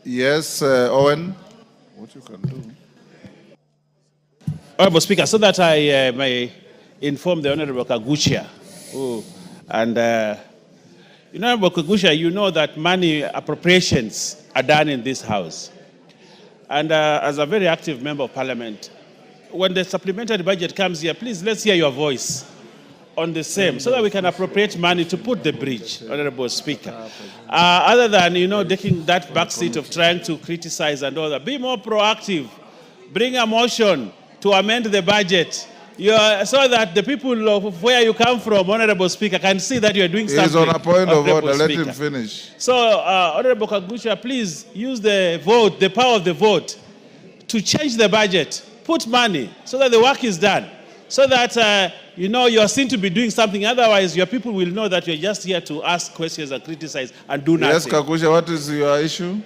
Yes, Owen. What you can do? Honorable Speaker, so that I may inform the Honorable Kagushia, Honorable Kagushia, you know that money appropriations are done in this House. And as a very active member of Parliament, when the supplementary budget comes here, please let's hear your voice on the same, so that we can appropriate money to put the bridge, Honorable Speaker. Other than, taking that back seat of trying to criticize and all that, be more proactive. Bring a motion to amend the budget so that the people of where you come from, Honorable Speaker, can see that you are doing something. He's on a point of order. Let him finish. So, Honorable Kagusha, please use the vote, the power of the vote, to change the budget. Put money so that the work is done. So that, you are seen to be doing something. Otherwise, your people will know that you're just here to ask questions and criticize and do nothing. Yes, Kagusha, what is your issue?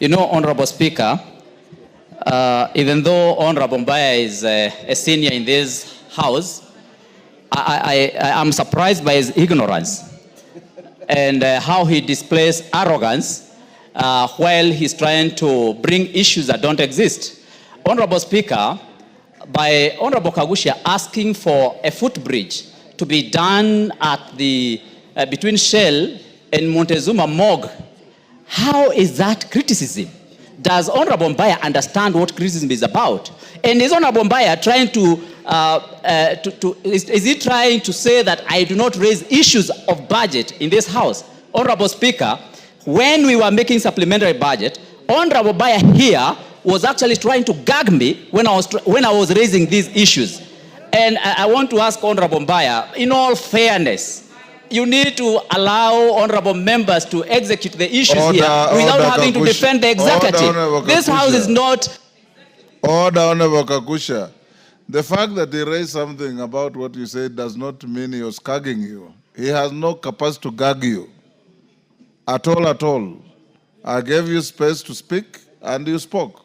Honorable Speaker, even though Honorable Mbaya is a senior in this House, I am surprised by his ignorance and how he displays arrogance while he's trying to bring issues that don't exist. Honorable Speaker, by Honorable Kagushia asking for a footbridge to be done at the between Shell and Montezuma morgue, how is that criticism? Does Honorable Mbaya understand what criticism is about? And is Honorable Mbaya trying is he trying to say that I do not raise issues of budget in this House? Honorable Speaker, when we were making supplementary budget, Honorable Mbaya here was actually trying to gag me when I was raising these issues. And I want to ask Honorable Mbaya, in all fairness, you need to allow honorable members to execute the issues here without having to defend the executive. This House is not... Order, Honorable Kakusha. The fact that he raised something about what you said does not mean he was gagging you. He has no capacity to gag you. At all. I gave you space to speak, and you spoke.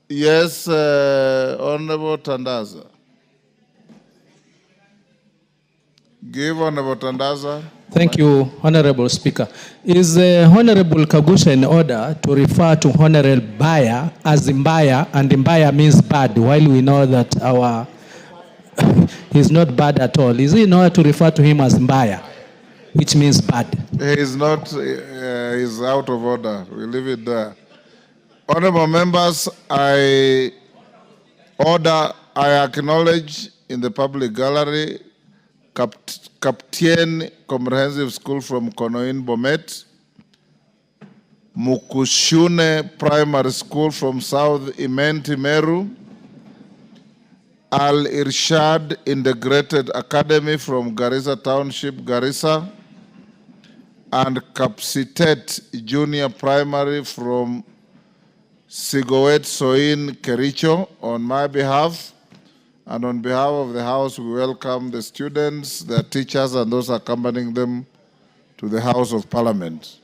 Yes, Honorable Tandaza. Give Honorable Tandaza. Thank you, Honorable Speaker. Is Honorable Kagusha in order to refer to Honorable Mbaya as Mbaya, and Mbaya means bad, while we know that he's not bad at all. Is he in order to refer to him as Mbaya, which means bad? He's not, he's out of order. We'll leave it there. Honorable members, I acknowledge in the public gallery Captain Comprehensive School from Konoin Bomet, Mukushune Primary School from South Imenti Meru, Al Irshad Integrated Academy from Garissa Township, Garissa, and Kapsitet Junior Primary from Sigowet Soin Kericho on my behalf. And on behalf of the House, we welcome the students, their teachers, and those accompanying them to the House of Parliament.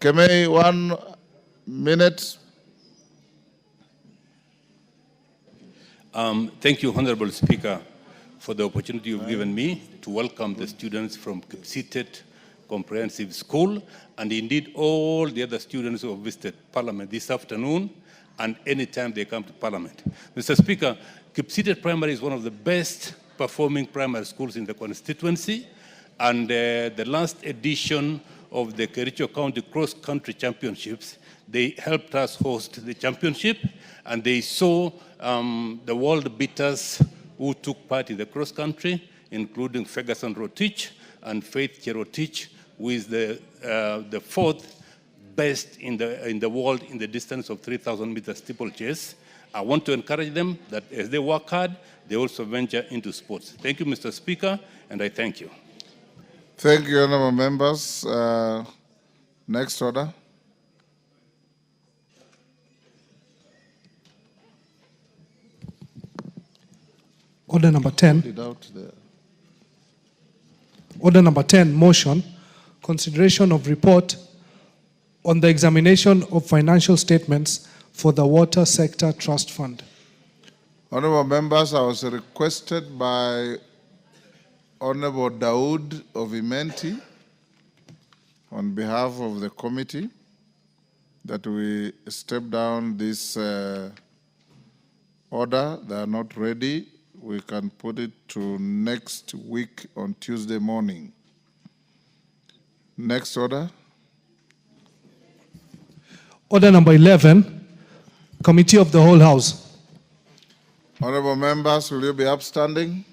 Kemei, 1 minute. Thank you, Honorable Speaker, for the opportunity you've given me to welcome the students from Kipsitet Comprehensive School, and indeed all the other students who have visited Parliament this afternoon and anytime they come to Parliament. Mr. Speaker, Kipsitet Primary is one of the best performing primary schools in the constituency, and the last edition of the Kericho County Cross Country Championships, they helped us host the championship, and they saw the world beaters who took part in the cross country, including Ferguson Rotich and Faith Cherotich, who is the fourth best in the world in the distance of 3,000 meter steeplechase. I want to encourage them that as they work hard, they also venture into sports. Thank you, Mr. Speaker, and I thank you. Thank you, honorable members. Next order. Order number 10. Order number 10, motion, consideration of report on the examination of financial statements for the Water Sector Trust Fund. Honorable members, I was requested by Honorable Daoud of Imenti on behalf of the committee that we step down this order. They are not ready. We can put it to next week on Tuesday morning. Next order. Order number 11, Committee of the Whole House. Honorable members, will you be upstanding?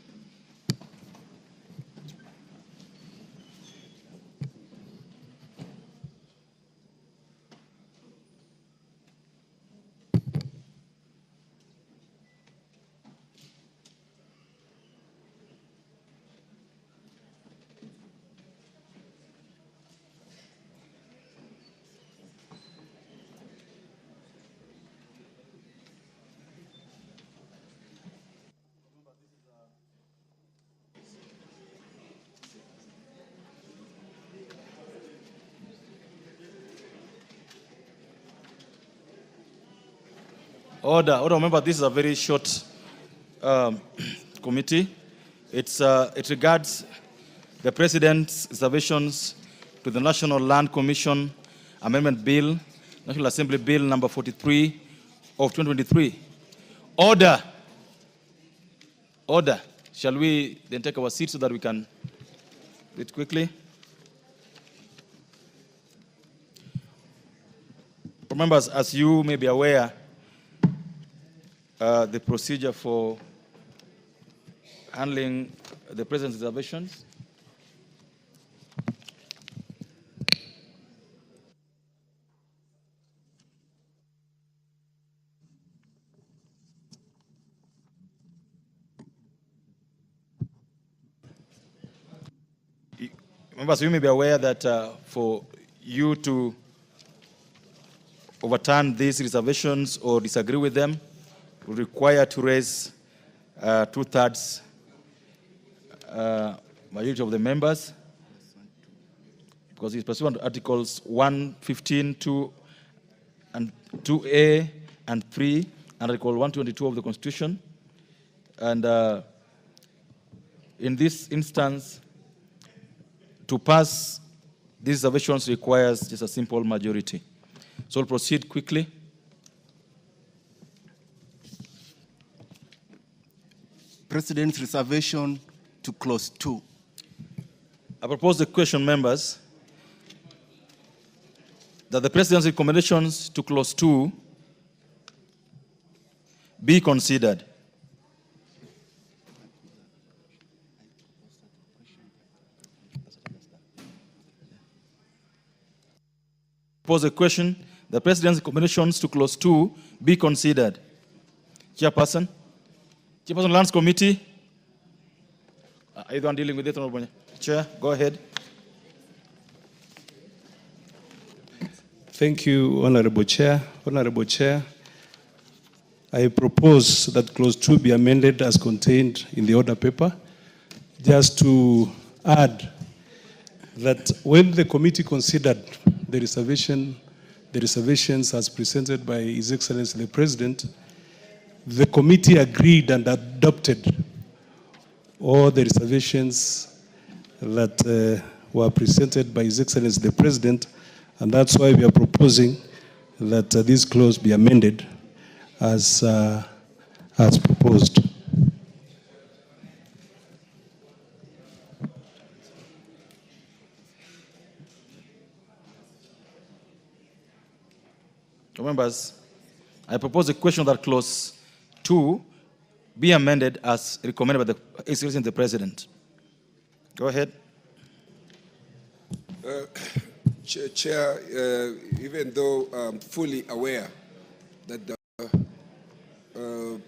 Order, remember, this is a very short committee. It regards the President's reservations to the National Land Commission Amendment Bill, National Assembly Bill number 43 of 2023. Order. Order. Shall we then take our seats so that we can do it quickly? Members, as you may be aware, the procedure for handling the President's reservations. Members, you may be aware that for you to overturn these reservations or disagree with them, we require to raise 2/3 majority of the members, because it's pursuant to Articles 115, 2A and 3, and Article 122 of the Constitution. And in this instance, to pass these reservations requires just a simple majority. So we'll proceed quickly. President's reservation to clause 2. I propose the question, members, that the President's recommendations to clause 2 be considered. Pose a question. The President's recommendations to clause 2 be considered. Chairperson. Chairperson Lands Committee. Are you the one dealing with it, Chair, go ahead. Thank you, Honorable Chair. Honorable Chair, I propose that clause 2 be amended as contained in the order paper, just to add that when the committee considered the reservations as presented by His Excellency the President, the committee agreed and adopted all the reservations that were presented by His Excellency the President, and that's why we are proposing that this clause be amended as proposed. Members, I propose a question that clause 2 be amended as recommended by the Excellency of the President. Go ahead. Chair, even though I'm fully aware that the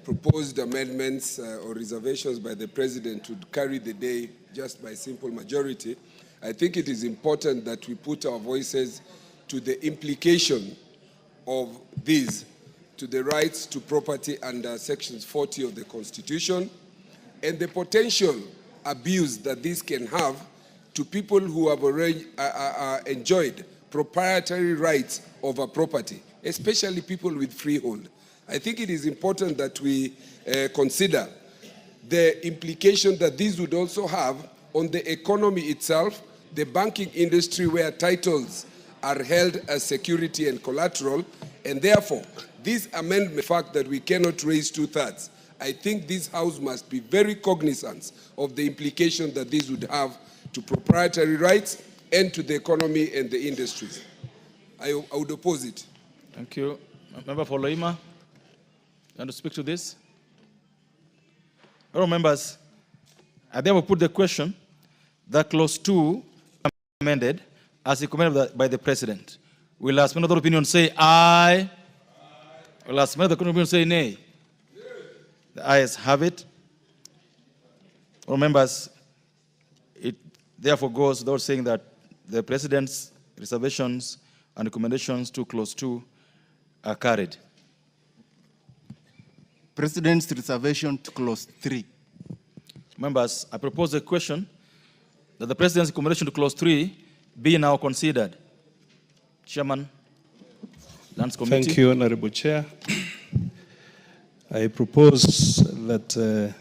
proposed amendments or reservations by the President would carry the day just by simple majority, I think it is important that we put our voices to the implication of these, to the rights to property under sections 40 of the Constitution, and the potential abuse that this can have to people who have already enjoyed proprietary rights over property, especially people with freehold. I think it is important that we consider the implication that this would also have on the economy itself, the banking industry where titles are held as security and collateral, and therefore, this amendment, the fact that we cannot raise 2/3, I think this House must be very cognizant of the implication that this would have to proprietary rights and to the economy and the industries. I would oppose it. Thank you. Member for Loima, you want to speak to this? All members, I therefore put the question that clause 2 amended as recommended by the President. Will last minute opinion say aye? Will last minute opinion say nay? The ayes have it. All members, it therefore goes without saying that the President's reservations and recommendations to clause 2 are carried. President's reservation to clause 3. Members, I propose a question that the President's recommendation to clause 3 be now considered. Chairman, Lands Committee. Thank you, Honorable Chair. I propose that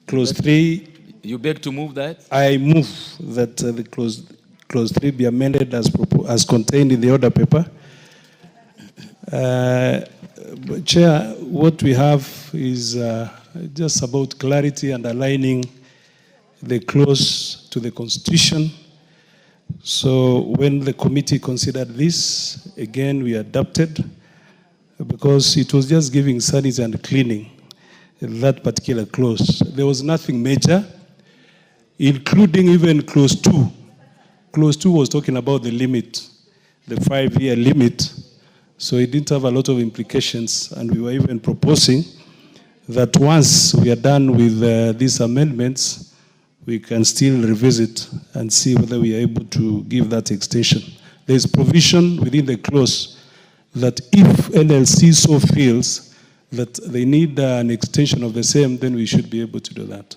clause 3. You beg to move that? I move that the clause 3 be amended as contained in the order paper. Chair, what we have is just about clarity and aligning the clause to the Constitution. So when the committee considered this, again, we adopted, because it was just giving sanity and cleaning that particular clause. There was nothing major, including even clause 2. Clause 2 was talking about the limit, the 5-year limit. So it didn't have a lot of implications, and we were even proposing that once we are done with these amendments, we can still revisit and see whether we are able to give that extension. There is provision within the clause that if NLC so feels that they need an extension of the same, then we should be able to do that.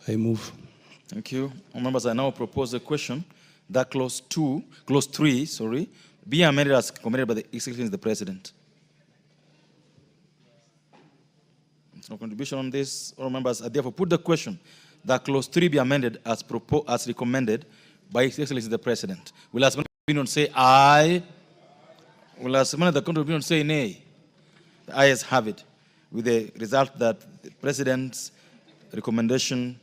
I move. Thank you. Members, I now propose a question that clause 3, be amended as recommended by the Executive of the President. There's no contribution on this. All members, I therefore put the question that clause 3 be amended as recommended by His Excellency the President. Will as many opinion say aye? Will as many the opinion say nay? The ayes have it, with the result that the President's recommendation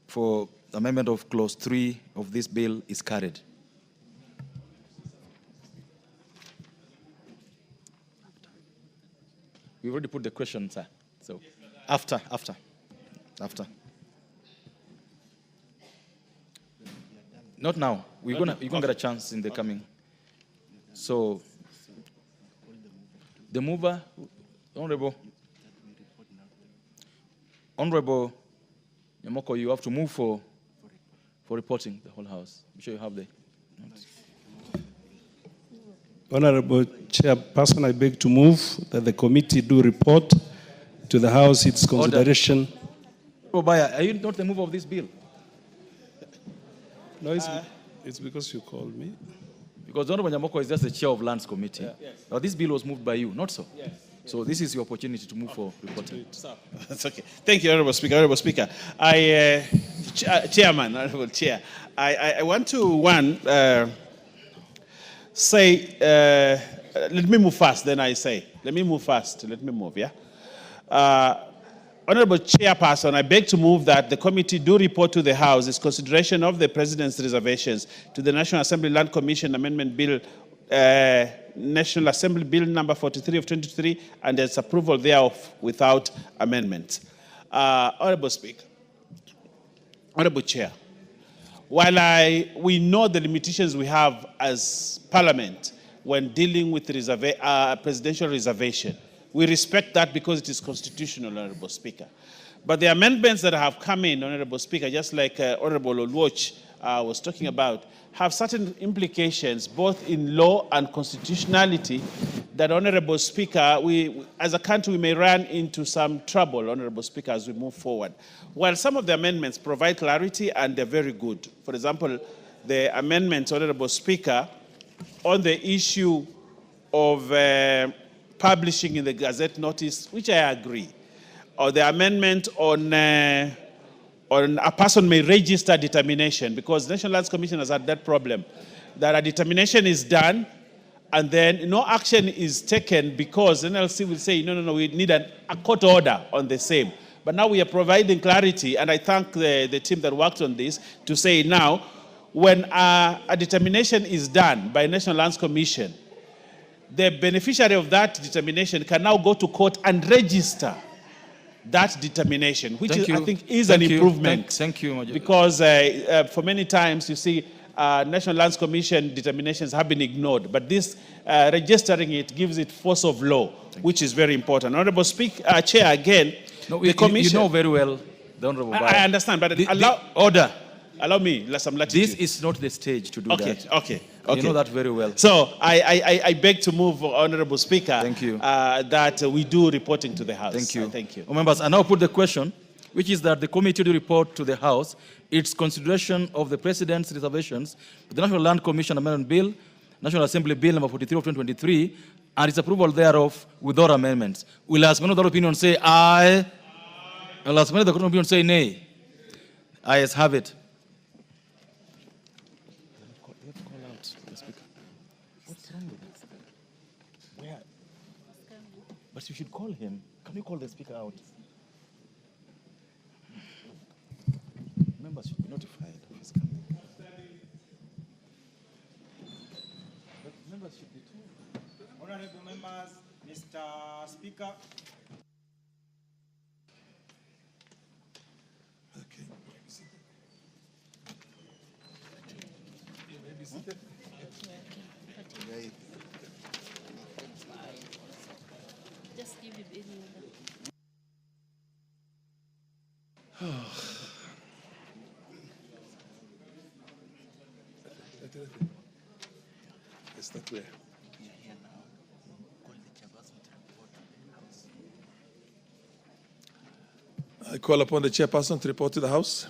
for the amendment of clause 3 of this bill is carried. We've already put the question, sir. So after. Not now. You're gonna get a chance in the coming. So the mover, Honorable Yamoko, you have to move for reporting the whole House. I'm sure you have the notes. Honorable Chairperson, I beg to move that the committee do report to the House its consideration. Obaya, are you not the mover of this bill? No, it's because you called me. Because Honorable Nyamoko is just the chair of Lands Committee. Yeah. Yes. But this bill was moved by you, not so? Yes. So this is your opportunity to move for reporting. That's okay. Thank you, Honorable Speaker. Honorable Speaker, Chairman, Honorable Chair, I want to, say, let me move fast, then I say. Let me move fast. Let me move, yeah? Honorable Chairperson, I beg to move that the committee do report to the House its consideration of the President's reservations to the National Assembly Land Commission Amendment Bill, National Assembly Bill number 43 of 2023, and its approval thereof without amendment. Honorable Speaker, Honorable Chair, while we know the limitations we have as Parliament when dealing with presidential reservation, we respect that because it is constitutional, Honorable Speaker. But the amendments that have come in, Honorable Speaker, just like Honorable Olwoch was talking about, have certain implications both in law and constitutionality that, Honorable Speaker, we as a country we may run into some trouble, Honorable Speaker, as we move forward. While some of the amendments provide clarity and they're very good. For example, the amendment, Honorable Speaker, on the issue of publishing in the Gazette notice, which I agree, or the amendment on a person may register determination, because the National Lands Commission has had that problem, that a determination is done and then no action is taken because the NLC will say, no, we need a court order on the same. But now we are providing clarity, and I thank the team that worked on this to say now, when a determination is done by National Lands Commission, the beneficiary of that determination can now go to court and register that determination, which I think is an improvement. Thank you, Major. Because for many times, you see, National Lands Commission determinations have been ignored, but this registering it gives it force of law, which is very important. Honorable Speaker, Chair, again, the Commission... You know very well, the Honorable I understand, but allow me some latitude. This is not the stage to do that. Okay. You know that very well. So I beg to move, Honorable Speaker, thank you. That we do reporting to the House. Thank you. Thank you. Members, I now put the question, which is that the committee do report to the House its consideration of the President's reservations to the National Land Commission Amendment Bill, National Assembly Bill number 43 of 2023, and its approval thereof without amendments. Will as many of the opinion say aye? Will as many of the opinion say nay? Ayes have it. But you should call him. Can you call the Speaker out? Members should be notified of his coming. But members should be too. Honorable members, Mr. Speaker. Okay. Just give him any other. Is that where? I call upon the chairperson to report to the House.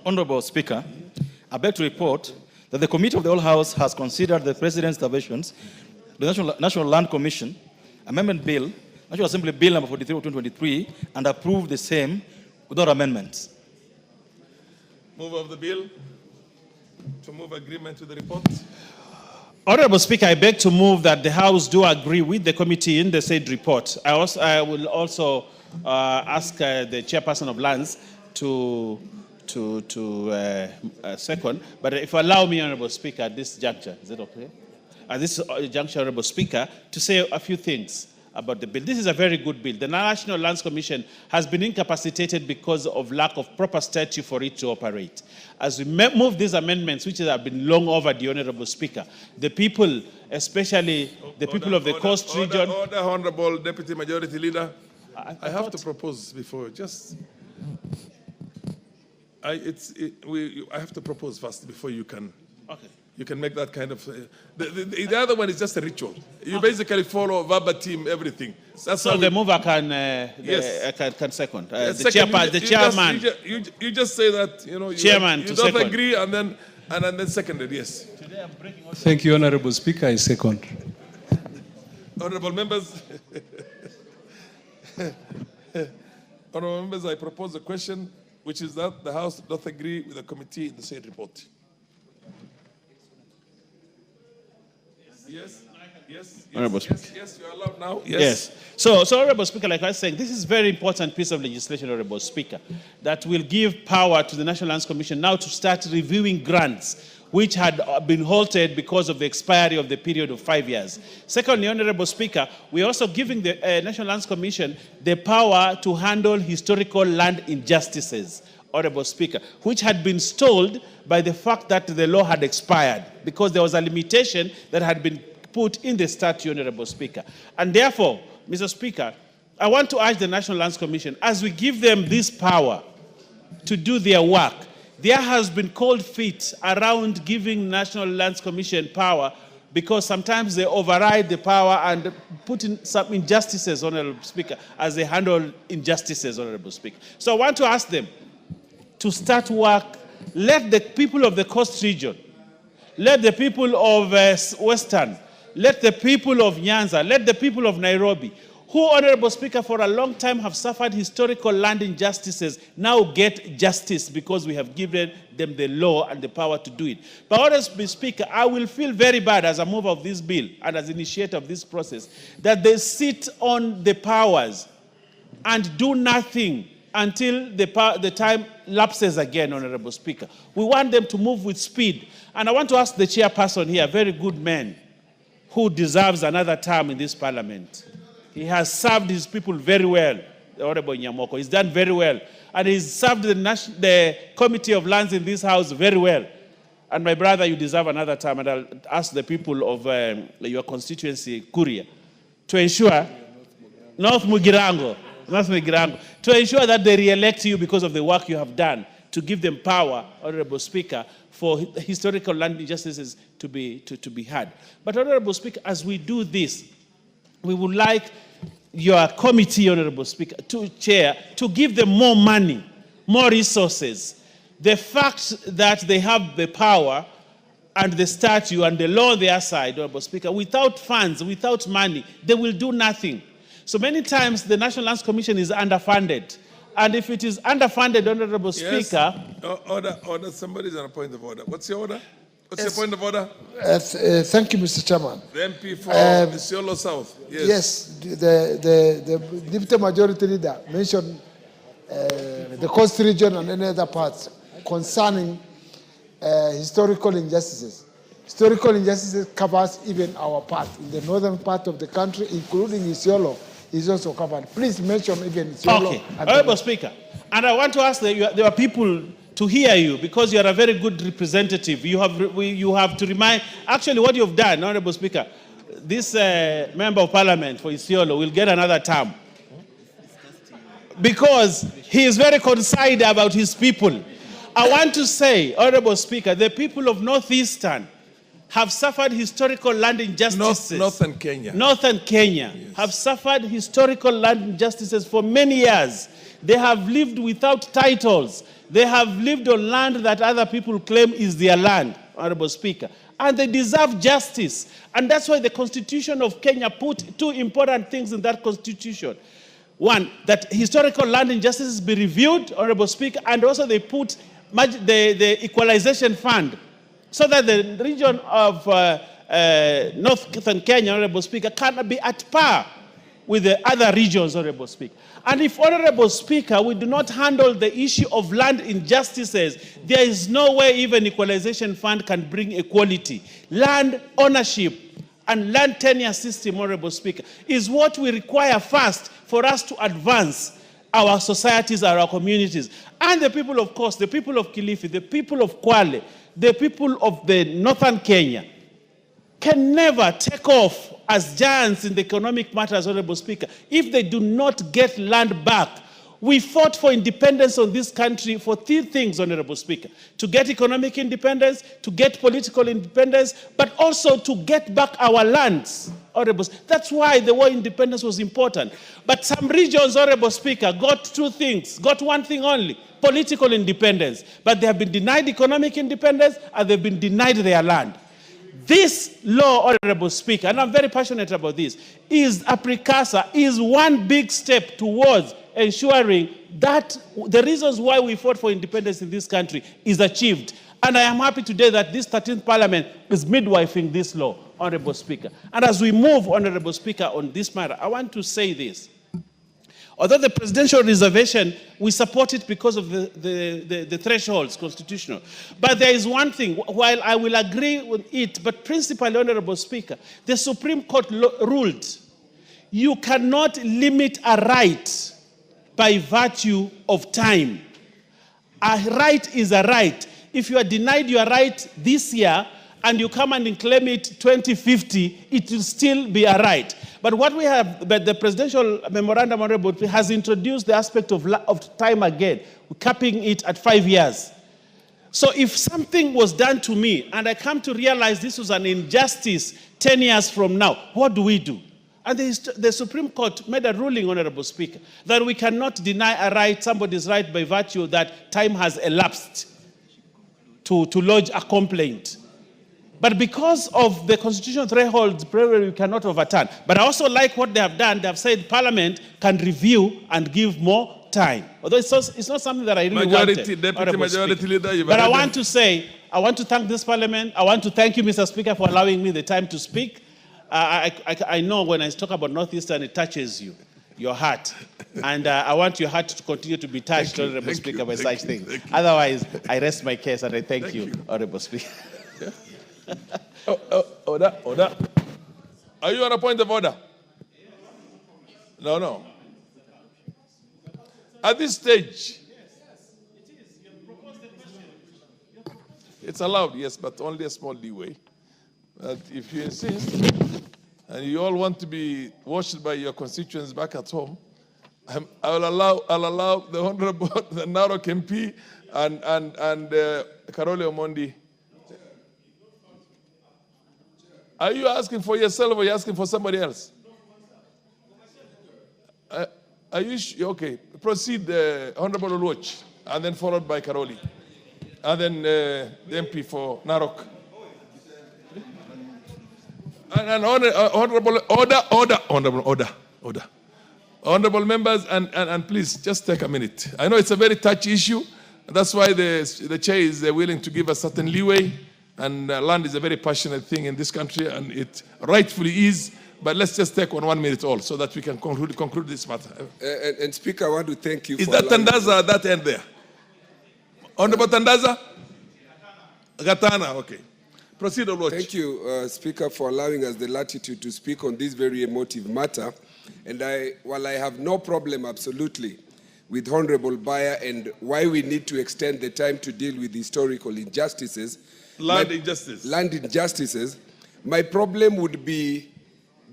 Honorable Speaker, I beg to report that the Committee of the Whole House has considered the President's interventions, the National Land Commission Amendment Bill, National Assembly Bill number 43 of 2023, and approved the same without amendments. Move of the bill to move agreement to the report. Honorable Speaker, I beg to move that the House do agree with the committee in the said report. I will also ask the chairperson of Lands to second, but if you allow me, Honorable Speaker, at this juncture, is it okay? At this juncture, Honorable Speaker, to say a few things about the bill. This is a very good bill. The National Lands Commission has been incapacitated because of lack of proper statute for it to operate. As we move these amendments, which have been long overdue, Honorable Speaker, the people, especially the people of the coast region... Order, Honorable Deputy Majority Leader. I have to propose before, just... I have to propose first before you can. Okay. You can make that kind of. The other one is just a ritual. You basically follow verbatim everything. That's so how the mover can can second. The chairman. You just say that chairman you to don't second. agree and then seconded. Yes. Thank you, Honorable Speaker. I second. Honorable members. Honorable members, I propose a question, which is that the House does not agree with the committee in the said report. Yes. Yes. Honorable Speaker. Yes, you are allowed now. Yes. So, Honorable Speaker, like I was saying, this is a very important piece of legislation, Honorable Speaker, that will give power to the National Lands Commission now to start reviewing grants which had been halted because of the expiry of the period of 5 years. Secondly, Honorable Speaker, we are also giving the National Lands Commission the power to handle historical land injustices, Honorable Speaker, which had been stalled by the fact that the law had expired because there was a limitation that had been put in the statute, Honorable Speaker. And therefore, Mr. Speaker, I want to urge the National Lands Commission, as we give them this power to do their work, there has been cold feet around giving National Lands Commission power because sometimes they override the power and put in some injustices, Honorable Speaker, as they handle injustices, Honorable Speaker. So I want to ask them to start work. Let the people of the Coast Region, let the people of Western, let the people of Nyanza, let the people of Nairobi, who, Honorable Speaker, for a long time have suffered historical land injustices, now get justice because we have given them the law and the power to do it. But, Honorable Speaker, I will feel very bad as a mover of this bill and as initiator of this process that they sit on the powers and do nothing until the time lapses again, Honorable Speaker. We want them to move with speed. And I want to ask the chairperson here, a very good man, who deserves another term in this parliament. He has served his people very well, the Honorable Nyamoko. He's done very well. And he's served the Committee of Lands in this House very well. And my brother, you deserve another term. And I'll ask the people of your constituency, Kuria, to ensure, North Mugirango, to ensure that they re-elect you because of the work you have done, to give them power, Honorable Speaker, for historical land injustices to be had. But, Honorable Speaker, as we do this, we would like your committee, Honorable Speaker, to chair, to give them more money, more resources. The fact that they have the power and the statute and the law on their side, Honorable Speaker, without funds, without money, they will do nothing. So many times the National Lands Commission is underfunded. And if it is underfunded, Honorable Speaker... Order. Somebody's on a point of order. What's your order? What's your point of order? Thank you, Mr. Chairman. The MP for Isiolo South. Yes, the deputy majority leader mentioned the coast region and any other parts concerning historical injustices. Historical injustices covers even our part. In the northern part of the country, including Isiolo, is also covered. Please mention even Isiolo. Okay, Honorable Speaker, and I want to ask that there are people to hear you because you are a very good representative. You have to remind, actually what you've done, Honorable Speaker, this member of parliament for Isiolo will get another term because he is very concerned about his people. I want to say, Honorable Speaker, the people of Northeastern have suffered historical land injustices. Northern Kenya. Northern Kenya have suffered historical land injustices for many years. They have lived without titles. They have lived on land that other people claim is their land, Honorable Speaker. And they deserve justice. And that's why the Constitution of Kenya put two important things in that Constitution. One, that historical land injustices be reviewed, Honorable Speaker, and also they put the Equalization Fund so that the region of Northern Kenya, Honorable Speaker, can be at par with the other regions, Honorable Speaker. And if, Honorable Speaker, we do not handle the issue of land injustices, there is no way even Equalization Fund can bring equality. Land ownership and land tenure system, Honorable Speaker, is what we require first for us to advance our societies, our communities. And the people of Coast, the people of Kilifi, the people of Kwale, the people of the Northern Kenya can never take off as giants in the economic matters, Honorable Speaker, if they do not get land back We fought for independence of this country for 3 things, Honorable Speaker. To get economic independence, to get political independence, but also to get back our lands, Honorable. That's why the war independence was important. But some regions, Honorable Speaker, got 2 things, got 1 thing only, political independence. But they have been denied economic independence and they've been denied their land. This law, Honorable Speaker, and I'm very passionate about this, is a precursor, is one big step towards ensuring that the reasons why we fought for independence in this country is achieved. And I am happy today that this 13th Parliament is midwifing this law, Honorable Speaker. And as we move, Honorable Speaker, on this matter, I want to say this. Although the presidential reservation, we support it because of the thresholds, constitutional. But there is one thing, while I will agree with it, but principally, Honorable Speaker, the Supreme Court ruled you cannot limit a right by virtue of time. A right is a right. If you are denied your right this year and you come and claim it 2050, it will still be a right. But what we have, but the presidential memorandum has introduced the aspect of time again, capping it at 5 years. So if something was done to me and I come to realize this was an injustice 10 years from now, what do we do? And the Supreme Court made a ruling, Honorable Speaker, that we cannot deny a right, somebody's right by virtue that time has elapsed to lodge a complaint. But because of the constitutional thresholds, we cannot overturn. But I also like what they have done. They have said Parliament can review and give more time. Although it's not something that I really wanted. Deputy Majority Leader, but I want to say, I want to thank this Parliament. I want to thank you, Mr. Speaker, for allowing me the time to speak. I know when I talk about Northeastern, it touches you, your heart. And I want your heart to continue to be touched, Honorable Speaker, by such things. Otherwise, I rest my case and I thank you, Honorable Speaker. Order. Are you on a point of order? No. At this stage, it's allowed, yes, but only a small leeway. But if you insist, and you all want to be watched by your constituents back at home, I'll allow the Honorable, the Narok MP and Karole Omondi. Are you asking for yourself or are you asking for somebody else? Are you okay? Proceed, Honorable Oluoch, and then followed by Karoli, and then the MP for Narok. And honorable order. Honorable members, and please just take a minute. I know it's a very touchy issue. That's why the chair is willing to give a certain leeway. And land is a very passionate thing in this country, and it rightfully is. But let's just take 1 minute all so that we can conclude this matter. And Speaker, I want to thank you. Is that Tandaza at that end there? Honorable Tandaza? Gatana, okay. Proceed, Oluoch. Thank you, Speaker, for allowing us the latitude to speak on this very emotive matter. And while I have no problem, absolutely, with Honorable Bayer and why we need to extend the time to deal with historical injustices, land injustices, my problem would be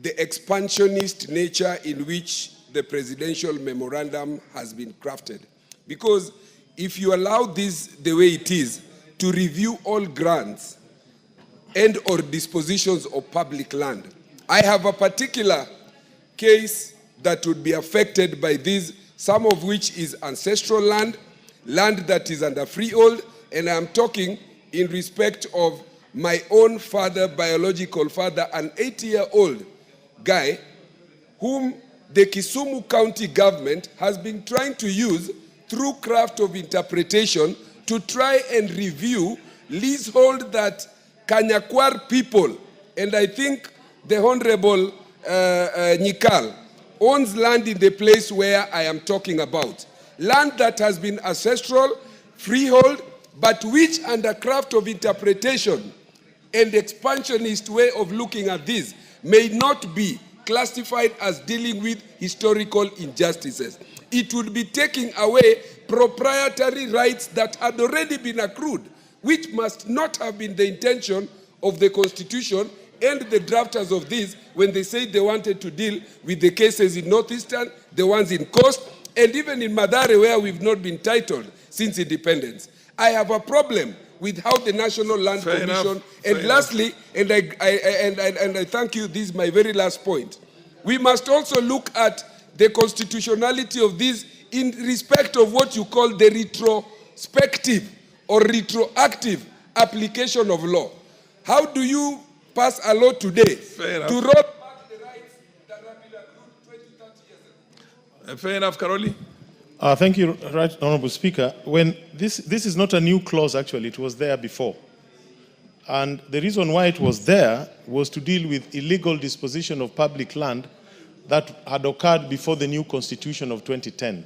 the expansionist nature in which the presidential memorandum has been crafted. Because if you allow this the way it is, to review all grants and or dispositions of public land, I have a particular case that would be affected by this, some of which is ancestral land, land that is under freehold, and I'm talking in respect of my own father, biological father, an 80-year-old guy whom the Kisumu County government has been trying to use through craft of interpretation to try and review leasehold that Kanyakwar people, and I think the Honorable Nyikal, owns land in the place where I am talking about. Land that has been ancestral, freehold, but which under craft of interpretation and expansionist way of looking at this may not be classified as dealing with historical injustices. It would be taking away proprietary rights that had already been accrued, which must not have been the intention of the Constitution and the drafters of this when they said they wanted to deal with the cases in Northeastern, the ones in Coast, And even in Madrasa, where we've not been titled since independence, I have a problem with how the National Land Commission, and lastly, and I thank you, this is my very last point, we must also look at the constitutionality of this in respect of what you call the retrospective or retroactive application of law. How do you pass a law today to roll back the rights that have been accrued 20, 30 years ago? Fair enough, Karoli. Thank you, Right Honorable Speaker. When this is not a new clause, actually, it was there before. And the reason why it was there was to deal with illegal disposition of public land that had occurred before the new constitution of 2010.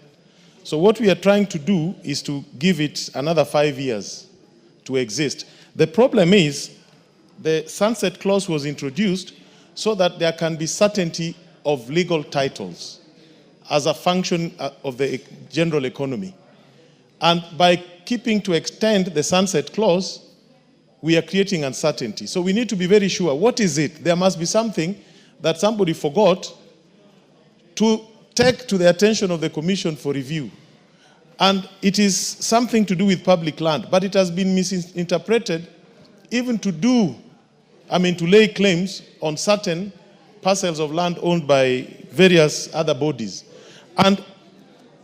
So what we are trying to do is to give it another 5 years to exist. The problem is the sunset clause was introduced so that there can be certainty of legal titles as a function of the general economy. And by keeping to extend the sunset clause, we are creating uncertainty. So we need to be very sure, what is it? There must be something that somebody forgot to take to the attention of the Commission for review. And it is something to do with public land, but it has been misinterpreted even to lay claims on certain parcels of land owned by various other bodies. And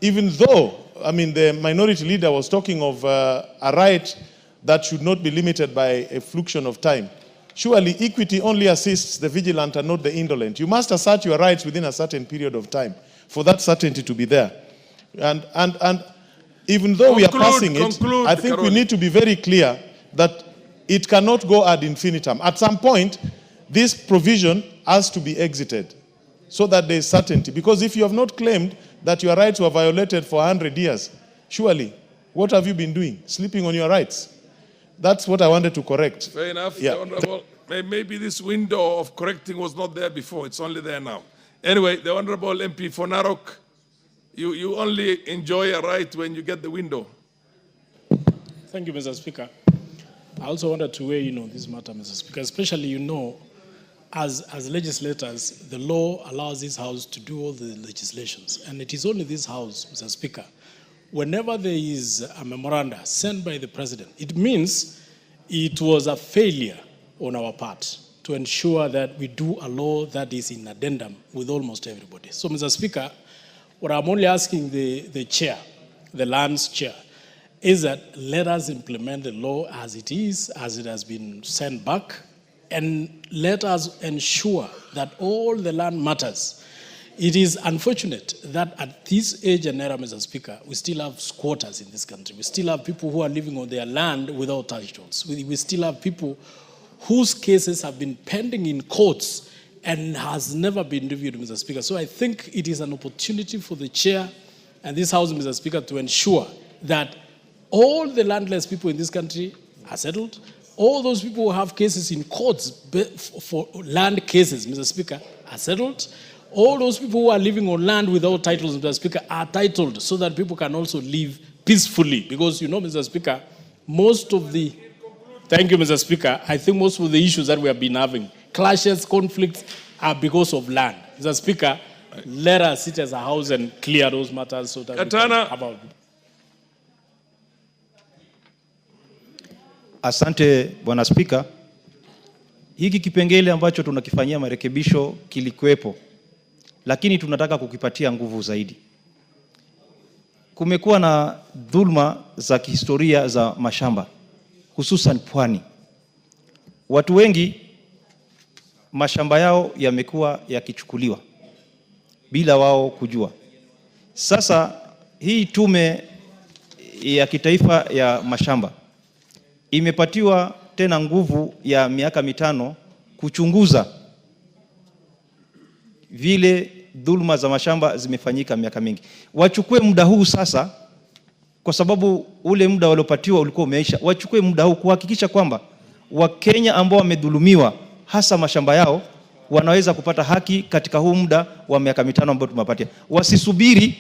even though, the minority leader was talking of a right that should not be limited by a fluxion of time, surely equity only assists the vigilant and not the indolent. You must assert your rights within a certain period of time for that certainty to be there. And even though we are passing it, I think we need to be very clear that it cannot go ad infinitum. At some point, this provision has to be exited so that there is certainty. Because if you have not claimed that your rights were violated for 100 years, surely, what have you been doing? Sleeping on your rights. That's what I wanted to correct. Fair enough. Yeah. Honorable, maybe this window of correcting was not there before. It's only there now. Anyway, the Honorable MP for Narok, you only enjoy a right when you get the window. Thank you, Mr. Speaker. I also wanted to weigh in on this matter, Mr. Speaker, especially, as legislators, the law allows this House to do all the legislations. And it is only this House, Mr. Speaker, whenever there is a memoranda sent by the President, it means it was a failure on our part to ensure that we do a law that is in addendum with almost everybody. So, Mr. Speaker, what I'm only asking the chair, the lands chair, is that let us implement the law as it is, as it has been sent back, and let us ensure that all the land matters. It is unfortunate that at this age and era, Mr. Speaker, we still have squatters in this country. We still have people who are living on their land without titles. We still have people whose cases have been pending in courts and has never been reviewed, Mr. Speaker. So I think it is an opportunity for the chair and this House, Mr. Speaker, to ensure that all the landless people in this country are settled. All those people who have cases in courts for land cases, Mr. Speaker, are settled. All those people who are living on land without titles, Mr. Speaker, are titled so that people can also live peacefully. Because, Mr. Speaker, thank you, Mr. Speaker, I think most of the issues that we have been having, clashes, conflicts, are because of land. Mr. Speaker, let us sit as a House and clear those matters so that we can have Asante Bwana Spika. Hiki kipengele ambacho tunakifanyia marekebisho kilikuwepo, lakini tunataka kukipatia nguvu zaidi. Kumekuwa na dhulma za kihistoria za mashamba, hususan pwani. Watu wengi mashamba yao yamekuwa yakichukuliwa bila wao kujua. Sasa hii tume ya kitaifa ya mashamba imepatiwa tena nguvu ya miaka 5 kuchunguza vile dhulma za mashamba zimefanyika miaka mingi. Wachukue muda huu sasa, kwa sababu ule muda waliopatiwa ulikuwa umeisha. Wachukue muda huu kuhakikisha kwamba Wakenya ambao wamedhulumiwa hasa mashamba yao wanaweza kupata haki katika huu muda wa miaka 5 ambao tumepatia. Wasisubiri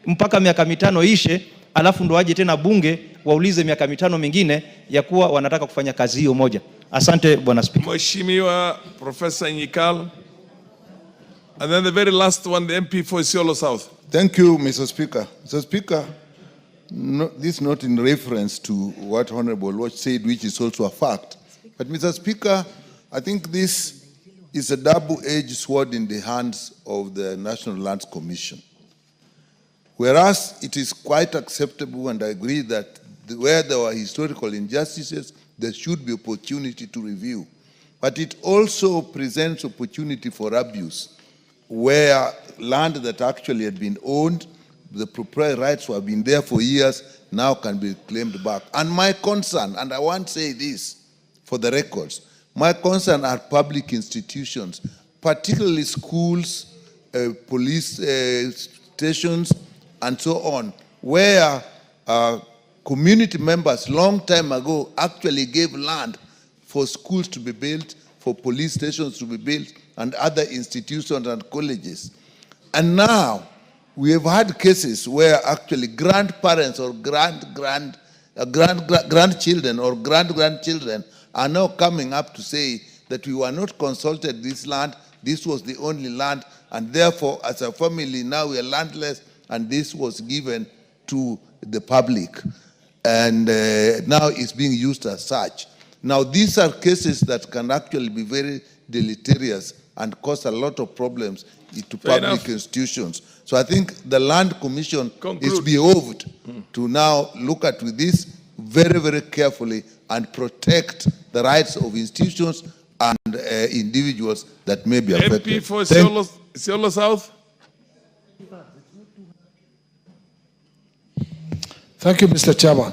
mpaka miaka 5 ishe alafu ndo waje tena bunge waulize miaka 5 mingine ya kuwa wanataka kufanya kazi hiyo moja. Asante Bwana Speaker. Mheshimiwa Professor Nyikal. And then the very last one, the MP for Isiolo South. Thank you, Mr. Speaker. Mr. Speaker, this is not in reference to what Honorable Watch said, which is also a fact. But, Mr. Speaker, I think this is a double-edged sword in the hands of the National Lands Commission. Whereas it is quite acceptable, and I agree that where there were historical injustices, there should be opportunity to review. But it also presents opportunity for abuse, where land that actually had been owned, the proprietary rights who have been there for years, now can be claimed back. And my concern, and I want to say this for the records, my concern are public institutions, particularly schools, police stations, and so on, where community members long time ago actually gave land for schools to be built, for police stations to be built, and other institutions and colleges. And now, we have had cases where actually grandparents or grandchildren or grandchildren are now coming up to say that we were not consulted this land, this was the only land, and therefore, as a family, now we are landless, and this was given to the public. And now it's being used as such. Now, these are cases that can actually be very deleterious and cause a lot of problems to public institutions. So I think the Land Commission is behoved to now look at this very, very carefully and protect the rights of institutions and individuals that may be affected. MP for Isiolo South. Thank you, Mr. Chairman.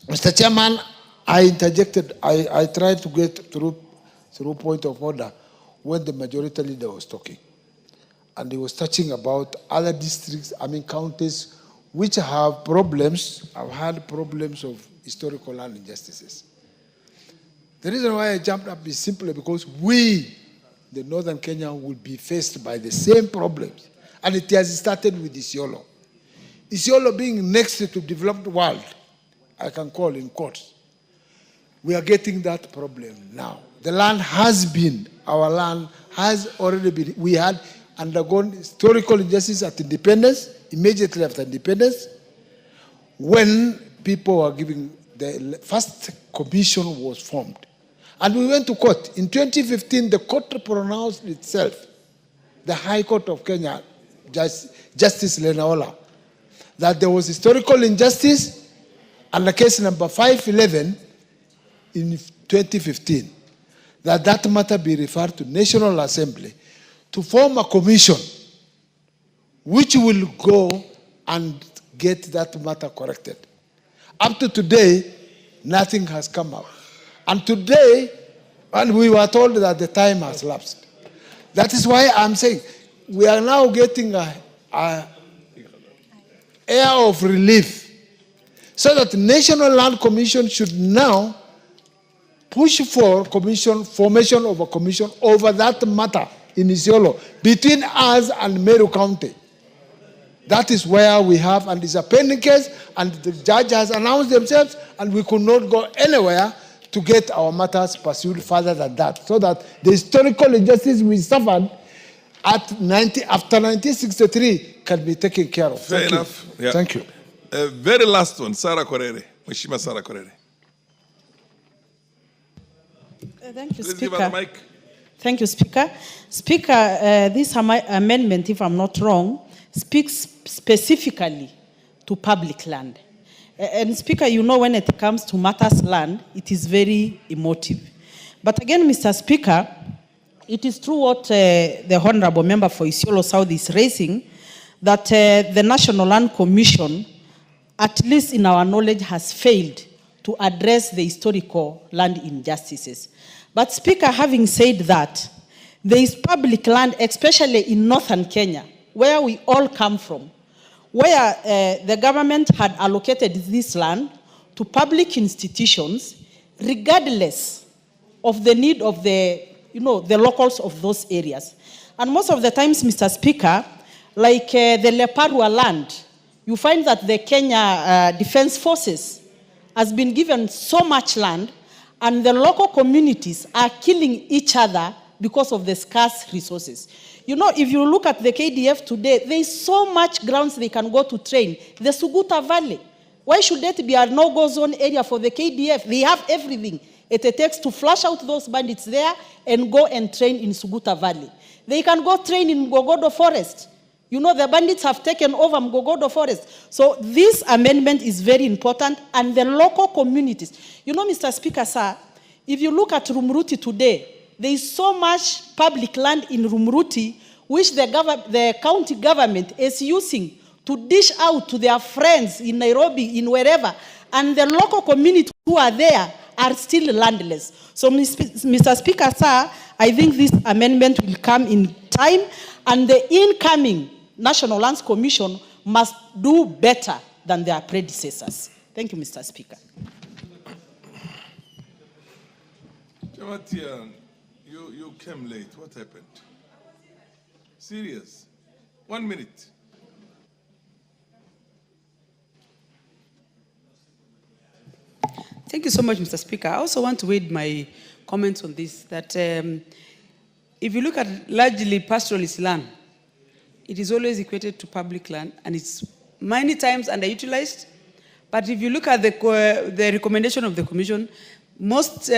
Mr. Chairman, I interjected, I tried to get through point of order when the majority leader was talking. And he was touching about other districts, counties, which have problems, have had problems of historical land injustices. The reason why I jumped up is simply because we, the Northern Kenya, will be faced by the same problems. And it has started with Isiolo. Isiolo being next to the developed world, I can call in quotes. We are getting that problem now. The land has been, our land has already been, we had undergone historical injustice at independence, immediately after independence, when people were giving, the first commission was formed. And we went to court. In 2015, the court pronounced itself, the High Court of Kenya, Justice Lenaola, that there was historical injustice under case number 511 in 2015, that matter be referred to National Assembly to form a commission which will go and get that matter corrected. Up to today, nothing has come out. And today, and we were told that the time has lapsed. That is why I'm saying we are now getting a air of relief, so that the National Land Commission should now push for formation of a commission over that matter in Isiolo between us and Meru County. That is where we have, and it's a pending case, and the judge has announced themselves, and we could not go anywhere to get our matters pursued further than that, so that the historical injustice we suffered after 1963 can be taken care of. Fair enough. Yeah. Thank you. Very last one, Sarah Korere. Mheshimiwa Sarah Korere. Thank you, Please give her the mic. Thank you, Speaker. Speaker, this amendment, if I'm not wrong, speaks specifically to public land. And Speaker, you know when it comes to matters land, it is very emotive. But again, Mr. Speaker, it is true what the Honorable Member for Isiolo South is raising, that the National Land Commission, at least in our knowledge, has failed to address the historical land injustices. But Speaker, having said that, there is public land, especially in northern Kenya, where we all come from, where the government had allocated this land to public institutions, regardless of the need of the locals of those areas. And most of the times, Mr. Speaker, like the Leparua land, you find that the Kenya Defense Forces has been given so much land, and the local communities are killing each other because of the scarce resources. You know, if you look at the KDF today, there is so much grounds they can go to train. The Suguta Valley. Why should that be a no-go zone area for the KDF? They have everything it takes to flush out those bandits there and go and train in Suguta Valley. They can go train in Mgogodo Forest. You know, the bandits have taken over Mgogodo Forest. So this amendment is very important, and the local communities. You know, Mr. Speaker, sir, if you look at Rumuruti today, there is so much public land in Rumuruti which the county government is using to dish out to their friends in Nairobi, in wherever, and the local community who are there are still landless. So, Mr. Speaker, sir, I think this amendment will come in time, and the incoming National Lands Commission must do better than their predecessors. Thank you, Mr. Speaker. You came late. What happened? Serious? 1 minute. Thank you so much, Mr. Speaker. I also want to add my comments on this, that if you look at largely pastoralist land, it is always equated to public land, and it's many times underutilized. But if you look at the recommendation of the Commission, most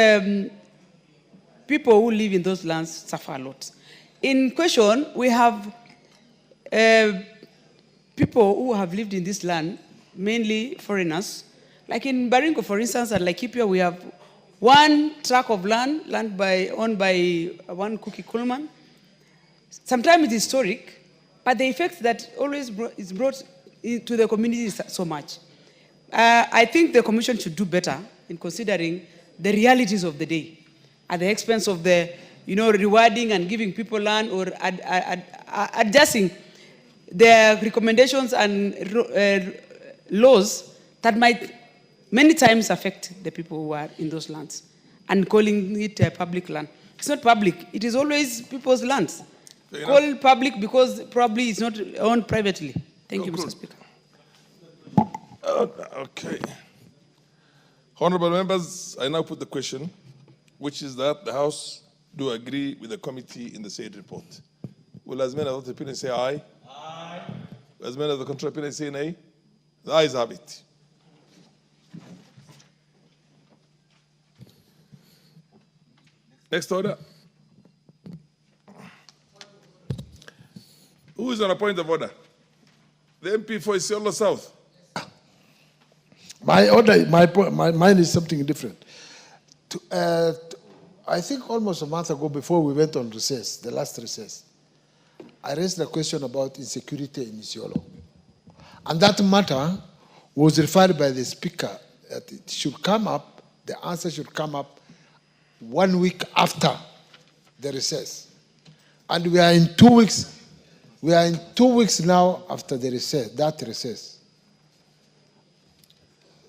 people who live in those lands suffer a lot. In question, we have people who have lived in this land, mainly foreigners. Like in Baringo, for instance, at Laikipia, we have one tract of land owned by one Cookie Coleman. Sometimes it's historic, but the effect that always is brought to the community is so much. I think the Commission should do better in considering the realities of the day at the expense of the, rewarding and giving people land, or adjusting their recommendations and laws that might many times affect the people who are in those lands, and calling it public land. It's not public. It is always people's lands. Call public because probably it's not owned privately. Thank you, Mr. Speaker. Okay. Honorable members, I now put the question, which is that the House do agree with the committee in the said report. Will as many of the opinions say aye? Aye. As many of the contrary opinions say nay? The ayes have it. Next order. Who is on a point of order? The MP for Isiolo South. My order, mine is something different. I think almost a month ago, before we went on recess, the last recess, I raised the question about insecurity in Isiolo. And that matter was referred by the Speaker that it should come up, the answer should come up 1 week after the recess. And we are in 2 weeks. We are in 2 weeks now after the recess, that recess.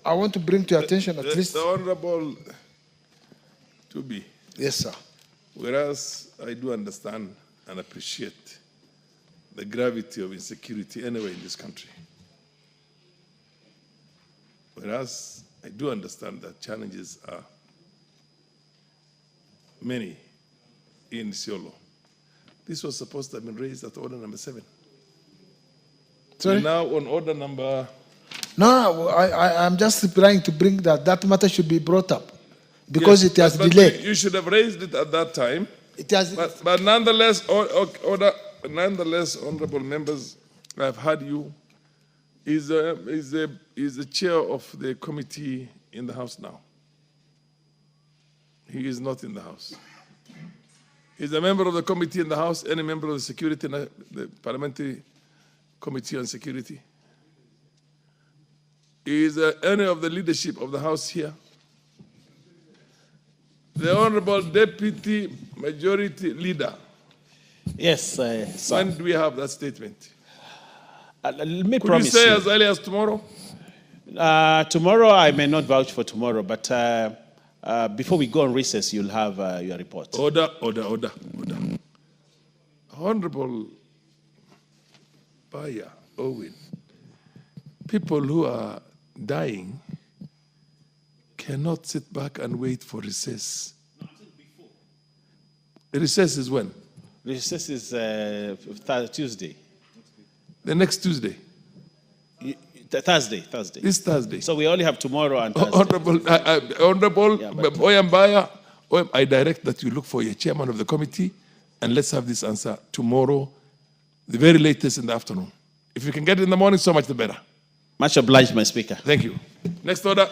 I want to bring to your attention at least... The Honorable Tubi. Yes, sir. Whereas I do understand and appreciate the gravity of insecurity anywhere in this country. Whereas I do understand that challenges are many in Isiolo. This was supposed to have been raised at order number 7. Sorry? We're now on order number... No, I'm just trying to bring that matter should be brought up because Yes, it has but delayed. You should have raised it at that time. It has. But nonetheless, nonetheless, honorable members, I've heard you. Is the chair of the committee in the House now? He is not in the House. Is a member of the committee in the House, any member of the security, the parliamentary committee on security? Is any of the leadership of the House here? The Honorable Deputy Majority Leader. Yes, when do we have that statement? Let me Could promise you say you. as early as tomorrow? Tomorrow, I may not vouch for tomorrow, but before we go on recess, you'll have your report. Order. Honorable Baya Owen, people who are dying cannot sit back and wait for recess. Recess is when? Recess is Tuesday. The next Tuesday. Thursday. This Thursday. So we only have tomorrow and Thursday. Honorable Oyambaya, I direct that you look for a chairman of the committee, and let's have this answer tomorrow, the very latest in the afternoon. If you can get it in the morning, so much the better. Much obliged, my speaker. Thank you. Next order.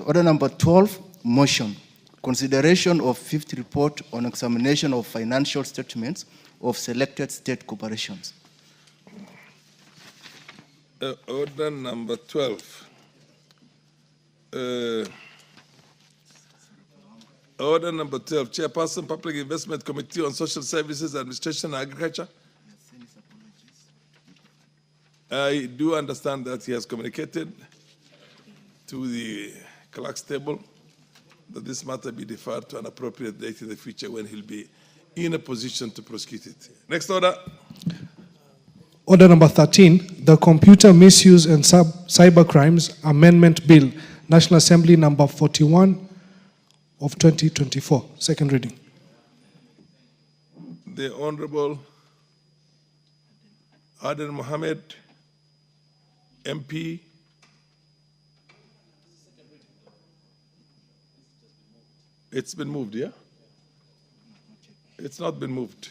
Order number 12, motion. Consideration of fifth report on examination of financial statements of selected state corporations. Order number 12. Order number 12, Chairperson, Public Investment Committee on Social Services, Administration and Agriculture. I do understand that he has communicated to the clerk's table that this matter be deferred to an appropriate date in the future when he'll be in a position to prosecute it. Next order. Order number 13, the Computer Misuse and Cybercrimes Amendment Bill, National Assembly number 41 of 2024. Second reading. The Honorable Aden Mohammed, MP. It's been moved, yeah? It's not been moved.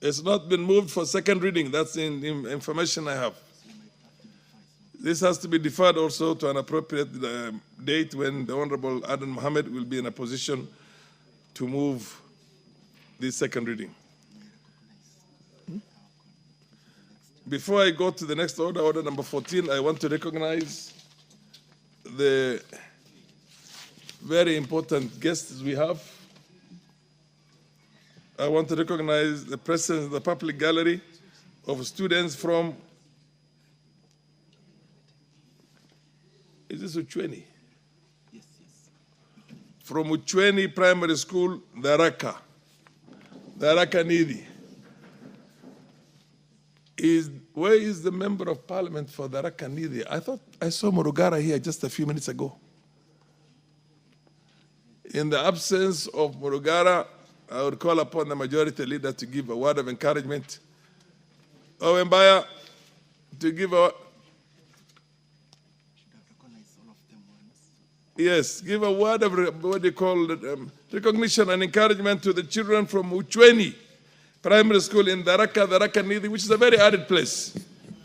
It's not been moved for second reading. That's the information I have. This has to be deferred also to an appropriate date when the Honorable Aden Mohammed will be in a position to move this second reading. Before I go to the next order, order number 14, I want to recognize the very important guests we have. I want to recognize the presence in the public gallery of students from, is this Uchweni? Yes. From Uchweni Primary School, Daraka Nidi. Where is the member of parliament for Daraka Nidi? I thought I saw Murugara here just a few minutes ago. In the absence of Murugara, I would call upon the majority leader to give a word of encouragement. Owembaya, to give a... Yes, give a word of, what do you call it, recognition and encouragement to the children from Uchweni Primary School in Daraka Nidi, which is a very arid place.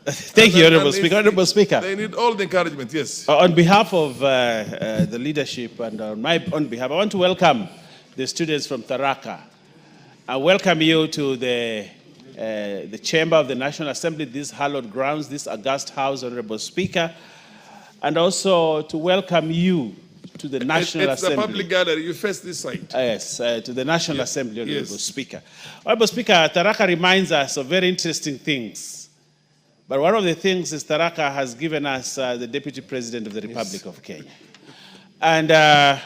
Thank you, Honorable Speaker. Honorable Speaker. They need all the encouragement, yes. On behalf of the leadership and on my own behalf, I want to welcome the students from Tharaka. I welcome you to the chamber of the National Assembly, these hallowed grounds, this august house, Honorable Speaker, and also to welcome you to the National Assembly. It's a public gallery. You face this side. Yes, to the National Assembly, Honorable Speaker. Honorable Speaker, Tharaka reminds us of very interesting things. But one of the things is Tharaka has given us the Deputy President of the Republic of Kenya. And I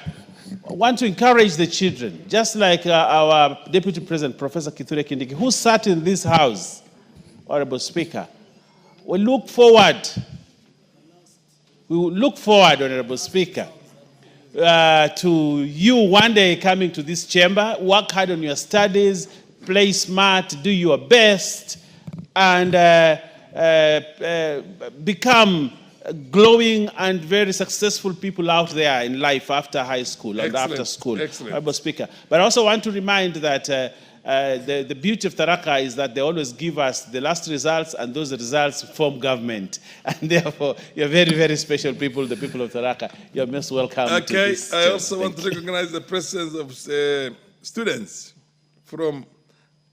want to encourage the children, just like our Deputy President, Professor Kithure Kindiki, who sat in this house, Honorable Speaker. We look forward, Honorable Speaker, to you one day coming to this chamber, work hard on your studies, play smart, do your best, and become glowing and very successful people out there in life after high school and after school. Excellent. Speaker. But I also want to remind that the beauty of Tharaka is that they always give us the last results, and those results form government. And therefore, you're very, very special people, the people of Tharaka. You're most welcome to this. I also want to recognize the presence of students from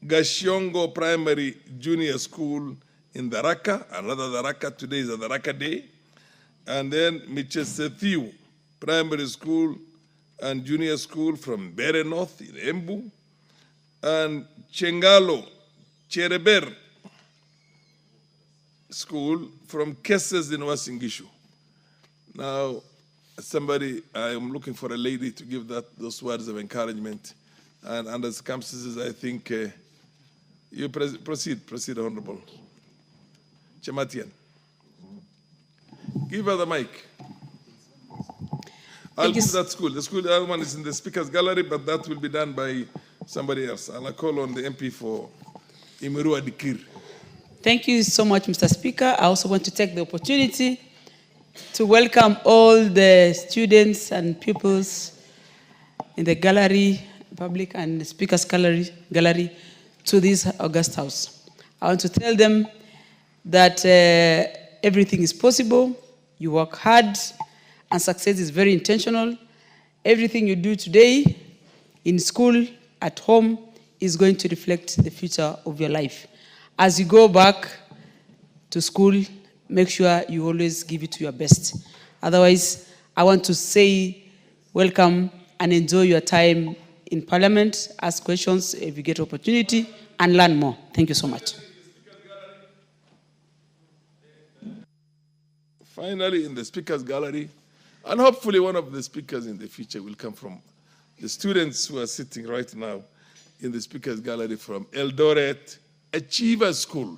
Gashiongo Primary Junior School in Daraka, another Daraka. Today is a Daraka Day. And then Michesethiu Primary School and Junior School from Bere North in Embu. And Chengalo, Chereber school from cases in Uasin Gishu. Now, I am looking for a lady to give those words of encouragement. And under circumstances, I think you proceed, Honorable. Chamatian. Give her the mic. I'll give that school. The other one is in the speaker's gallery, but that will be done by somebody else. And I'll call on the MP for Imiru Adikir. Thank you so much, Mr. Speaker. I also want to take the opportunity to welcome all the students and pupils in the gallery, public and the speaker's gallery to this August House. I want to tell them that everything is possible. You work hard, and success is very intentional. Everything you do today in school, at home, is going to reflect the future of your life. As you go back to school, make sure you always give it to your best. Otherwise, I want to say welcome and enjoy your time in Parliament, ask questions if you get opportunity, and learn more. Thank you so much. Finally, in the speaker's gallery, and hopefully one of the speakers in the future will come from the students who are sitting right now in the speaker's gallery from Eldoret Achiever School,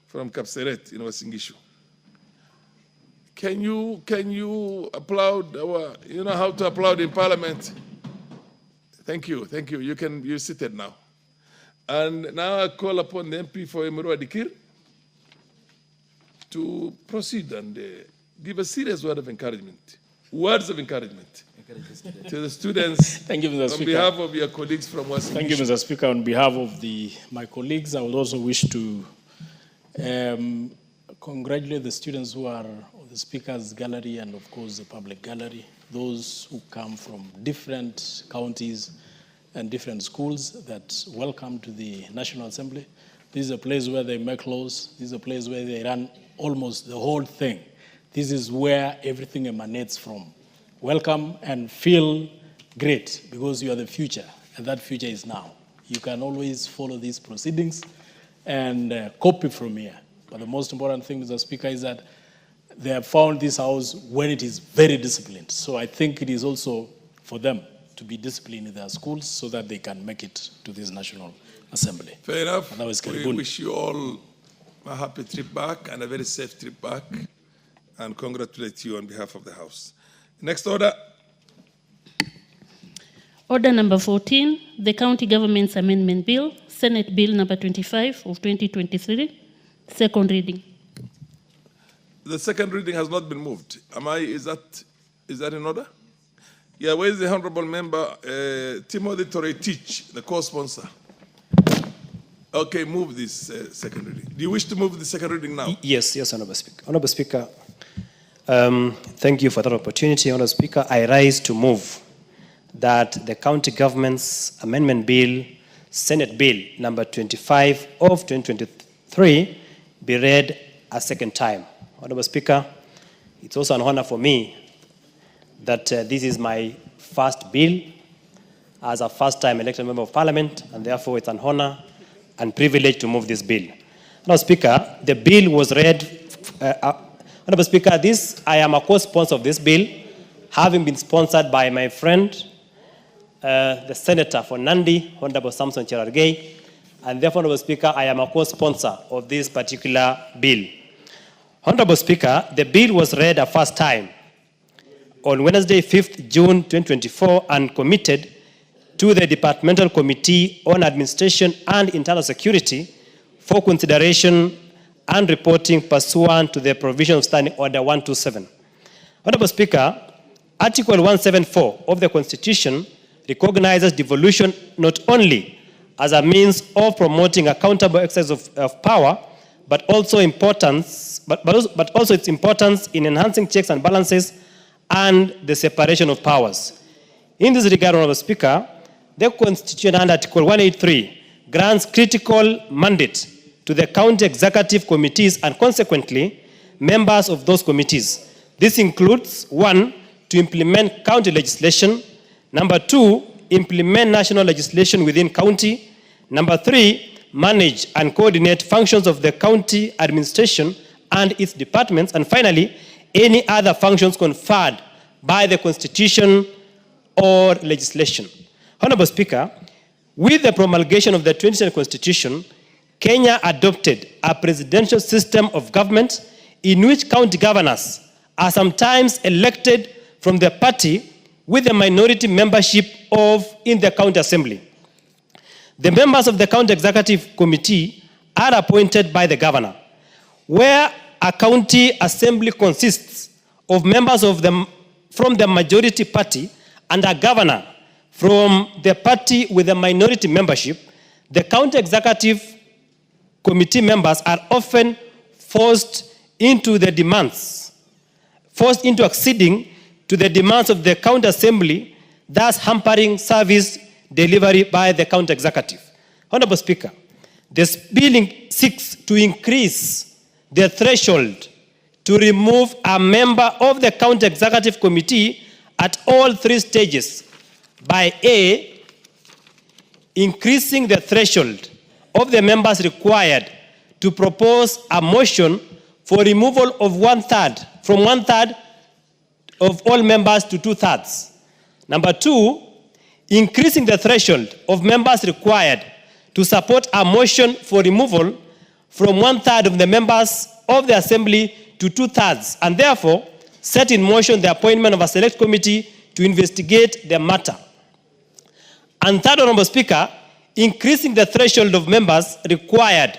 from Kapseret in Uasin Gishu. Can you applaud you know how to applaud in Parliament? Thank you. You're seated now. And now I call upon the MP for Imiru Adikir to proceed and give a serious word of encouragement. Words of encouragement to the students. Thank you, Mr. Speaker. On behalf of your colleagues from Uasin Gishu. Thank you, Mr. Speaker. On behalf of my colleagues, I would also wish to congratulate the students who are of the Speaker's Gallery and, of course, the public gallery, those who come from different counties and different schools that welcome to the National Assembly. This is a place where they make laws. This is a place where they run almost the whole thing. This is where everything emanates from. Welcome and feel great because you are the future, and that future is now. You can always follow these proceedings and copy from here. But the most important thing, Mr. Speaker, is that they have found this house when it is very disciplined. So I think it is also for them to be disciplined in their schools so that they can make it to this National Assembly. Fair enough. We wish you all a happy trip back and a very safe trip back, and congratulate you on behalf of the House. Next order. Order number 14, the County Government's Amendment Bill, Senate Bill number 25 of 2023, second reading. The second reading has not been moved. Is that in order? Yeah, where is the Honorable Member Timothy Toretich, the co-sponsor? Okay, move this second reading. Do you wish to move the second reading now? Yes, Honorable Speaker. Honorable Speaker, thank you for that opportunity. Honorable Speaker, I rise to move that the County Government's Amendment Bill, Senate Bill number 25 of 2023, be read a second time. Honorable Speaker, it's also an honor for me that this is my first bill as a first-time elected member of Parliament, and therefore it's an honor and privilege to move this bill. Honorable Speaker, the bill was read. Honorable Speaker, I am a co-sponsor of this bill, having been sponsored by my friend, the Senator for Nandi, Honorable Samson Cherargei, and therefore, Honorable Speaker, I am a co-sponsor of this particular bill. Honorable Speaker, the bill was read a first time on Wednesday, 5th June 2024, and committed to the Departmental Committee on Administration and Internal Security for consideration and reporting pursuant to the provision of Standing Order 127. Honorable Speaker, Article 174 of the Constitution recognizes devolution not only as a means of promoting accountable exercise of power, but also its importance in enhancing checks and balances and the separation of powers. In this regard, Honorable Speaker, the Constitution under Article 183 grants critical mandate to the county executive committees and consequently members of those committees. This includes 1, to implement county legislation, number 2, implement national legislation within county, number 3, manage and coordinate functions of the county administration and its departments, and finally, any other functions conferred by the Constitution or legislation. Honorable Speaker, with the promulgation of the 2010 Constitution, Kenya adopted a presidential system of government in which county governors are sometimes elected from the party with a minority membership in the county assembly. The members of the county executive committee are appointed by the governor. Where a county assembly consists of members from the majority party and a governor from the party with a minority membership, the county executive committee members are often forced into acceding to the demands of the county assembly, thus hampering service delivery by the county executive. Honorable Speaker, this bill seeks to increase the threshold to remove a member of the county executive committee at all 3 stages by A, increasing the threshold of the members required to propose a motion for removal of from 1/3 of all members to 2/3. Number 2, increasing the threshold of members required to support a motion for removal from 1/3 of the members of the assembly to 2/3, and therefore set in motion the appointment of a select committee to investigate the matter. And third, Honorable Speaker, increasing the threshold of members required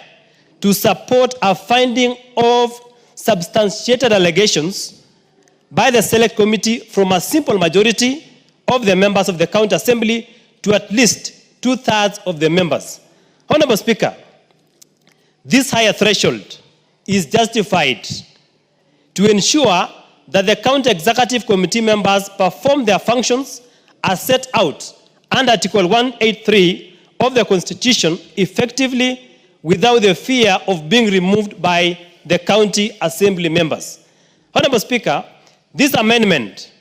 to support a finding of substantiated allegations by the select committee from a simple majority of the members of the county assembly to at least 2/3 of the members. Honorable Speaker, this higher threshold is justified to ensure that the county executive committee members perform their functions as set out under Article 183 of the Constitution effectively without the fear of being removed by the county assembly members. Honorable Speaker, this amendment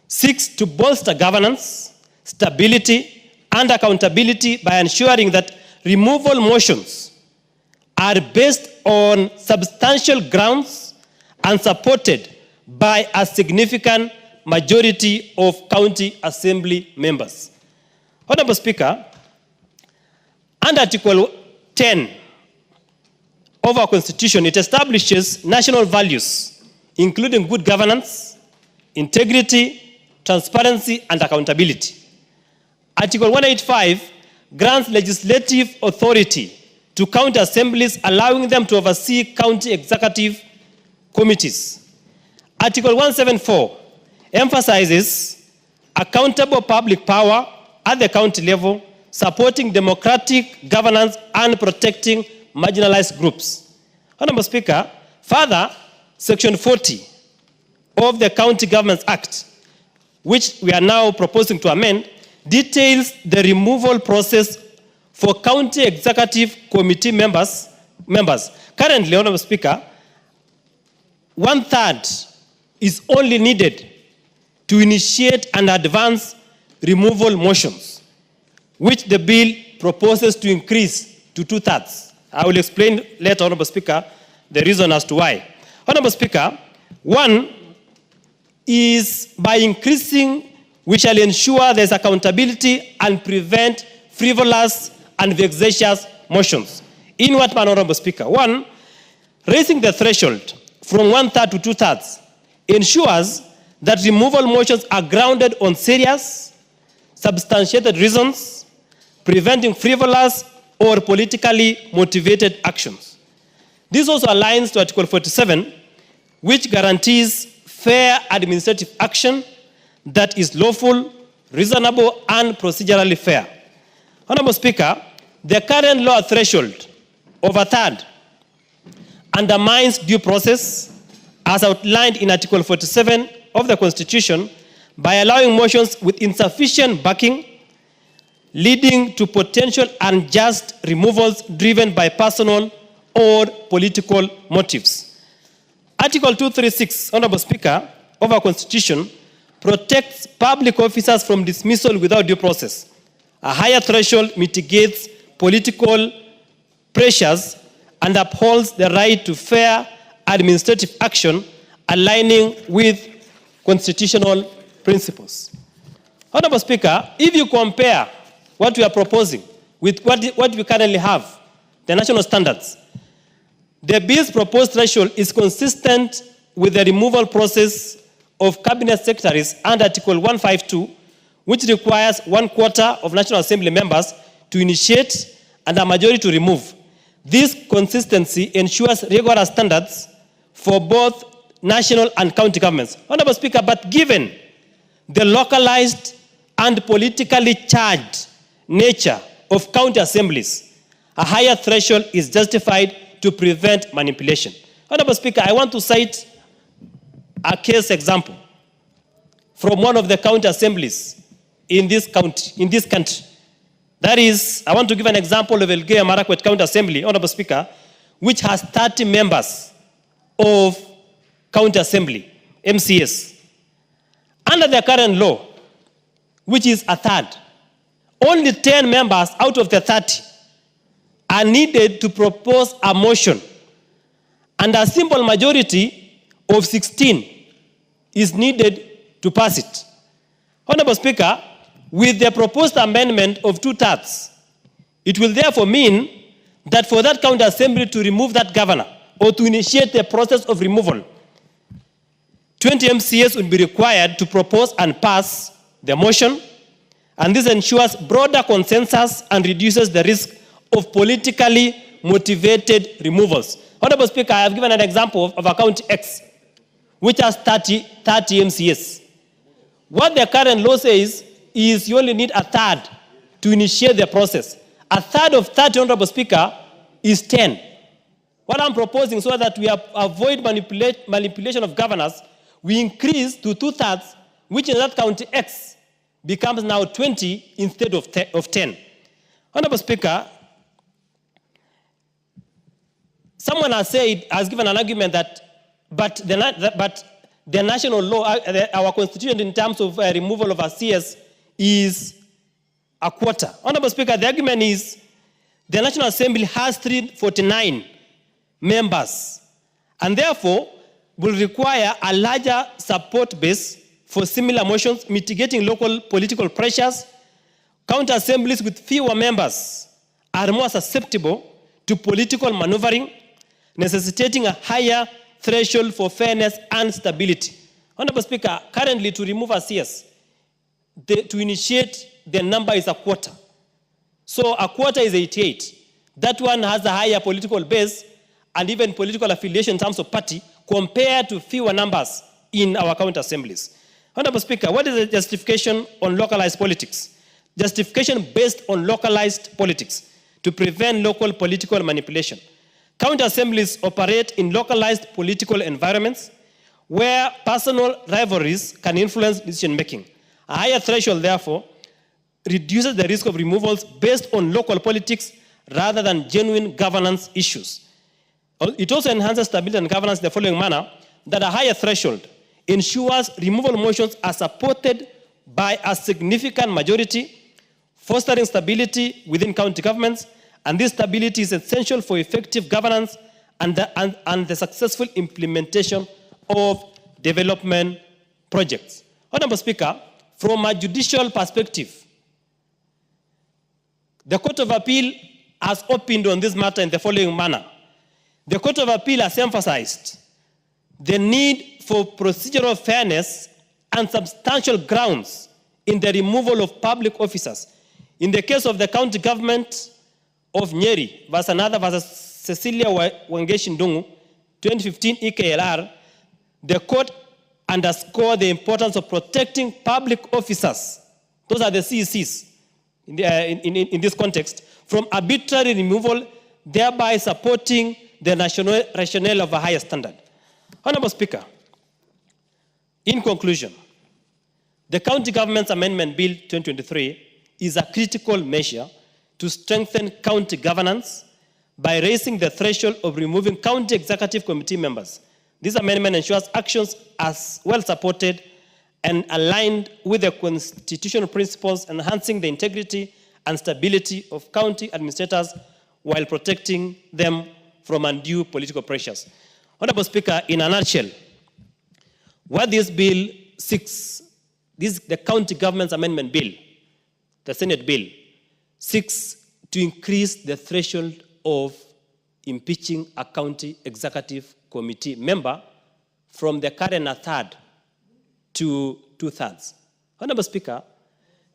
seeks to bolster governance, stability, and accountability by ensuring that removal motions are based on substantial grounds and supported by a significant majority of county assembly members. Honorable Speaker, under Article 10 of our Constitution, it establishes national values, including good governance, integrity, transparency, and accountability. Article 185 grants legislative authority to county assemblies, allowing them to oversee county executive committees. Article 174 emphasizes accountable public power at the county level, supporting democratic governance and protecting marginalized groups. Honorable Speaker, further, Section 40 of the County Governments Act, which we are now proposing to amend, details the removal process for county executive committee members. Currently, Honorable Speaker, 1/3 is only needed to initiate and advance removal motions, which the bill proposes to increase to 2/3. I will explain later, Honorable Speaker, the reason as to why. Honorable Speaker, one is by increasing, we shall ensure there's accountability and prevent frivolous and vexatious motions. In what manner, Honorable Speaker? One, raising the threshold from 1/3 to 2/3 ensures that removal motions are grounded on serious, substantiated reasons, preventing frivolous or politically motivated actions. This also aligns to Article 47, which guarantees fair administrative action that is lawful, reasonable, and procedurally fair. Honorable Speaker, the current lower threshold of 1/3 undermines due process as outlined in Article 47 of the Constitution by allowing motions with insufficient backing, leading to potential unjust removals driven by personal or political motives. Article 236, Honorable Speaker, of our Constitution protects public officers from dismissal without due process. A higher threshold mitigates political pressures and upholds the right to fair administrative action aligning with constitutional principles. Honorable Speaker, if you compare what we are proposing with what we currently have, the national standards, the bill's proposed threshold is consistent with the removal process of cabinet secretaries under Article 152, which requires 1/4 of National Assembly members to initiate and a majority to remove. This consistency ensures regular standards for both national and county governments. Honorable Speaker, but given the localized and politically charged nature of county assemblies, a higher threshold is justified to prevent manipulation. Honorable Speaker, I want to cite a case example from one of the county assemblies in this country. That is, I want to give an example of Elgeyo Marakwet County Assembly, Honorable Speaker, which has 30 members of county assembly, MCS. Under the current law, which is a third, only 10 members out of the 30 are needed to propose a motion, and a simple majority of 16 is needed to pass it. Honorable Speaker, with the proposed amendment of 2/3, it will therefore mean that for that county assembly to remove that governor or to initiate the process of removal, 20 MCAs will be required to propose and pass the motion, and this ensures broader consensus and reduces the risk of politically motivated removals. Honorable Speaker, I have given an example of a county X, which has 30 MCAs. What the current law says is you only need a third to initiate the process. A third of 30, Honorable Speaker, is 10. What I'm proposing, so that we avoid manipulation of governors, we increase to 2/3, which in that county X becomes now 20 instead of 10. Honorable Speaker, someone has given an argument that, but the national law, our constitution in terms of removal of a CS is 1/4. Honorable Speaker, the argument is the National Assembly has 349 members, and therefore will require a larger support base for similar motions, mitigating local political pressures. County assemblies with fewer members are more susceptible to political maneuvering, necessitating a higher threshold for fairness and stability. Honorable Speaker, currently to remove a CS, to initiate, the number is 1/4. So 1/4 is 88. That one has a higher political base and even political affiliation in terms of party compared to fewer numbers in our county assemblies. Honorable Speaker, what is the justification on localized politics? Justification based on localized politics to prevent local political manipulation. County assemblies operate in localized political environments where personal rivalries can influence decision making. A higher threshold, therefore, reduces the risk of removals based on local politics rather than genuine governance issues. It also enhances stability and governance in the following manner: that a higher threshold ensures removal motions are supported by a significant majority, fostering stability within county governments, and this stability is essential for effective governance and the successful implementation of development projects. Honorable Speaker, from a judicial perspective, the Court of Appeal has opined on this matter in the following manner. The Court of Appeal has emphasized the need for procedural fairness and substantial grounds in the removal of public officers. In the case of the county government of Nyeri versus Cecilia Wangeshi Ndung'u, 2015 EKLR, the court underscored the importance of protecting public officers, those are the CECs in this context, from arbitrary removal, thereby supporting the national rationale of a higher standard. Honorable Speaker, in conclusion, the County Government's Amendment Bill 2023 is a critical measure to strengthen county governance by raising the threshold of removing county executive committee members. This amendment ensures actions are well supported and aligned with the constitutional principles, enhancing the integrity and stability of county administrators while protecting them from undue political pressures. Honorable Speaker, in a nutshell, what this bill seeks, the County Government's Amendment Bill, the Senate bill, seeks to increase the threshold of impeaching a county executive committee member from the current 1/3 to 2/3. Honorable Speaker,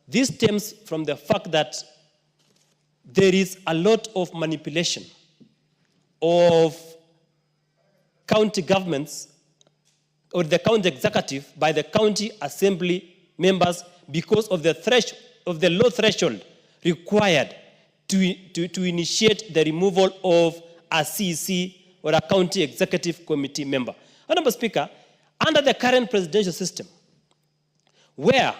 this stems from the fact that there is a lot of manipulation of county governments or the county executive by the county assembly members because of the low threshold required to initiate the removal of a CEC or a county executive committee member. Honorable Speaker, under the current presidential system, where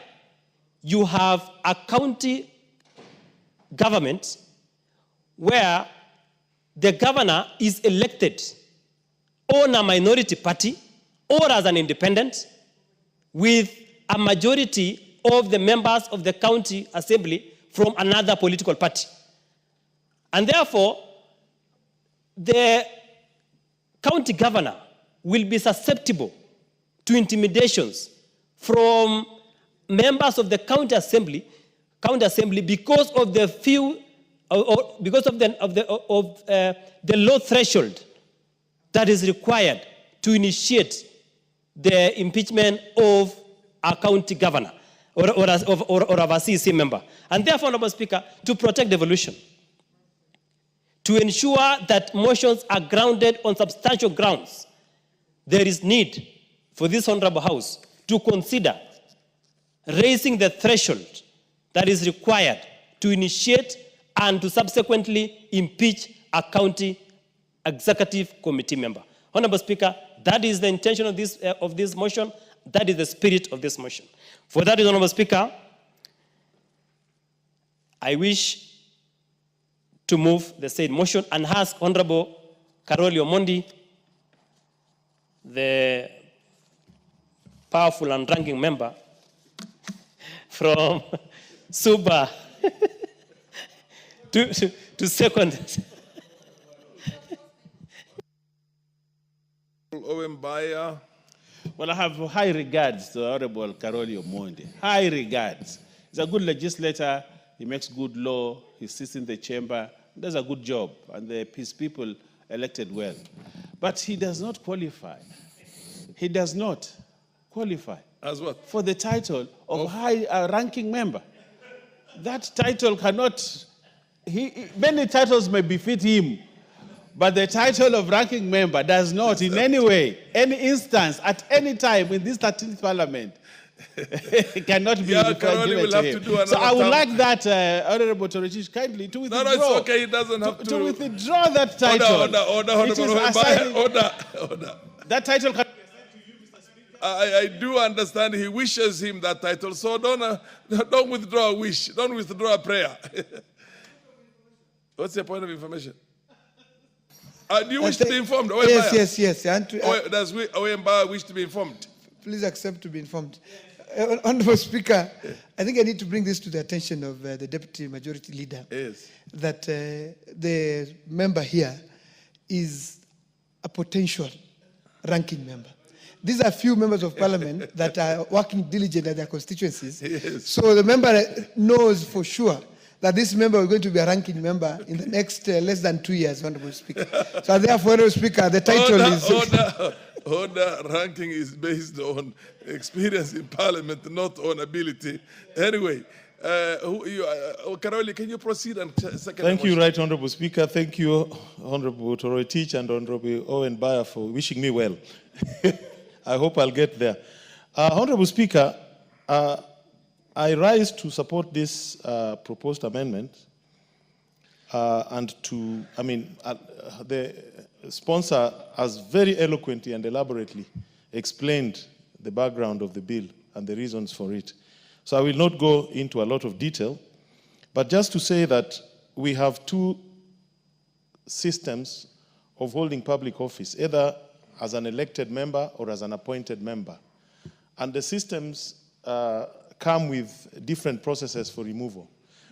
you have a county government where the governor is elected on a minority party or as an independent with a majority of the members of the county assembly from another political party. And therefore, the county governor will be susceptible to intimidations from members of the county assembly because of the the low threshold that is required to initiate the impeachment of a county governor or of a CEC member. And therefore, Honorable Speaker, to protect devolution, to ensure that motions are grounded on substantial grounds, there is need for this Honorable House to consider raising the threshold that is required to initiate and to subsequently impeach a county executive committee member. Honorable Speaker, that is the intention of this motion. That is the spirit of this motion. For that, Honorable Speaker, I wish to move the said motion and ask Honorable Karoli Omondi, the powerful and ranking member from Suba, to second. Well, I have high regards to Honorable Karoli Omondi. High regards. He's a good legislator. He makes good law. He sits in the chamber. Does a good job. And his people elected well. But he does not qualify. He does not qualify. As what? For the title of high ranking member. That title cannot... many titles may befit him. But the title of ranking member does not in any way, any instance, at any time in this 13th parliament, cannot be given to him. So I would like that, Honorable Torojich, kindly to withdraw. No, it's okay. He doesn't have to. To withdraw that title. Order. That title can be assigned to you, Mr. Speaker. I do understand he wishes him that title, so don't withdraw a wish. Don't withdraw a prayer. What's your point of information? Do you wish to be informed? Yes. Does Oyemba wish to be informed? Please accept to be informed. Honorable Speaker, I think I need to bring this to the attention of the Deputy Majority Leader. Yes. That the member here is a potential ranking member. These are few members of parliament that are working diligently at their constituencies. Yes. So the member knows for sure that this member is going to be a ranking member in the next less than 2 years, Honorable Speaker. So therefore, Honorable Speaker, the title is... Order ranking is based on experience in parliament, not on ability. Anyway, Karoli, can you proceed and second? Thank you, Right Honorable Speaker. Thank you, Honorable Torojich and Honorable Owen Bayer for wishing me well. I hope I'll get there. Honorable Speaker, I rise to support this proposed amendment and to, the sponsor has very eloquently and elaborately explained the background of the bill and the reasons for it. So I will not go into a lot of detail, but just to say that we have two systems of holding public office, either as an elected member or as an appointed member. And the systems come with different processes for removal.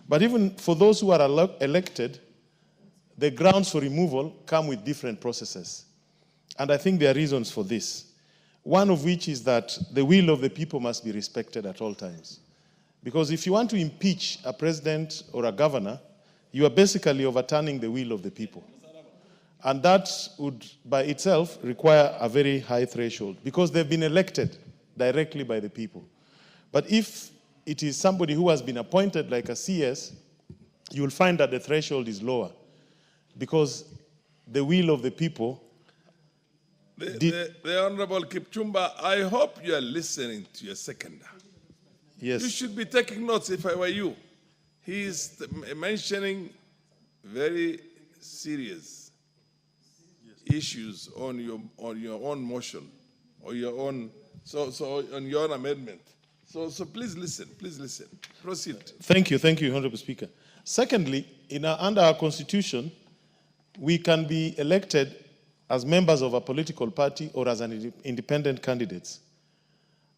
But even for those who are elected, the grounds for removal come with different processes. And I think there are reasons for this. One of which is that the will of the people must be respected at all times. Because if you want to impeach a president or a governor, you are basically overturning the will of the people. And that would, by itself, require a very high threshold, because they've been elected directly by the people. But if it is somebody who has been appointed like a CS, you will find that the threshold is lower, because the will of the people. The Honorable Kipchumba, I hope you are listening to your seconder. Yes. You should be taking notes if I were you. He is mentioning very serious issues on your own motion or your own on your own amendment. So please listen. Proceed. Thank you, Honorable Speaker. Secondly, under our Constitution, we can be elected as members of a political party or as an independent candidate.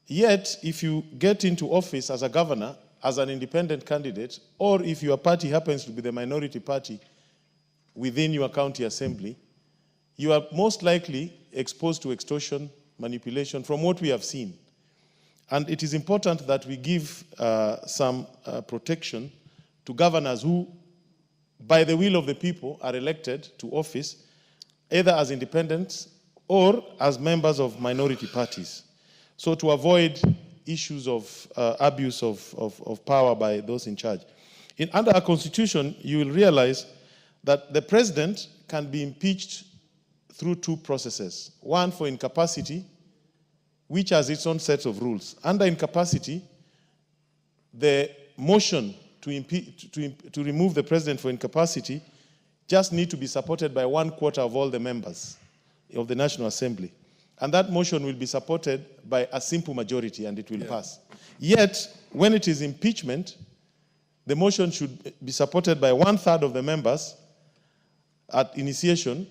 Yet, if you get into office as a governor, as an independent candidate, or if your party happens to be the minority party within your county assembly, you are most likely exposed to extortion, manipulation, from what we have seen. And it is important that we give some protection to governors who, by the will of the people, are elected to office, either as independents or as members of minority parties. So to avoid issues of abuse of power by those in charge. Under our Constitution, you will realize that the president can be impeached through two processes. One for incapacity, which has its own set of rules. Under incapacity, the motion to remove the president for incapacity just need to be supported by 1/4 of all the members of the National Assembly. And that motion will be supported by a simple majority, and it will pass. Yet, when it is impeachment, the motion should be supported by 1/3 of the members at initiation,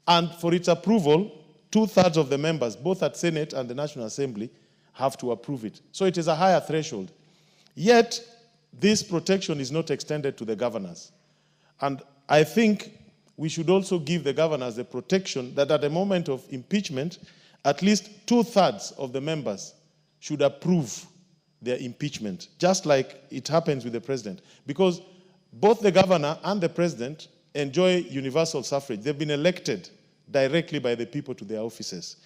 and for its approval, 2/3 of the members, both at Senate and the National Assembly, have to approve it. So it is a higher threshold. Yet, this protection is not extended to the governors. And I think we should also give the governors the protection that at the moment of impeachment, at least 2/3 of the members should approve their impeachment, just like it happens with the president. Because both the governor and the president enjoy universal suffrage. They've been elected directly by the people to their offices.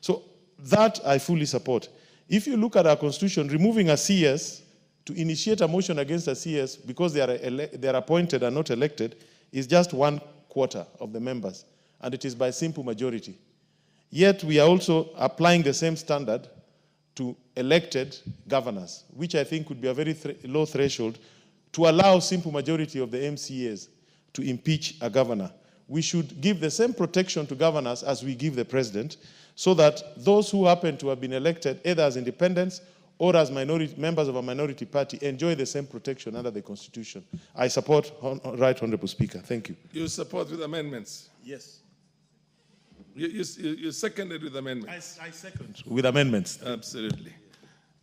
So that I fully support. If you look at our Constitution, removing a CS to initiate a motion against a CS because they are appointed and not elected is just 1/4 of the members, and it is by simple majority. Yet we are also applying the same standard to elected governors, which I think would be a very low threshold to allow simple majority of the MCAs to impeach a governor. We should give the same protection to governors as we give the president, so that those who happen to have been elected either as independents or as members of a minority party enjoy the same protection under the Constitution. I support, Right Honorable Speaker. Thank you. You support with amendments? Yes. You seconded with amendments? I second. With amendments. Absolutely.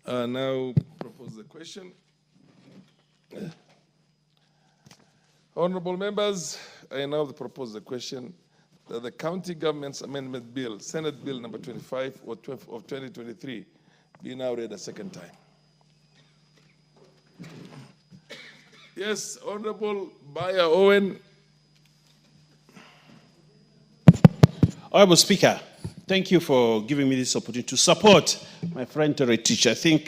Now propose the question. Honorable members, I now propose the question that the County Government's Amendment Bill, Senate Bill number 25 of 2023, be now read a second time. Yes, Honorable Bayer Owen. Honorable Speaker, thank you for giving me this opportunity to support my friend to teach. I think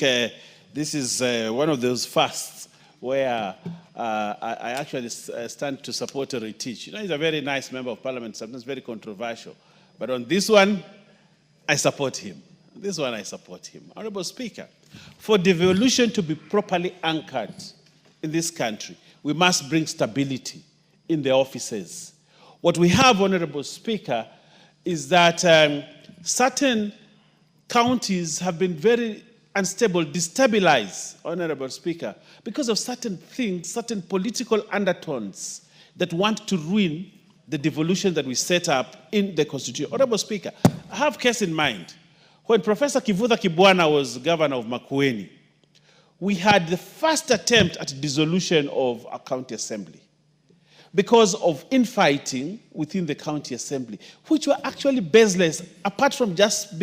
this is one of those fasts where I actually stand to support a teach. You know, he's a very nice member of parliament, sometimes very controversial. But on this one, I support him. This one, I support him. Honorable Speaker, for devolution to be properly anchored in this country, we must bring stability in the offices. What we have, Honorable Speaker, is that certain counties have been very unstable, destabilized, Honorable Speaker, because of certain things, certain political undertones that want to ruin the devolution that we set up in the Constitution. Honorable Speaker, I have case in mind. When Professor Kivutha Kibwana was governor of Makwiny, we had the first attempt at dissolution of a county assembly. because of infighting within the county assembly, which were actually baseless, apart from just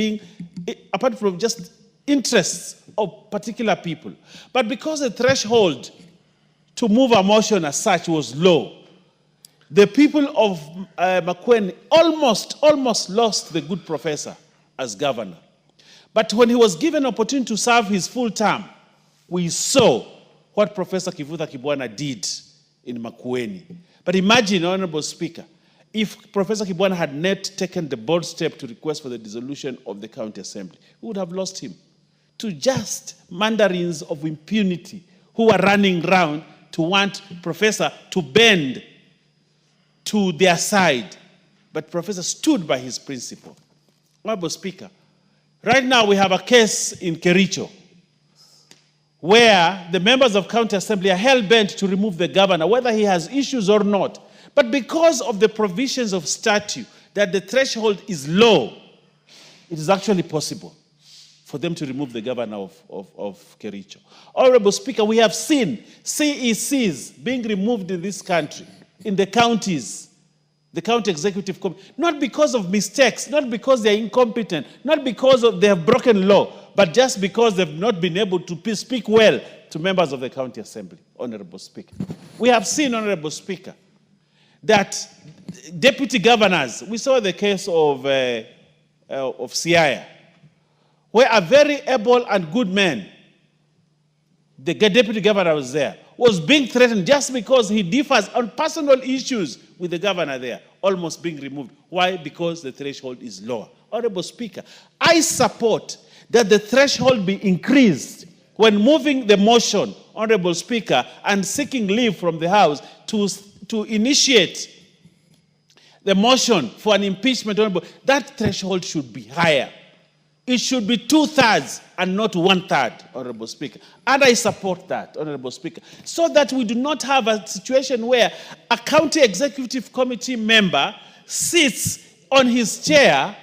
interests of particular people. But because the threshold to move a motion as such was low, the people of makwiny almost lost the good professor as governor. But when he was given opportunity to serve his full term, we saw what Professor Kivutha Kibwana did in makwiny. But imagine, Honorable Speaker, if Professor Kibwana had not taken the bold step to request for the dissolution of the county assembly, we would have lost him to just mandarins of impunity who are running around to want Professor to bend to their side. But Professor stood by his principle. Honorable Speaker, right now we have a case in Kericho where the members of county assembly are hell-bent to remove the governor, whether he has issues or not. But because of the provisions of statute, that the threshold is low, it is actually possible for them to remove the governor of Kericho. Honorable Speaker, we have seen CECs being removed in this country, in the counties, the county executive committee, not because of mistakes, not because they're incompetent, not because they have broken law, but just because they've not been able to speak well to members of the county assembly, Honorable Speaker. We have seen, Honorable Speaker, that deputy governors, we saw the case of Siaya, where a very able and good man, the deputy governor was there, was being threatened just because he differs on personal issues with the governor there, almost being removed. Why? Because the threshold is lower. Honorable Speaker, I support that the threshold be increased when moving the motion, Honorable Speaker, and seeking leave from the House to initiate the motion for an impeachment. Honorable, that threshold should be higher. It should be 2/3 and not 1/3, Honorable Speaker. And I support that, Honorable Speaker, so that we do not have a situation where a county executive committee member sits on his chair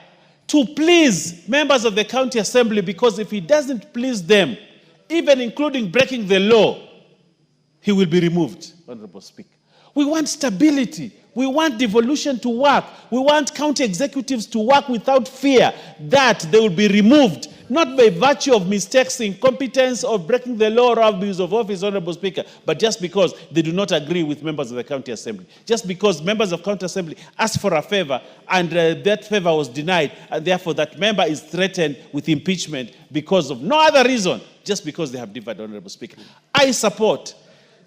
to please members of the county assembly, because if he doesn't please them, even including breaking the law, he will be removed, Honorable Speaker. We want stability. We want devolution to work. We want county executives to work without fear that they will be removed, not by virtue of mistakes, incompetence, or breaking the law or abuse of office, Honorable Speaker, but just because they do not agree with members of the county assembly. Just because members of county assembly asked for a favor and that favor was denied, and therefore that member is threatened with impeachment because of no other reason, just because they have differed, Honorable Speaker. I support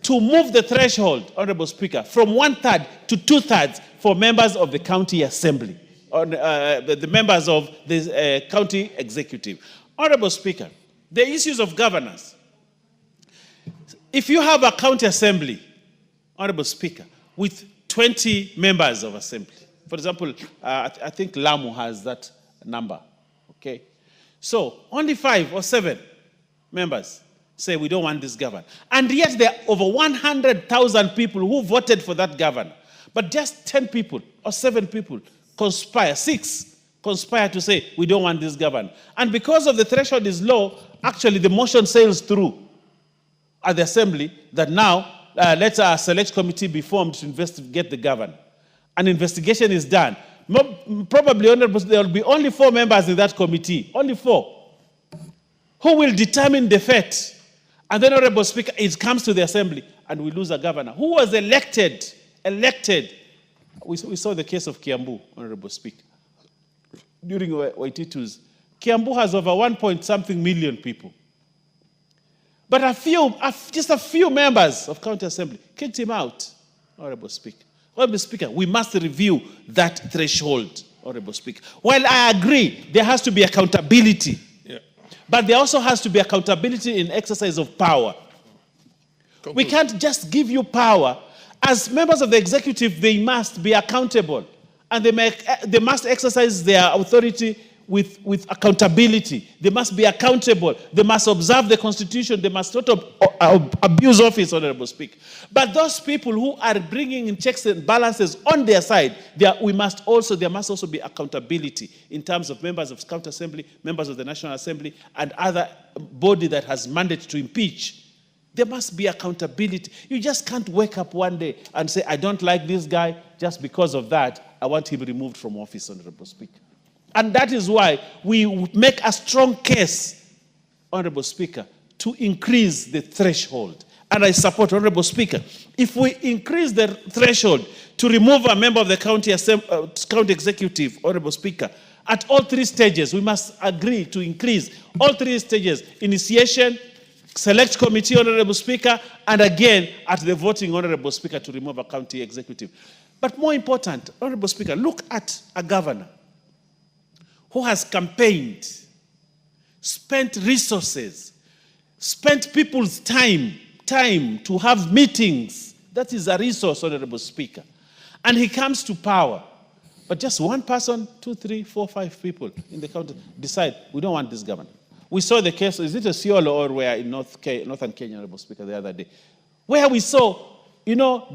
to move the threshold, Honorable Speaker, from 1/3 to 2/3 for members of the county assembly, the members of the county executive. Honorable Speaker, the issues of governance. If you have a county assembly, Honorable Speaker, with 20 members of assembly, for example, I think Lamu has that number, okay? So only 5 or 7 members say we don't want this governor. And yet there are over 100,000 people who voted for that governor. But just 10 people or 7 people conspire, 6 conspire to say we don't want this governor. And because of the threshold is low, actually the motion sails through at the assembly that now let a select committee be formed to investigate the governor. An investigation is done. Probably, Honorable, there will be only 4 members in that committee, only 4, who will determine the fate. And then, Honorable Speaker, it comes to the assembly and we lose a governor who was elected. We saw the case of Kiambu, Honorable Speaker, during Waititu's. Kiambu has over 1-point-something million people. But just a few members of county assembly kicked him out, Honorable Speaker. Honorable Speaker, we must review that threshold, Honorable Speaker. While I agree there has to be accountability, but there also has to be accountability in exercise of power. We can't just give you power. As members of the executive, they must be accountable. And they must exercise their authority with accountability. They must be accountable. They must observe the Constitution. They must not abuse office, Honorable Speaker. But those people who are bringing in checks and balances on their side, there must also be accountability in terms of members of county assembly, members of the National Assembly, and other body that has mandate to impeach There must be accountability. You just can't wake up one day and say, I don't like this guy, just because of that, I want him removed from office, Honorable Speaker. And that is why we make a strong case, Honorable Speaker, to increase the threshold. And I support, Honorable Speaker, if we increase the threshold to remove a member of the county executive, Honorable Speaker, at all three stages, we must agree to increase all three stages: initiation, select committee, Honorable Speaker, and again at the voting, Honorable Speaker, to remove a county executive. But more important, Honorable Speaker, look at a governor who has campaigned, spent resources, spent people's time to have meetings. That is a resource, Honorable Speaker. And he comes to power. But just one person, 2, 3, 4, 5 people in the county decide, we don't want this governor. We saw the case, is it a Siolo or where in Northern Kenya, Honorable Speaker, the other day, where we saw,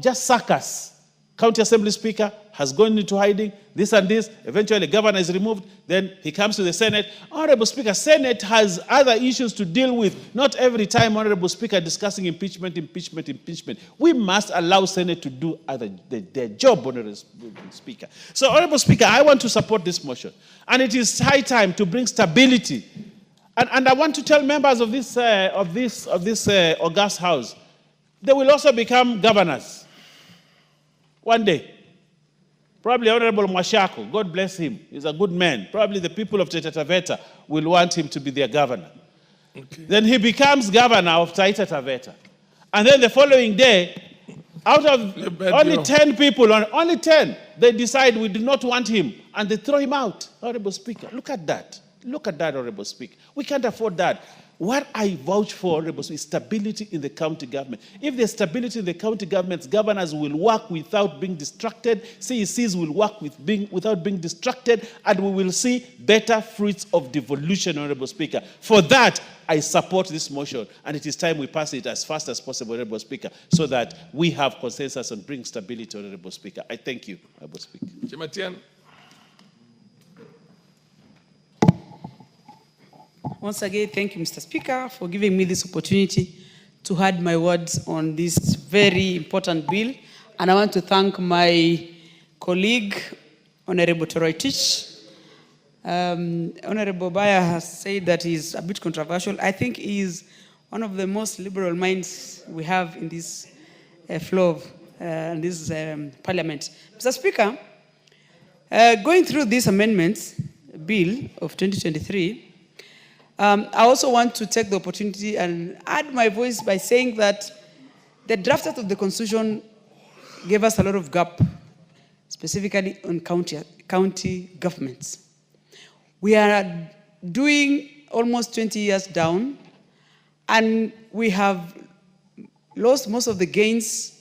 just circus. County Assembly Speaker has gone into hiding, this and this, eventually the governor is removed, then he comes to the Senate. Honorable Speaker, Senate has other issues to deal with. Not every time, Honorable Speaker, discussing impeachment. We must allow Senate to do their job, Honorable Speaker. So, Honorable Speaker, I want to support this motion. And it is high time to bring stability. And I want to tell members of this august house, they will also become governors one day. Probably Honorable Mwashako, God bless him, he's a good man. Probably the people of Taita Taveta will want him to be their governor. Okay. Then he becomes governor of Taita Taveta. And then the following day, out of only 10 people, only 10, they decide we do not want him, and they throw him out. Honorable Speaker, look at that. Look at that, Honorable Speaker. We can't afford that. What I vouch for, Honorable Speaker, is stability in the county government. If there's stability in the county governments, governors will work without being distracted, CECs will work without being distracted, and we will see better fruits of devolution, Honorable Speaker. For that, I support this motion, and it is time we pass it as fast as possible, Honorable Speaker, so that we have consensus and bring stability, Honorable Speaker. I thank you, Honorable Speaker. Chematian. Once again, thank you, Mr. Speaker, for giving me this opportunity to add my words on this very important bill. And I want to thank my colleague, Honorable Toroitich. Honorable Baya has said that he's a bit controversial. I think he is one of the most liberal minds we have in this floor of this parliament. Mr. Speaker, going through this amendments bill of 2023, I also want to take the opportunity and add my voice by saying that the draft of the Constitution gave us a lot of gap, specifically on county governments. We are doing almost 20 years down, and we have lost most of the gains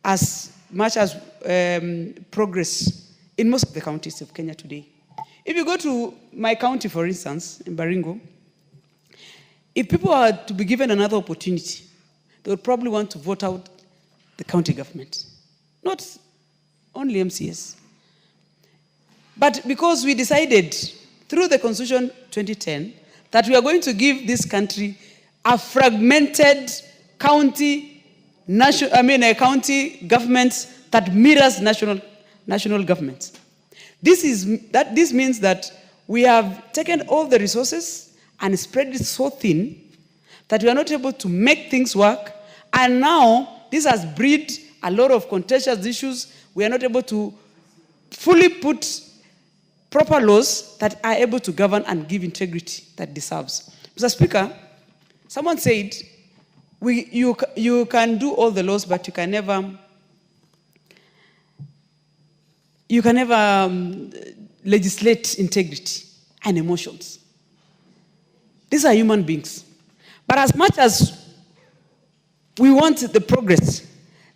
as much as progress in most of the counties of Kenya today. If you go to my county, for instance, in Baringo, if people are to be given another opportunity, they would probably want to vote out the county government, not only MCS. But because we decided through the Constitution 2010 that we are going to give this country a fragmented county government that mirrors national governments. This means that we have taken all the resources and spread it so thin that we are not able to make things work. And now this has bred a lot of contentious issues. We are not able to fully put proper laws that are able to govern and give integrity that deserves. Mr. Speaker, someone said, you can do all the laws, but you can never legislate integrity and emotions. These are human beings. But as much as we want the progress,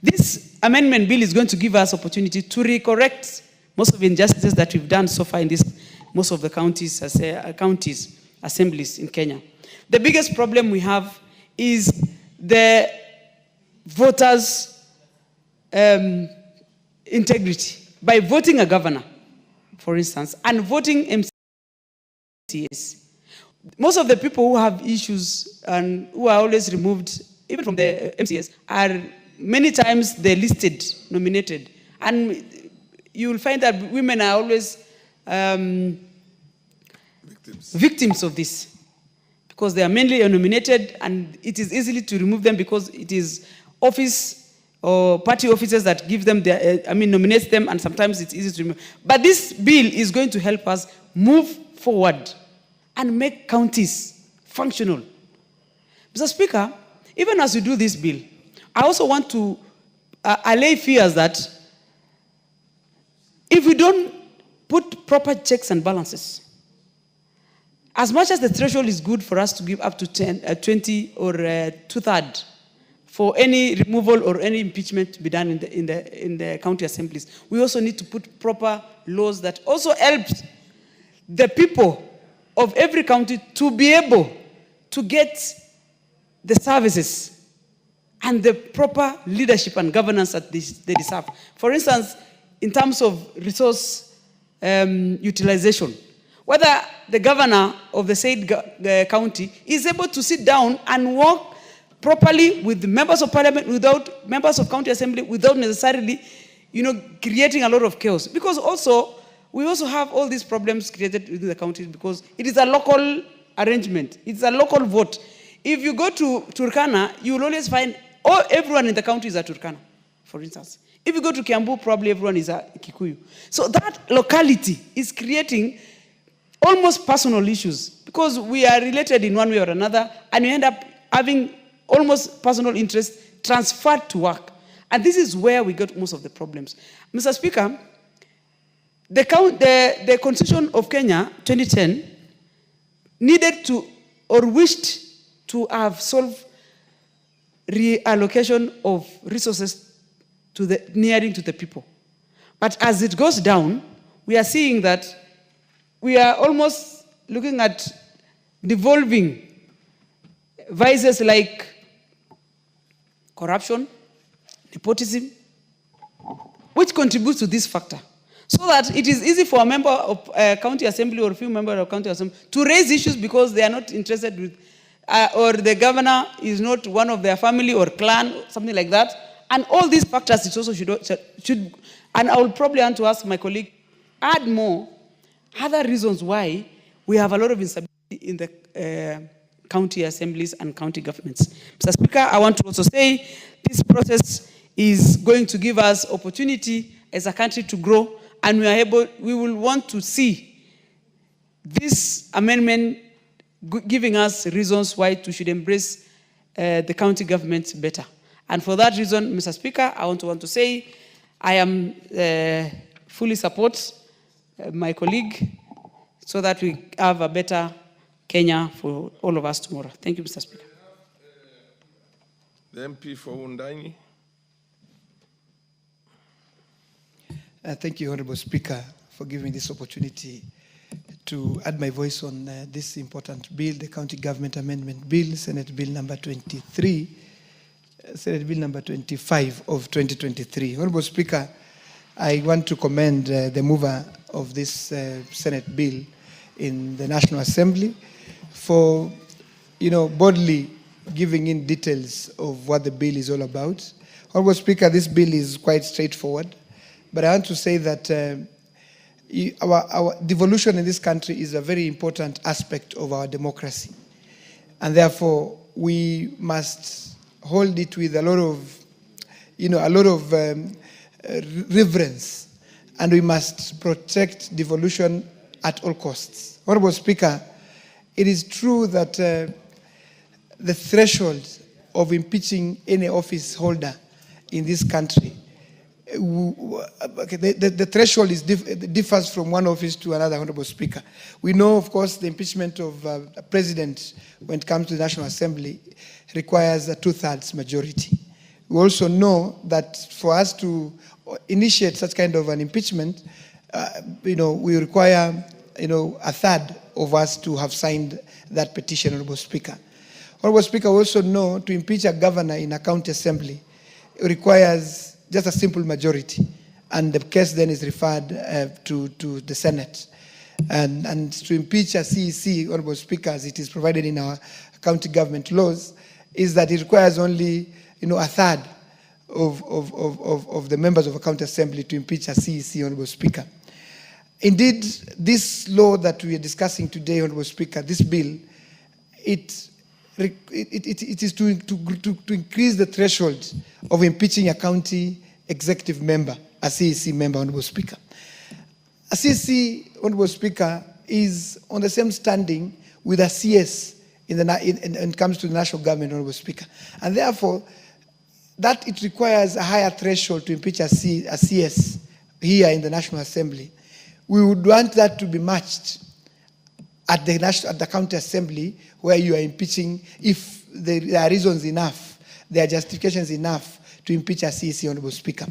this amendment bill is going to give us opportunity to recorrect most of the injustices that we've done so far in most of the counties assemblies in Kenya. The biggest problem we have is the voters' integrity. By voting a governor, for instance, and voting MCS, most of the people who have issues and who are always removed even from the MCS, are many times they're listed, nominated. And you will find that women are always victims of this, because they are mainly nominated, and it is easily to remove them because it is office or party officers that give them their, nominates them, and sometimes it's easy to remove. But this bill is going to help us move forward and make counties functional. Mr. Speaker, even as we do this bill, I also want to allay fears that if we don't put proper checks and balances, as much as the threshold is good for us to give up to 20 or 2/3 for any removal or any impeachment to be done in the county assemblies, we also need to put proper laws that also help the people of every county to be able to get the services and the proper leadership and governance that they deserve. For instance, in terms of resource utilization, whether the governor of the said county is able to sit down and work properly with the members of parliament, without members of county assembly, without necessarily, creating a lot of chaos. Because we also have all these problems created within the county because it is a local arrangement. It's a local vote. If you go to Turkana, you will always find everyone in the county is a Turkana, for instance. If you go to Kiambu, probably everyone is a Kikuyu. So that locality is creating almost personal issues because we are related in one way or another, and you end up having almost personal interests transferred to work. And this is where we got most of the problems. Mr. Speaker, the Constitution of Kenya, 2010, needed to or wished to have solved reallocation of resources nearing to the people. But as it goes down, we are seeing that we are almost looking at devolving vices like corruption, nepotism, which contributes to this factor. So that it is easy for a member of county assembly or a few members of county assembly to raise issues because they are not interested with, or the governor is not one of their family or clan, something like that. And all these factors it also should, and I will probably want to ask my colleague, add more other reasons why we have a lot of instability in the county assemblies and county governments. Mr. Speaker, I want to also say this process is going to give us opportunity as a country to grow, and we will want to see this amendment giving us reasons why we should embrace the county government better. And for that reason, Mr. Speaker, I want to say I am fully support my colleague so that we have a better Kenya for all of us tomorrow. Thank you, Mr. Speaker. The MP for Wundanyi. Thank you, Honorable Speaker, for giving me this opportunity to add my voice on this important bill, the County Government Amendment Bill, Senate Bill number 23, Senate Bill number 25 of 2023. Honorable Speaker, I want to commend the mover of this Senate bill in the National Assembly for, boldly giving in details of what the bill is all about. Honorable Speaker, this bill is quite straightforward, but I want to say that our devolution in this country is a very important aspect of our democracy, and therefore we must hold it with a lot of reverence, and we must protect devolution at all costs. Honorable Speaker, it is true that the threshold of impeaching any office holder in this country, the threshold differs from one office to another, Honorable Speaker. We know, of course, the impeachment of a president when it comes to the National Assembly requires a 2/3 majority. We also know that for us to initiate such kind of an impeachment, we require, a third of us to have signed that petition, Honorable Speaker. Honorable Speaker, we also know to impeach a governor in a county assembly, it requires just a simple majority, and the case then is referred to the Senate. And to impeach a CEC, Honorable Speaker, as it is provided in our county government laws, is that it requires only, a third of the members of a county assembly to impeach a CEC, Honorable Speaker. Indeed, this law that we are discussing today, Honorable Speaker, this bill, it is to increase the threshold of impeaching a county executive member, a CEC member, Honorable Speaker. A CEC, Honorable Speaker, is on the same standing with a CS when it comes to the national government, Honorable Speaker. And therefore, that it requires a higher threshold to impeach a CS here in the National Assembly. We would want that to be matched at the county assembly, where you are impeaching if there are reasons enough, there are justifications enough to impeach a CEC, Honorable Speaker.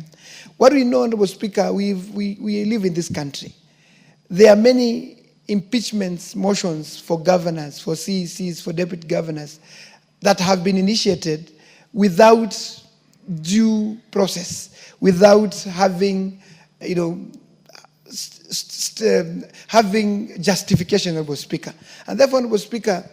What we know, Honorable Speaker, we live in this country. There are many impeachment motions for governors, for CECs, for deputy governors that have been initiated without due process, without having, having justification, Honorable Speaker. And therefore, Honorable Speaker,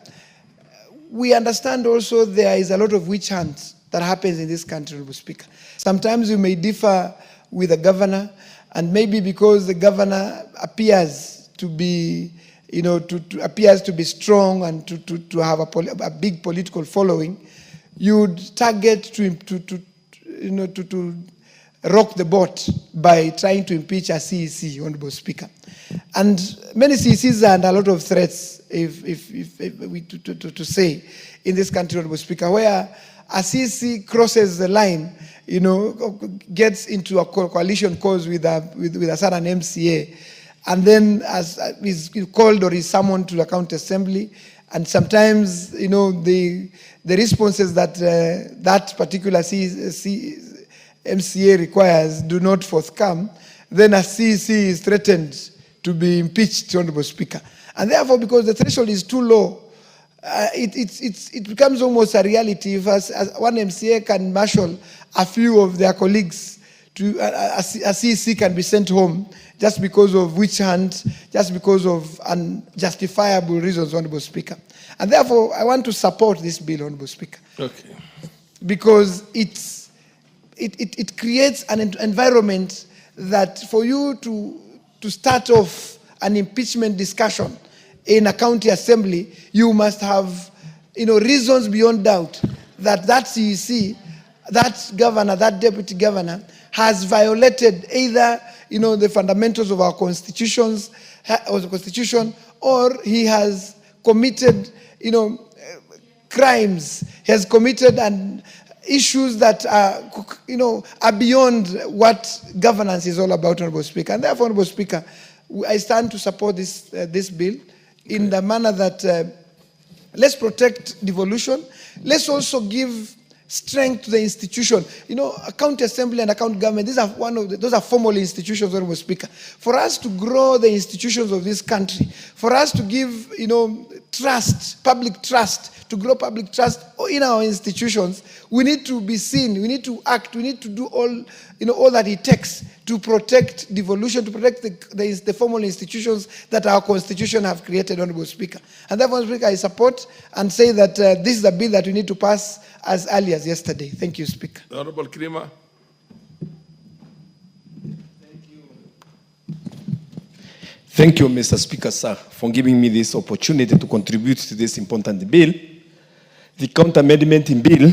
we understand also there is a lot of witch hunt that happens in this country, Honorable Speaker. Sometimes we may differ with the governor, and maybe because the governor appears to be, appears to be strong and to have a big political following, you would target to rock the boat by trying to impeach a CEC, Honorable Speaker. And many CECs are under a lot of threats, to say, in this country, Honorable Speaker, where a CEC crosses the line, gets into a coalition cause with a certain MCA, and then is called or is summoned to the county assembly, and sometimes, the responses that that particular MCA requires do not forthcome, then a CEC is threatened to be impeached, Honorable Speaker. And therefore, because the threshold is too low, it becomes almost a reality. If as one MCA can marshal a few of their colleagues, a CEC can be sent home just because of witch hunt, just because of unjustifiable reasons, Honorable Speaker. And therefore, I want to support this bill, Honorable Speaker. Okay. Because it creates an environment that for you to start off an impeachment discussion in a county assembly, you must have, reasons beyond doubt that CEC, that governor, that deputy governor has violated either, the fundamentals of our constitutions, or the constitution, or he has committed, crimes. He has committed issues that are, are beyond what governance is all about, Honorable Speaker. And therefore, Honorable Speaker, I stand to support this bill in the manner that let's protect devolution. Let's also give strength to the institution. A county assembly and a county government, those are formal institutions, Honorable Speaker. For us to grow the institutions of this country, for us to give, trust, public trust, to grow public trust in our institutions, we need to be seen, we need to act, we need to do all that it takes to protect devolution, to protect the formal institutions that our constitution have created, Honorable Speaker. And therefore, Speaker, I support and say that this is a bill that we need to pass as early as yesterday. Thank you, Speaker. Honorable Krima. Thank you, Mr. Speaker, sir, for giving me this opportunity to contribute to this important bill. The counter amendment in bill,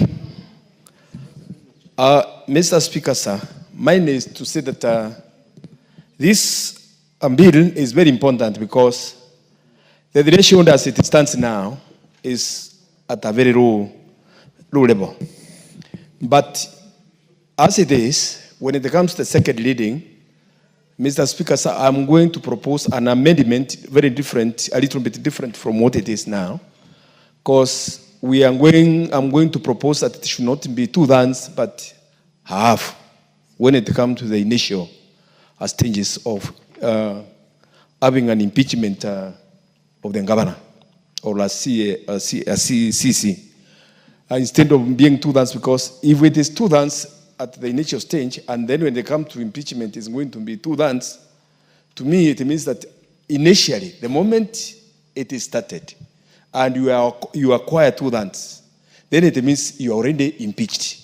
Mr. Speaker, sir, mine is to say that this bill is very important because the threshold as it stands now is at a very low level. But as it is, when it comes to the second reading, Mr. Speaker, sir, I'm going to propose an amendment very different, a little bit different from what it is now, because I'm going to propose that it should not be 2/3, but half, when it comes to the initial stages of having an impeachment of the governor or a CC. Instead of being 2/3, because if it is 2/3 at the initial stage, and then when they come to impeachment, it's going to be 2/3, to me, it means that initially, the moment it is started, and you acquire 2/3, then it means you are already impeached.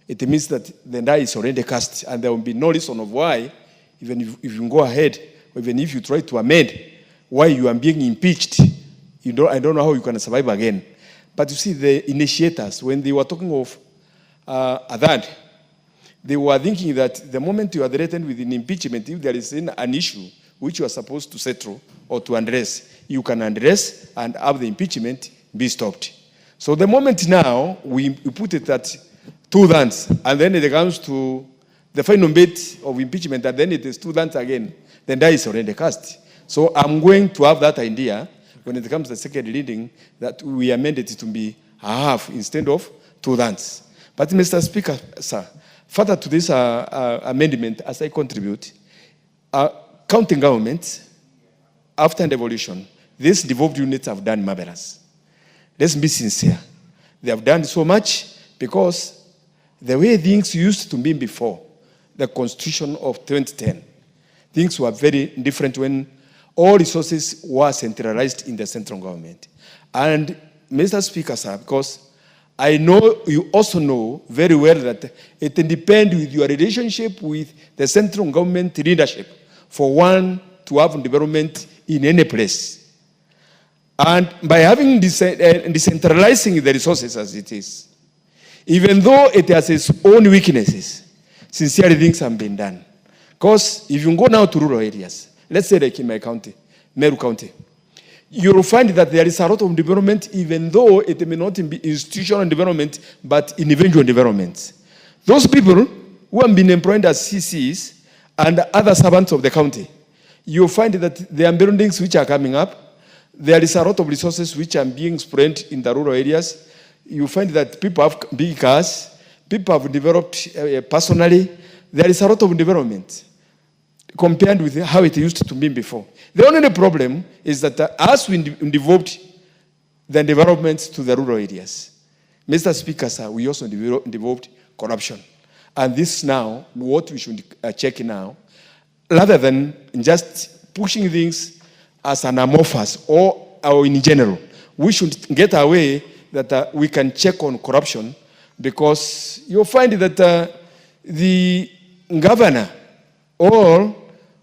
It means that the die is already cast, and there will be no reason of why, even if you go ahead, or even if you try to amend, why you are being impeached. I don't know how you can survive again. But you see, the initiators, when they were talking of that, they were thinking that the moment you are threatened with an impeachment, if there is an issue which you are supposed to settle or to address, you can address and have the impeachment be stopped. So the moment now, we put it at 2 months, and then it comes to the final bit of impeachment, and then it is 2 months again, then that is already cast. So I'm going to have that idea when it comes to the second reading, that we amend it to be a half instead of 2 months. But Mr. Speaker, sir, further to this amendment, as I contribute, county government, after devolution, these devolved units have done marvelous. Let's be sincere. They have done so much because the way things used to be before the Constitution of 2010, things were very different when all resources were centralized in the central government. And Mr. Speaker, sir, because I know you also know very well that it depends with your relationship with the central government leadership for one to have development in any place. And by having decentralizing the resources as it is, even though it has its own weaknesses, sincerely things have been done. Because if you go now to rural areas, let's say like in my county, Meru County, you'll find that there is a lot of development, even though it may not be institutional development, but individual development. Those people who have been employed as CCs and other servants of the county, you'll find that there are buildings which are coming up. There is a lot of resources which are being spread in the rural areas. You find that people have big cars, people have developed personally. There is a lot of development compared with how it used to be before. The only problem is that as we developed the developments to the rural areas, Mr. Speaker, sir, we also developed corruption. And this now, what we should check now, rather than just pushing things as an amorphous or in general, we should get away that we can check on corruption, because you'll find that the governor or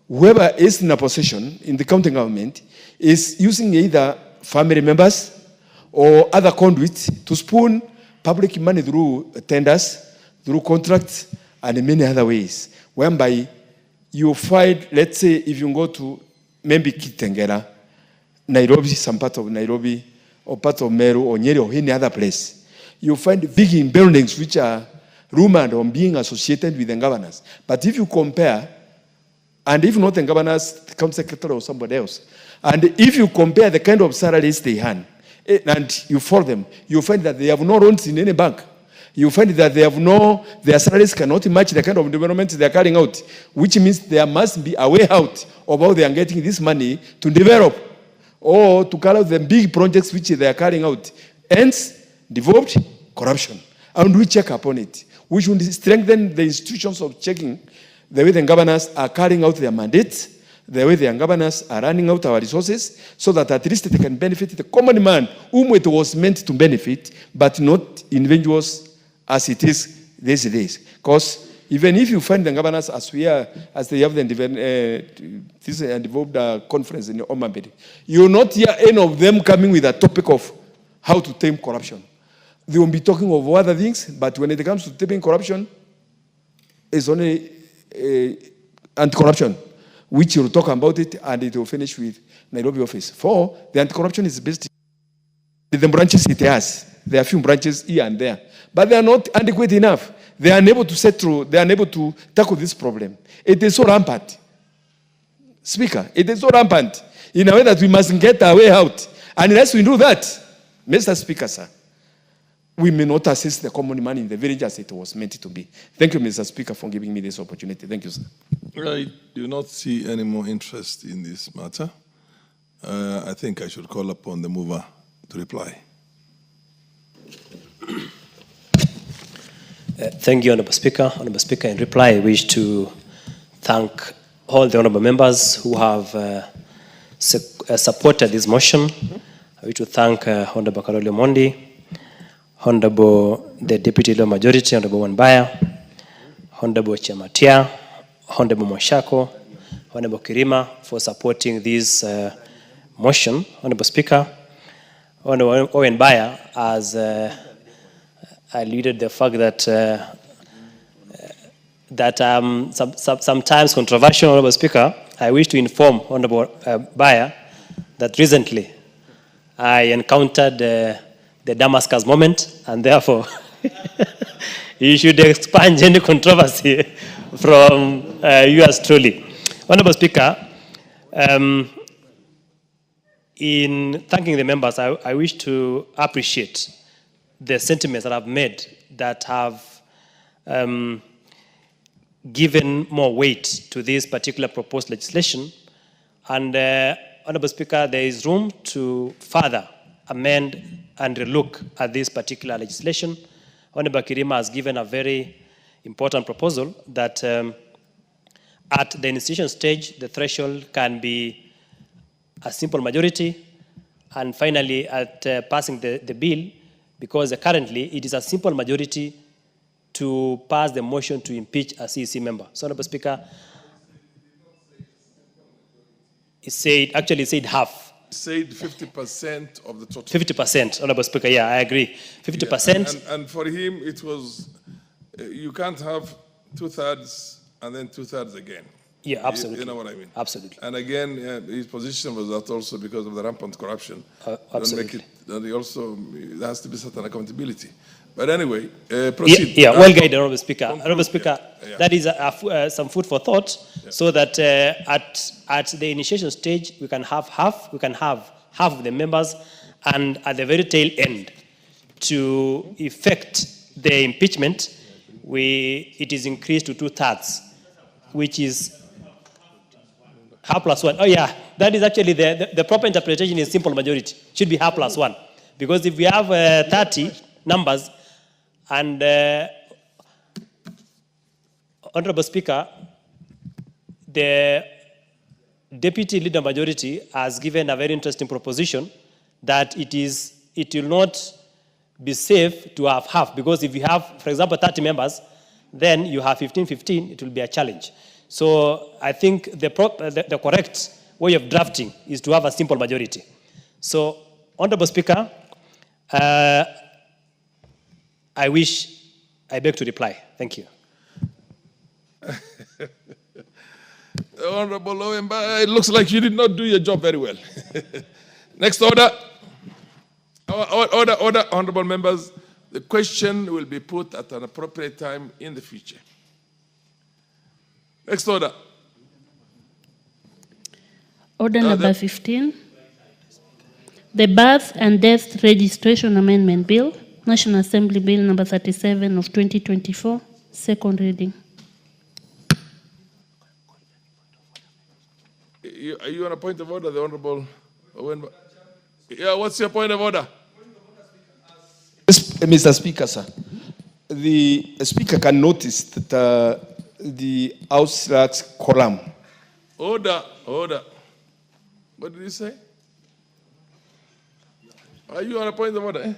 whoever is in a position in the county government is using either family members or other conduits to spoon public money through tenders, through contracts, and in many other ways, whereby you find, let's say, if you go to maybe Kitengela, Nairobi, some part of Nairobi, or part of Meru, or Nyeri, or any other place, you find big buildings which are rumored on being associated with the governors. But if you compare, and if not the governors, the county secretary or somebody else, and if you compare the kind of salaries they earn, and you follow them, you find that they have no loans in any bank. You find that they have their salaries cannot match the kind of development they are carrying out, which means there must be a way out of how they are getting this money to develop or to carry out the big projects which they are carrying out. Hence, devolved corruption. And we check upon it. We should strengthen the institutions of checking the way the governors are carrying out their mandates, the way the governors are running out our resources, so that at least they can benefit the common man whom it was meant to benefit, but not individuals as it is these days. Because even if you find the governors as they have this devolved conference in Omabedi, you will not hear any of them coming with a topic of how to tame corruption. They will be talking of other things, but when it comes to taming corruption, it's only anti-corruption, which you'll talk about it, and it will finish with Nairobi office. For the anti-corruption is based in the branches it has. There are a few branches here and there, but they are not adequate enough. They are unable to settle, they are unable to tackle this problem. It is so rampant. Speaker, it is so rampant in a way that we must get our way out. And unless we do that, Mr. Speaker, sir, we may not assist the common man in the village as it was meant to be. Thank you, Mr. Speaker, for giving me this opportunity. Thank you, sir. I do not see any more interest in this matter. I think I should call upon the mover to reply. Thank you, Honourable Speaker. Honourable Speaker, in reply, I wish to thank all the honourable members who have supported this motion. I wish to thank Honourable Karoli Mondi, Honorable the Deputy Leader Majority, Honorable Wanbaya, Honorable Chamatia, Honorable Moshako, Honorable Kirima for supporting this motion. Honorable Speaker, Honorable Wanbaya has alluded the fact that sometimes controversial. Honorable Speaker, I wish to inform Honorable Baya that recently I encountered the Damascus moment, and therefore you should expunge any controversy from yours truly. Honorable Speaker, in thanking the members, I wish to appreciate the sentiments that I've made that have given more weight to this particular proposed legislation. And Honorable Speaker, there is room to further amend and relook at this particular legislation. Honorable Kirima has given a very important proposal that at the initiation stage, the threshold can be a simple majority, and finally at passing the bill, because currently it is a simple majority to pass the motion to impeach a CEC member. So, Honorable Speaker, it said half. It said 50% of the total. 50%, Honorable Speaker, yeah, I agree. 50%. Yeah, and for him, it was, you can't have 2/3 and then 2/3 again. Yeah, absolutely. You know what I mean? Absolutely. And again, his position was that also because of the rampant corruption. Absolutely. There has to be certain accountability. But anyway, proceed. Yeah, well guided, Honorable Speaker. Honorable Speaker, yeah. that is some food for thought, so that at the initiation stage, we can have half of the members, and at the very tail end, to effect the impeachment, it is increased to 2/3, which is half plus one. Oh yeah, that is actually the proper interpretation is simple majority. Should be half plus one. Because if we have 30 numbers, and Honorable Speaker, the Deputy Leader Majority has given a very interesting proposition that it will not be safe to have half, because if you have, for example, 30 members, then you have 15-15, it will be a challenge. So I think the correct way of drafting is to have a simple majority. So, Honorable Speaker, I beg to reply. Thank you. Honorable Owemba, it looks like you did not do your job very well. Next order. Order, honorable members. The question will be put at an appropriate time in the future. Next order. Order number 15. The Birth and Death Registration Amendment Bill, National Assembly Bill number 37 of 2024, second reading. Are you on a point of order, the Honorable Owen? Yeah, what's your point of order? Mr. Speaker, sir, the Speaker can notice that the outstretched column. Order. What did he say? Are you on a point of order?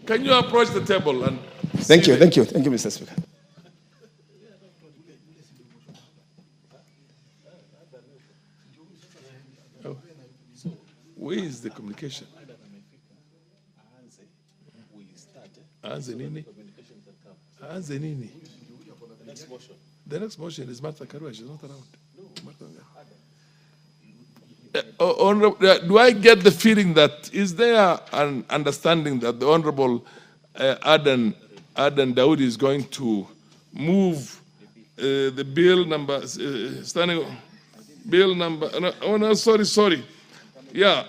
Can you approach the table and... Thank you, Mr. Speaker. Oh. Where is the communication? Aanze nini? The next motion is Martha Karua. She's not around. Do I get the feeling that, is there an understanding that the Honorable Aden Dawood is going to move the bill number, sorry. Yeah,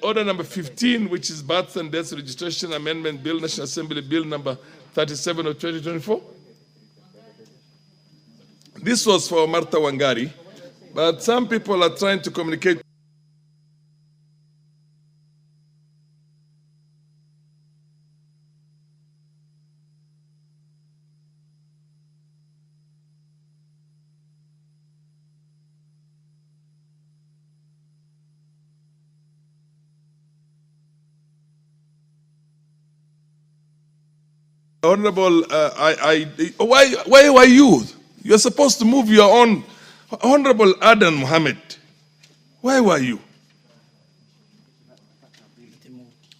order number 15, which is Birth and Death Registration Amendment Bill, National Assembly Bill number 37 of 2024. This was for Martha Wangari, but some people are trying to communicate. Honorable, why were you? You're supposed to move your own. Honorable Adan Mohammed, why were you?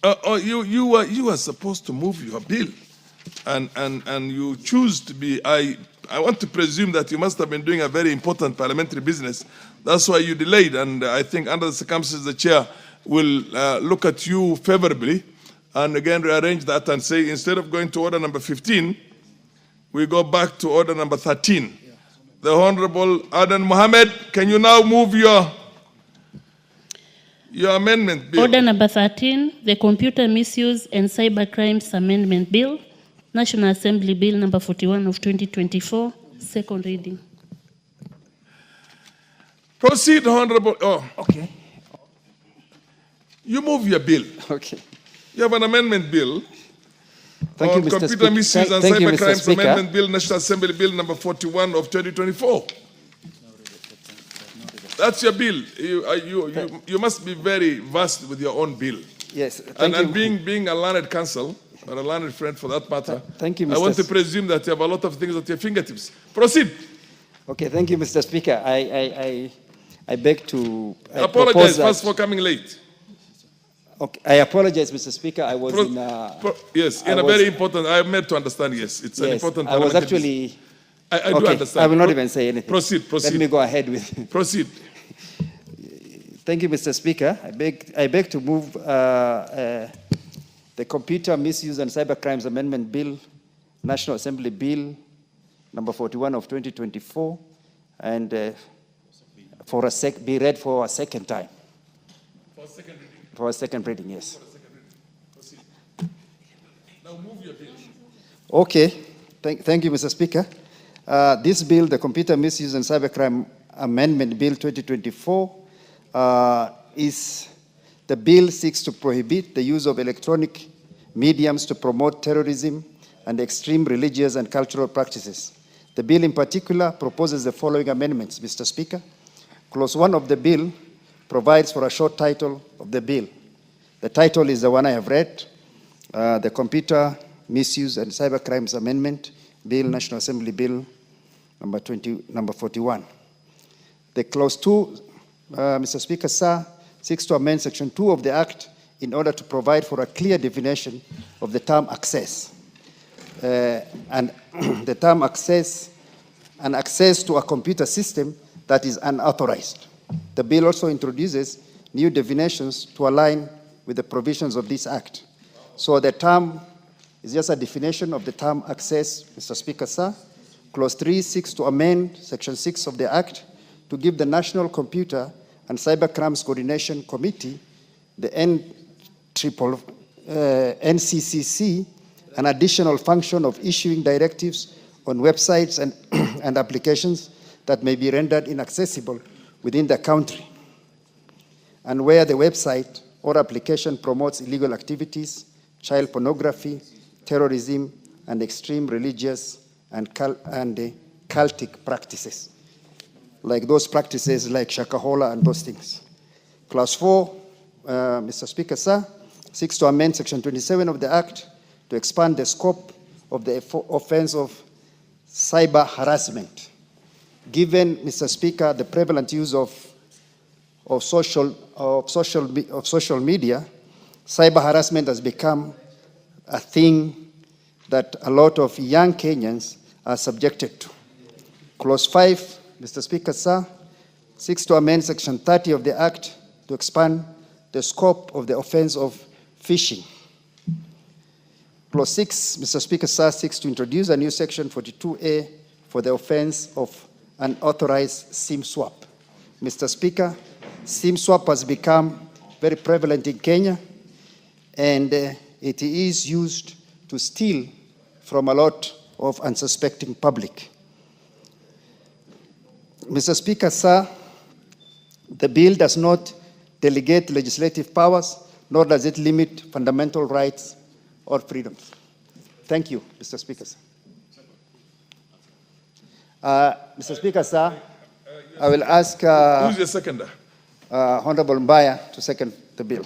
You were supposed to move your bill, and you choose to be. I want to presume that you must have been doing a very important parliamentary business. That's why you delayed, and I think under the circumstances, the chair will look at you favorably, and again rearrange that and say instead of going to order number 15, we go back to order number 13. The Honorable Adan Mohammed, can you now move your amendment bill? Order number 13, the Computer Misuse and Cybercrimes Amendment Bill, National Assembly Bill number 41 of 2024, second reading. Proceed, Honorable. Oh, okay. You move your bill. Okay. You have an amendment bill. Thank on you, Mr. Computer Speaker. Misuse and Thank you, Mr. Cybercrimes Speaker. Amendment Bill, National Assembly Bill number 41 of 2024. That's your bill. You must be very versed with your own bill. Yes, thank you. And being a learned counsel, or a learned friend for that matter, thank you, I Mr. want to presume that you have a lot of things at your fingertips. Proceed. Okay, thank you, Mr. Speaker. I beg to apologize first for coming late. Okay, I apologize, Mr. Speaker. I was in yes, in a very important. I am made to understand. Yes, it's an important. I was actually. I do understand. I will not even say anything. Proceed. Let me go ahead with. Proceed. Thank you, Mr. Speaker. I beg to move the Computer Misuse and Cybercrimes Amendment Bill, National Assembly Bill, number 41 of 2024, and be read for a second time. For a second reading. For a second reading, yes. Now move your bill. Okay. Thank you, Mr. Speaker. This bill, the Computer Misuse and Cybercrime Amendment Bill 2024, the bill seeks to prohibit the use of electronic mediums to promote terrorism and extreme religious and cultural practices. The bill in particular proposes the following amendments, Mr. Speaker. Clause 1 of the bill provides for a short title of the bill. The title is the one I have read, the Computer Misuse and Cybercrimes Amendment Bill, National Assembly Bill number 41. The Clause 2, Mr. Speaker, sir, seeks to amend Section 2 of the Act in order to provide for a clear definition of the term access. And the term access, and access to a computer system that is unauthorized. The bill also introduces new definitions to align with the provisions of this Act. So the term is just a definition of the term access, Mr. Speaker, sir. Clause 3 seeks to amend Section 6 of the Act to give the National Computer and Cybercrimes Coordination Committee, the NCCC, an additional function of issuing directives on websites and applications that may be rendered inaccessible within the country, and where the website or application promotes illegal activities, child pornography, terrorism, and extreme religious and cultic practices, like those practices like Shakahola and those things. Clause 4, Mr. Speaker, sir, seeks to amend Section 27 of the Act to expand the scope of the offense of cyber harassment. Given, Mr. Speaker, the prevalent use of social media, cyber harassment has become a thing that a lot of young Kenyans are subjected to. Clause 5, Mr. Speaker, sir, seeks to amend Section 30 of the Act to expand the scope of the offense of phishing. Clause 6, Mr. Speaker, sir, seeks to introduce a new Section 42A for the offense of unauthorized SIM swap. Mr. Speaker, SIM swap has become very prevalent in Kenya, and it is used to steal from a lot of unsuspecting public. Mr. Speaker, sir, the bill does not delegate legislative powers, nor does it limit fundamental rights or freedoms. Thank you, Mr. Speaker, sir. Mr. Speaker, sir, I will ask who's the seconder? Honorable Mbaya to second the bill.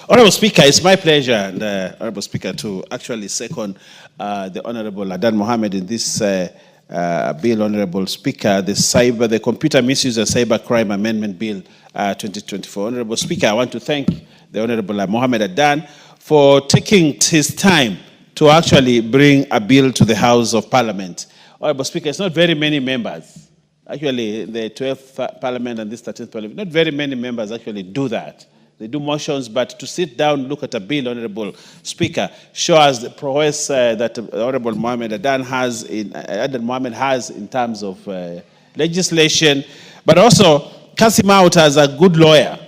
Honorable Speaker, it's my pleasure, and Honorable Speaker, to actually second the Honorable Adan Mohammed in this bill, Honorable Speaker, the Computer Misuse and Cyber Crime Amendment Bill 2024. Honorable Speaker, I want to thank the Honorable Mohammed Adan for taking his time to actually bring a bill to the House of Parliament. Honorable Speaker, it's not very many members. Actually, the 12th Parliament and this 13th Parliament, not very many members actually do that. They do motions, but to sit down, look at a bill, Honorable Speaker, shows the prowess that Honorable Mohammed Adan has in terms of legislation, but also cast him out as a good lawyer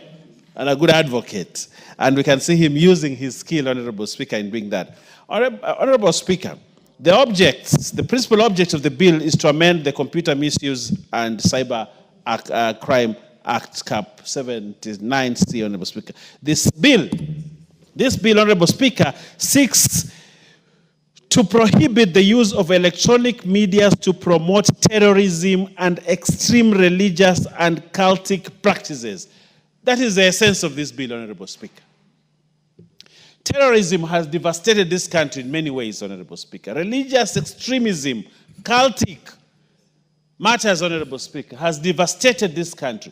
and a good advocate. And we can see him using his skill, Honorable Speaker, in doing that. Honorable Speaker, the principal object of the bill is to amend the Computer Misuse and Cyber Crime Act Cap 79C, Honorable Speaker. This bill, Honorable Speaker, seeks to prohibit the use of electronic media to promote terrorism and extreme religious and cultic practices. That is the essence of this bill, Honorable Speaker. Terrorism has devastated this country in many ways, Honorable Speaker. Religious extremism, cultic matters, Honorable Speaker, has devastated this country.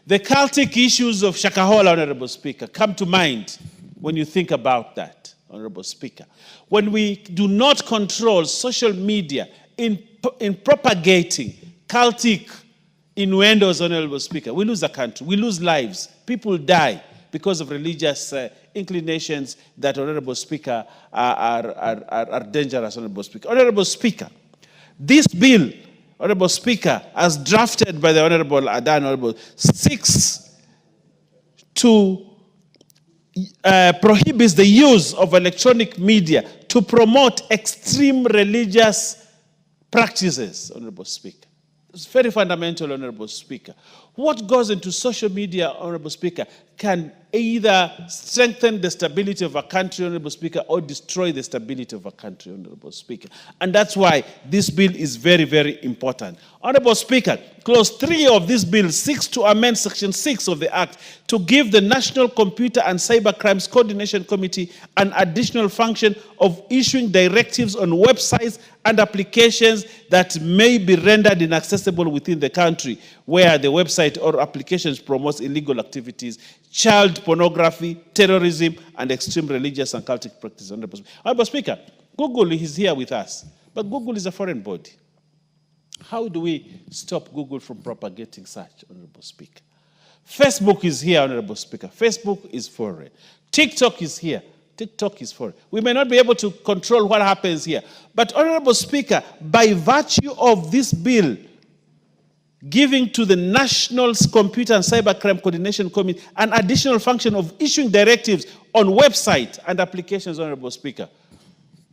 The cultic issues of Shakahola, Honorable Speaker, come to mind when you think about that, Honorable Speaker. When we do not control social media in propagating cultic innuendos, Honorable Speaker, we lose the country, we lose lives, people die because of religious inclinations that, Honorable Speaker, are dangerous, Honorable Speaker. Honorable Speaker, this bill, Honorable Speaker, as drafted by the Honorable Adan, Honorable, seeks to prohibits the use of electronic media to promote extreme religious practices, Honorable Speaker. It's very fundamental, Honorable Speaker. What goes into social media, Honorable Speaker, can either strengthen the stability of a country, Honorable Speaker, or destroy the stability of a country, Honorable Speaker. And that's why this bill is very, very important. Honorable Speaker, Clause 3 of this bill seeks to amend Section 6 of the Act to give the National Computer and Cyber Crimes Coordination Committee an additional function of issuing directives on websites and applications that may be rendered inaccessible within the country, where the website or applications promotes illegal activities, child pornography, terrorism, and extreme religious and cultic practices. Honorable Speaker, Google is here with us, but Google is a foreign body. How do we stop Google from propagating such, Honorable Speaker? Facebook is here, Honorable Speaker. Facebook is foreign. TikTok is here. TikTok is foreign. We may not be able to control what happens here. But, Honorable Speaker, by virtue of this bill, giving to the National Computer and Cyber Crime Coordination Committee an additional function of issuing directives on website and applications, Honorable Speaker,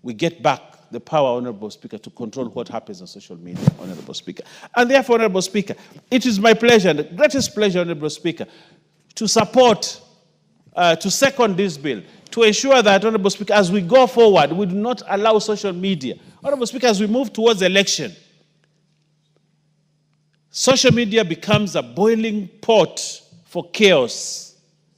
we get back the power, Honorable Speaker, to control what happens on social media, Honorable Speaker. And therefore, Honorable Speaker, it is my pleasure, and the greatest pleasure, Honorable Speaker, to support, to second this bill, to ensure that, Honorable Speaker, as we go forward, we do not allow social media. Honorable Speaker, as we move towards election, social media becomes a boiling pot for chaos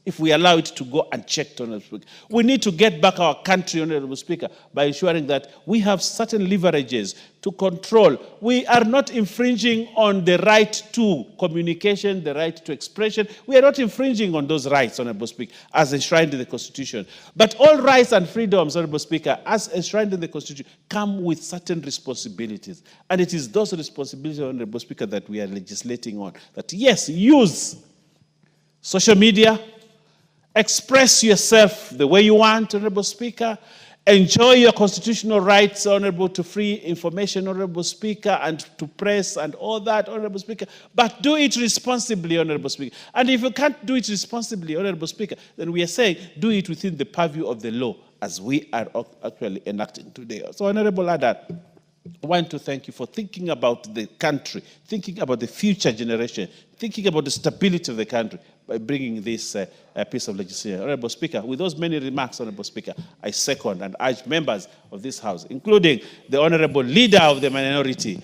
if we allow it to go unchecked, Honorable Speaker. We need to get back our country, Honorable Speaker, by ensuring that we have certain leverages to control. We are not infringing on the right to communication, the right to expression. We are not infringing on those rights, Honorable Speaker, as enshrined in the Constitution. But all rights and freedoms, Honorable Speaker, as enshrined in the Constitution, come with certain responsibilities. And it is those responsibilities, Honorable Speaker, that we are legislating on. That yes, use social media, express yourself the way you want, Honorable Speaker. Enjoy your constitutional rights, Honorable, to free information, Honorable Speaker, and to press and all that, Honorable Speaker. But do it responsibly, Honorable Speaker. And if you can't do it responsibly, Honorable Speaker, then we are saying do it within the purview of the law, as we are actually enacting today. So, Honorable Adan, I want to thank you for thinking about the country, thinking about the future generation, thinking about the stability of the country by bringing this piece of legislation. Honorable Speaker, with those many remarks, Honorable Speaker, I second and urge members of this House, including the Honorable Leader of the minority,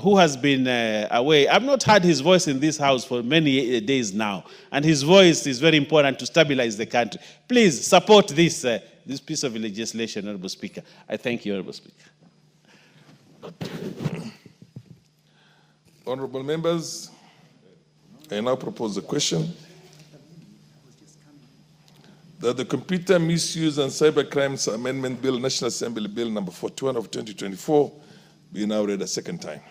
who has been away. I've not heard his voice in this house for many days now, and his voice is very important to stabilize the country. Please support this, this piece of legislation, Honorable Speaker. I thank you, Honorable Speaker. Honorable members, I now propose a question that the Computer Misuse and Cybercrimes Amendment Bill, National Assembly Bill number 41 of 2024, be now read a second time.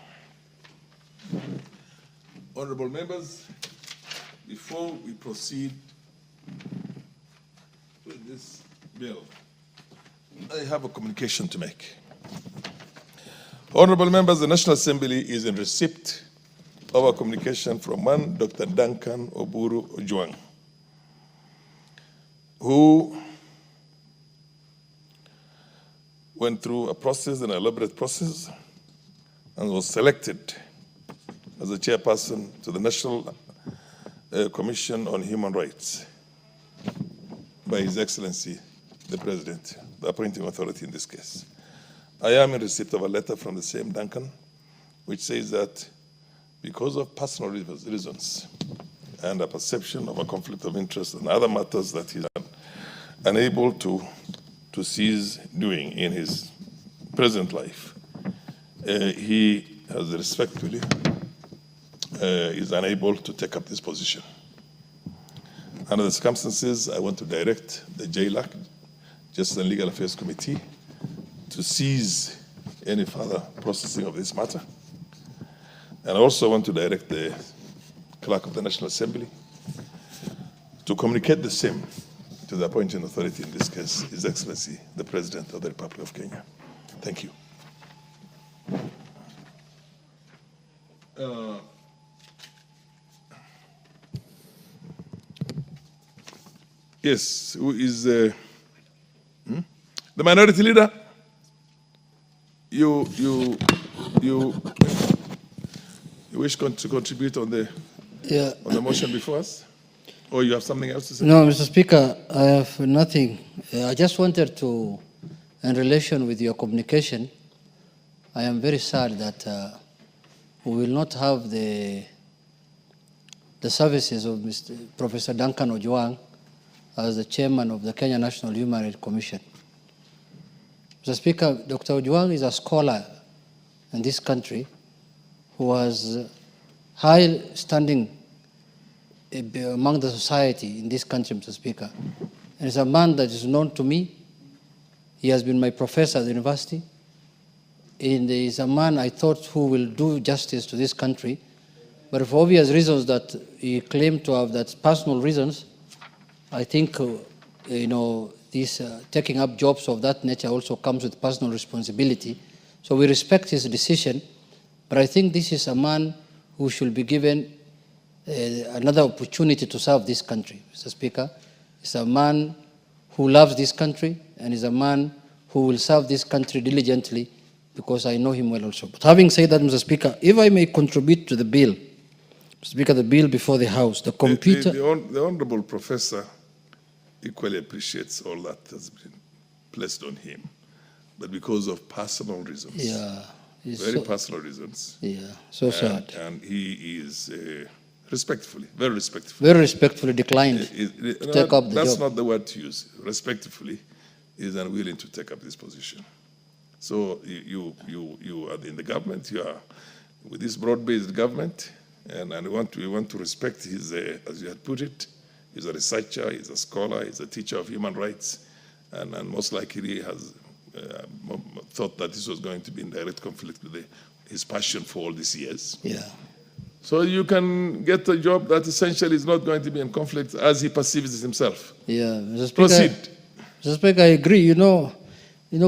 Honorable members, before we proceed with this bill, I have a communication to make. Honorable members, the National Assembly is in receipt of a communication from one Dr. Duncan Oburu Ojwang, who went through a process, an elaborate process, and was selected as the chairperson to the National Commission on Human Rights by His Excellency, the President, the appointing authority in this case. I am in receipt of a letter from the same Duncan, which says that because of personal reasons and a perception of a conflict of interest and other matters that he's unable to cease doing in his present life, he has respectfully is unable to take up this position. Under the circumstances, I want to direct the JLAC, Justice and Legal Affairs Committee, to cease any further processing of this matter. And I also want to direct the Clerk of the National Assembly to communicate the same to the appointing authority, in this case, His Excellency, the President of the Republic of Kenya. Thank you. Yes, who is the minority leader? You wish to contribute on the motion before us? Or you have something else to say? No, Mr. Speaker, I have nothing. I just wanted to, in relation with your communication, I am very sad that we will not have the services of Professor Duncan Ojwang as the chairman of the Kenya National Human Rights Commission. Mr. Speaker, Dr. Ojwang is a scholar in this country who has high standing among the society in this country, Mr. Speaker. And is a man that is known to me. He has been my professor at the university. And he is a man I thought who will do justice to this country. But for obvious reasons that he claimed to have, that personal reasons, I think, this taking up jobs of that nature also comes with personal responsibility. So we respect his decision, but I think this is a man who should be given another opportunity to serve this country, Mr. Speaker. He's a man who loves this country, and is a man who will serve this country diligently, because I know him well also. But having said that, Mr. Speaker, if I may contribute to the bill, Mr. Speaker, the bill before the House, the computer... The Honorable Professor equally appreciates all that has been placed on him, but because of personal reasons. Yeah. Very personal reasons. Yeah, so sad. And he is very respectfully declined to take up the job. That's not the word to use. Respectfully, is unwilling to take up this position. So you are in the government. You are with this broad-based government, and we want to respect his, as you had put it, he's a researcher, he's a scholar, he's a teacher of human rights, and most likely he has thought that this was going to be in direct conflict with his passion for all these years. Yeah. So you can get a job that essentially is not going to be in conflict as he perceives it himself. Yeah, Mr. Speaker, proceed. Mr. Speaker, I agree. You know,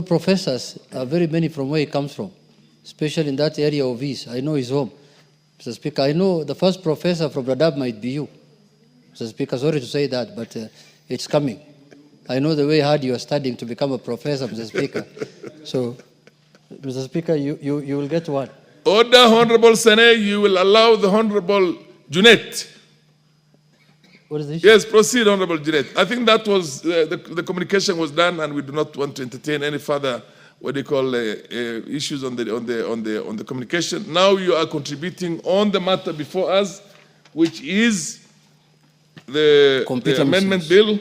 professors are very many from where he comes from, especially in that area of his. I know his home. Mr. Speaker, I know the first professor from Dadaab might be you. Mr. Speaker, sorry to say that, but it's coming. I know the way hard you are studying to become a professor, Mr. Speaker. So, Mr. Speaker, you will get one. Order, Honorable Sene, you will allow the Honorable Junet. What is the issue? Yes, proceed, Honorable Junet. I think that was, the communication was done, and we do not want to entertain any further what do you call issues on the communication. Now you are contributing on the matter before us, which is the amendment bill,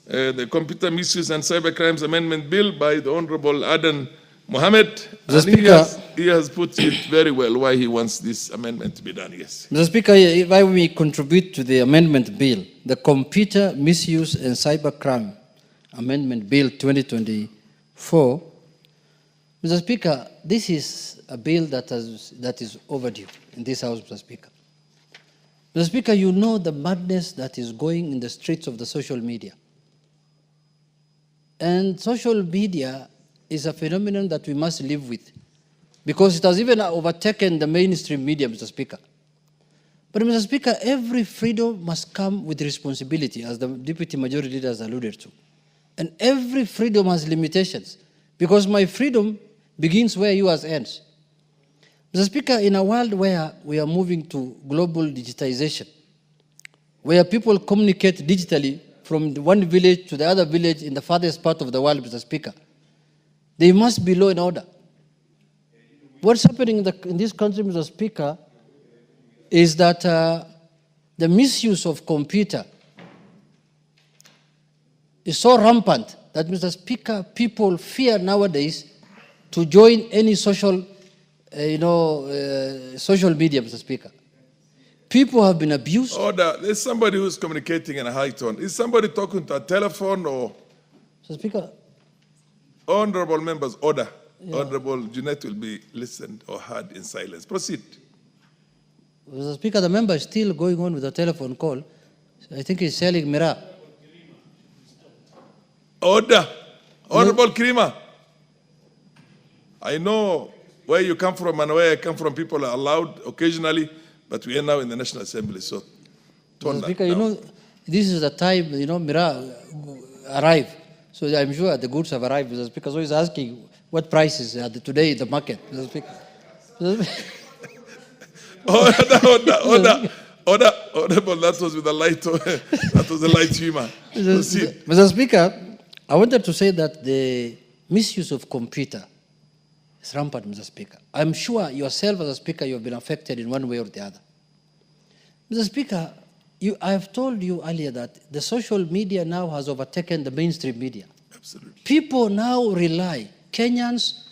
the Computer Misuse and Cybercrimes Amendment Bill by the Honorable Adan Mohammed. He has put it very well why he wants this amendment to be done. Yes. Mr. Speaker, if I may contribute to the amendment bill, the Computer Misuse and Cybercrime Amendment Bill 2024, Mr. Speaker, this is a bill that is overdue in this House, Mr. Speaker. Mr. Speaker, you know the madness that is going in the streets of the social media. And social media is a phenomenon that we must live with, because it has even overtaken the mainstream media, Mr. Speaker. But, Mr. Speaker, every freedom must come with responsibility, as the Deputy Majority Leader has alluded to. And every freedom has limitations, because my freedom begins where yours ends. Mr. Speaker, in a world where we are moving to global digitization, where people communicate digitally from one village to the other village in the farthest part of the world, Mr. Speaker, there must be law and order. What's happening in this country, Mr. Speaker, is that the misuse of computer is so rampant that, Mr. Speaker, people fear nowadays to join any social, social media, Mr. Speaker. People have been abused. Order. There's somebody who's communicating in a high tone. Is somebody talking to a telephone or? Mr. Speaker. Honorable members, order. Yeah. Honorable Jeanette will be listened or heard in silence. Proceed. Mr. Speaker, the member is still going on with a telephone call. I think he's selling Mira. Order. Honorable Krima. I know where you come from and where I come from. People are allowed occasionally, but we are now in the National Assembly, so Mr. Speaker, this is the time, Mira arrive. So I'm sure the goods have arrived, Mr. Speaker. So he's asking what prices are today in the market, Mr. Speaker. Order. Honorable, that was with a light, that was a light humor. Mr. Speaker, I wanted to say that the misuse of computer is rampant, Mr. Speaker. I'm sure yourself, as a Speaker, you have been affected in one way or the other. Mr. Speaker, I have told you earlier that the social media now has overtaken the mainstream media. Absolutely. People now rely, Kenyans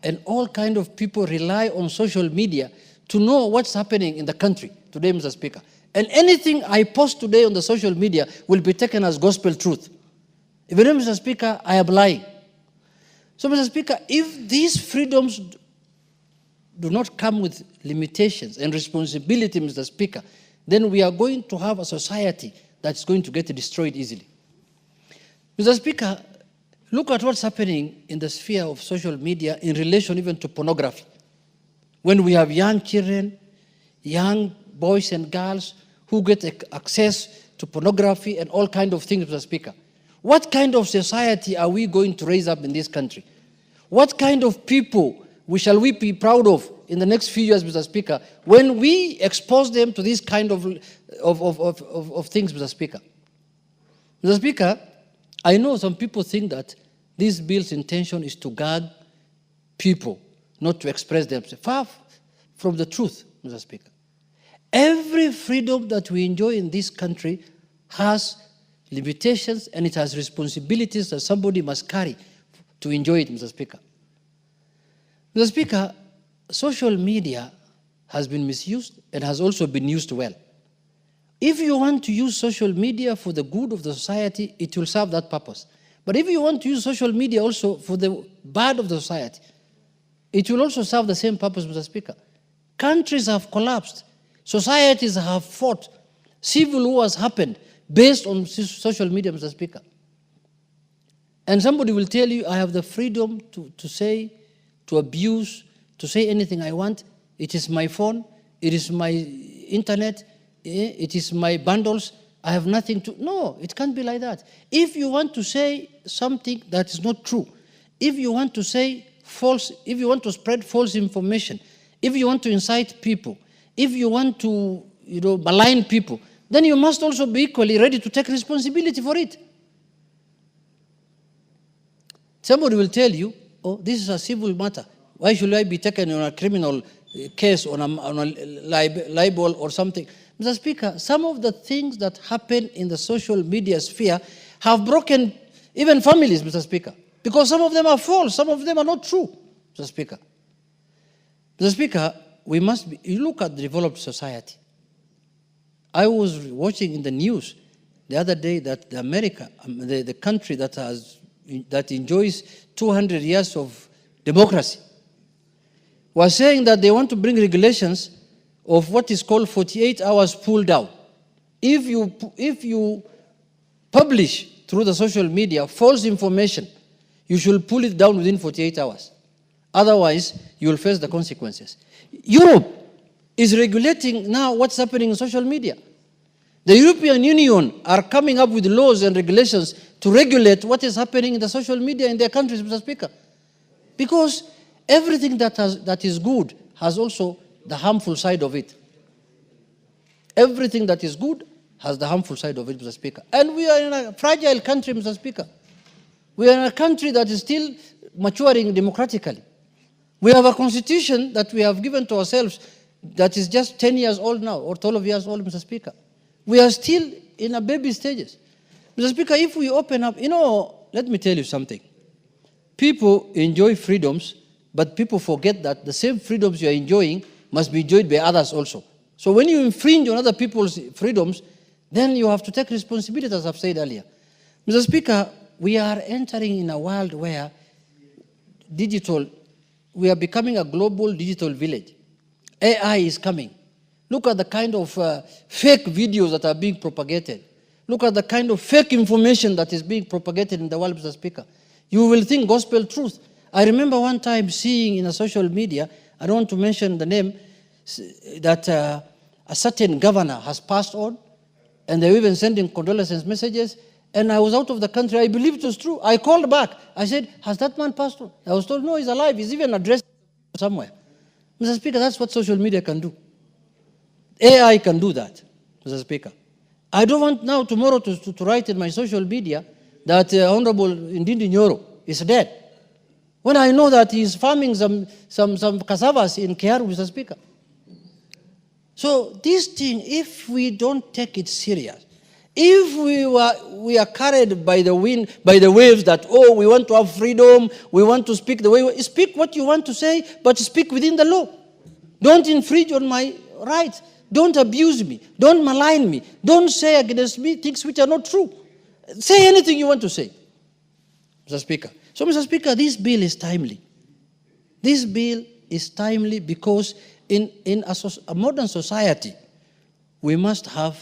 and all kind of people rely on social media to know what's happening in the country today, Mr. Speaker. And anything I post today on the social media will be taken as gospel truth. Even though, Mr. Speaker, I am lying. So, Mr. Speaker, if these freedoms do not come with limitations and responsibility, Mr. Speaker, then we are going to have a society that's going to get destroyed easily. Mr. Speaker, look at what's happening in the sphere of social media in relation even to pornography. When we have young children, young boys and girls who get access to pornography and all kinds of things, Mr. Speaker. What kind of society are we going to raise up in this country? What kind of people shall we be proud of in the next few years, Mr. Speaker, when we expose them to this kind of things, Mr. Speaker? Mr. Speaker, I know some people think that this bill's intention is to gag people, not to express themselves. Far from the truth, Mr. Speaker. Every freedom that we enjoy in this country has limitations and it has responsibilities that somebody must carry to enjoy it, Mr. Speaker. Mr. Speaker, social media has been misused and has also been used well. If you want to use social media for the good of the society, it will serve that purpose. But if you want to use social media also for the bad of the society, it will also serve the same purpose, Mr. Speaker. Countries have collapsed. Societies have fought. Civil wars happened based on social media, Mr. Speaker. And somebody will tell you, I have the freedom to say, to abuse, to say anything I want. It is my phone. It is my internet. It is my bundles. I have nothing to... No, it can't be like that. If you want to say something that is not true, if you want to say false, if you want to spread false information, if you want to incite people, if you want to, malign people, then you must also be equally ready to take responsibility for it. Somebody will tell you, oh, this is a civil matter. Why should I be taken on a criminal case on a libel or something? Mr. Speaker, some of the things that happen in the social media sphere have broken even families, Mr. Speaker, because some of them are false, some of them are not true, Mr. Speaker. Mr. Speaker, you look at the developed society. I was watching in the news the other day that the country that enjoys 200 years of democracy, was saying that they want to bring regulations of what is called 48 hours pull down. If you publish through the social media false information, you should pull it down within 48 hours. Otherwise, you will face the consequences. Europe is regulating now what's happening in social media. The European Union are coming up with laws and regulations to regulate what is happening in the social media in their countries, Mr. Speaker. Because everything that is good has also the harmful side of it. Everything that is good has the harmful side of it, Mr. Speaker. And we are in a fragile country, Mr. Speaker. We are in a country that is still maturing democratically. We have a constitution that we have given to ourselves that is just 10 years old now, or 12 years old, Mr. Speaker. We are still in a baby stages. Mr. Speaker, if we open up, let me tell you something. People enjoy freedoms, but people forget that the same freedoms you are enjoying must be enjoyed by others also. So when you infringe on other people's freedoms, then you have to take responsibility, as I've said earlier. Mr. Speaker, we are entering in a world where we are becoming a global digital village. AI is coming. Look at the kind of fake videos that are being propagated. Look at the kind of fake information that is being propagated in the world, Mr. Speaker. You will think gospel truth. I remember one time seeing in a social media, I don't want to mention the name, that a certain governor has passed on, and they were even sending condolence messages, and I was out of the country. I believed it was true. I called back. I said, has that man passed on? I was told, no, he's alive. He's even addressed somewhere. Mr. Speaker, that's what social media can do. AI can do that, Mr. Speaker. I don't want now tomorrow to write in my social media that Honorable Ndindi Nyoro is dead, when I know that he's farming some cassavas in Kiaru, Mr. Speaker. So this thing, if we don't take it serious, if we are carried by the wind, by the waves that, oh, we want to have freedom, we want to speak the way, speak what you want to say, but speak within the law. Don't infringe on my rights. Don't abuse me. Don't malign me. Don't say against me things which are not true. Say anything you want to say, Mr. Speaker. So, Mr. Speaker, this bill is timely. This bill is timely because in a modern society, we must have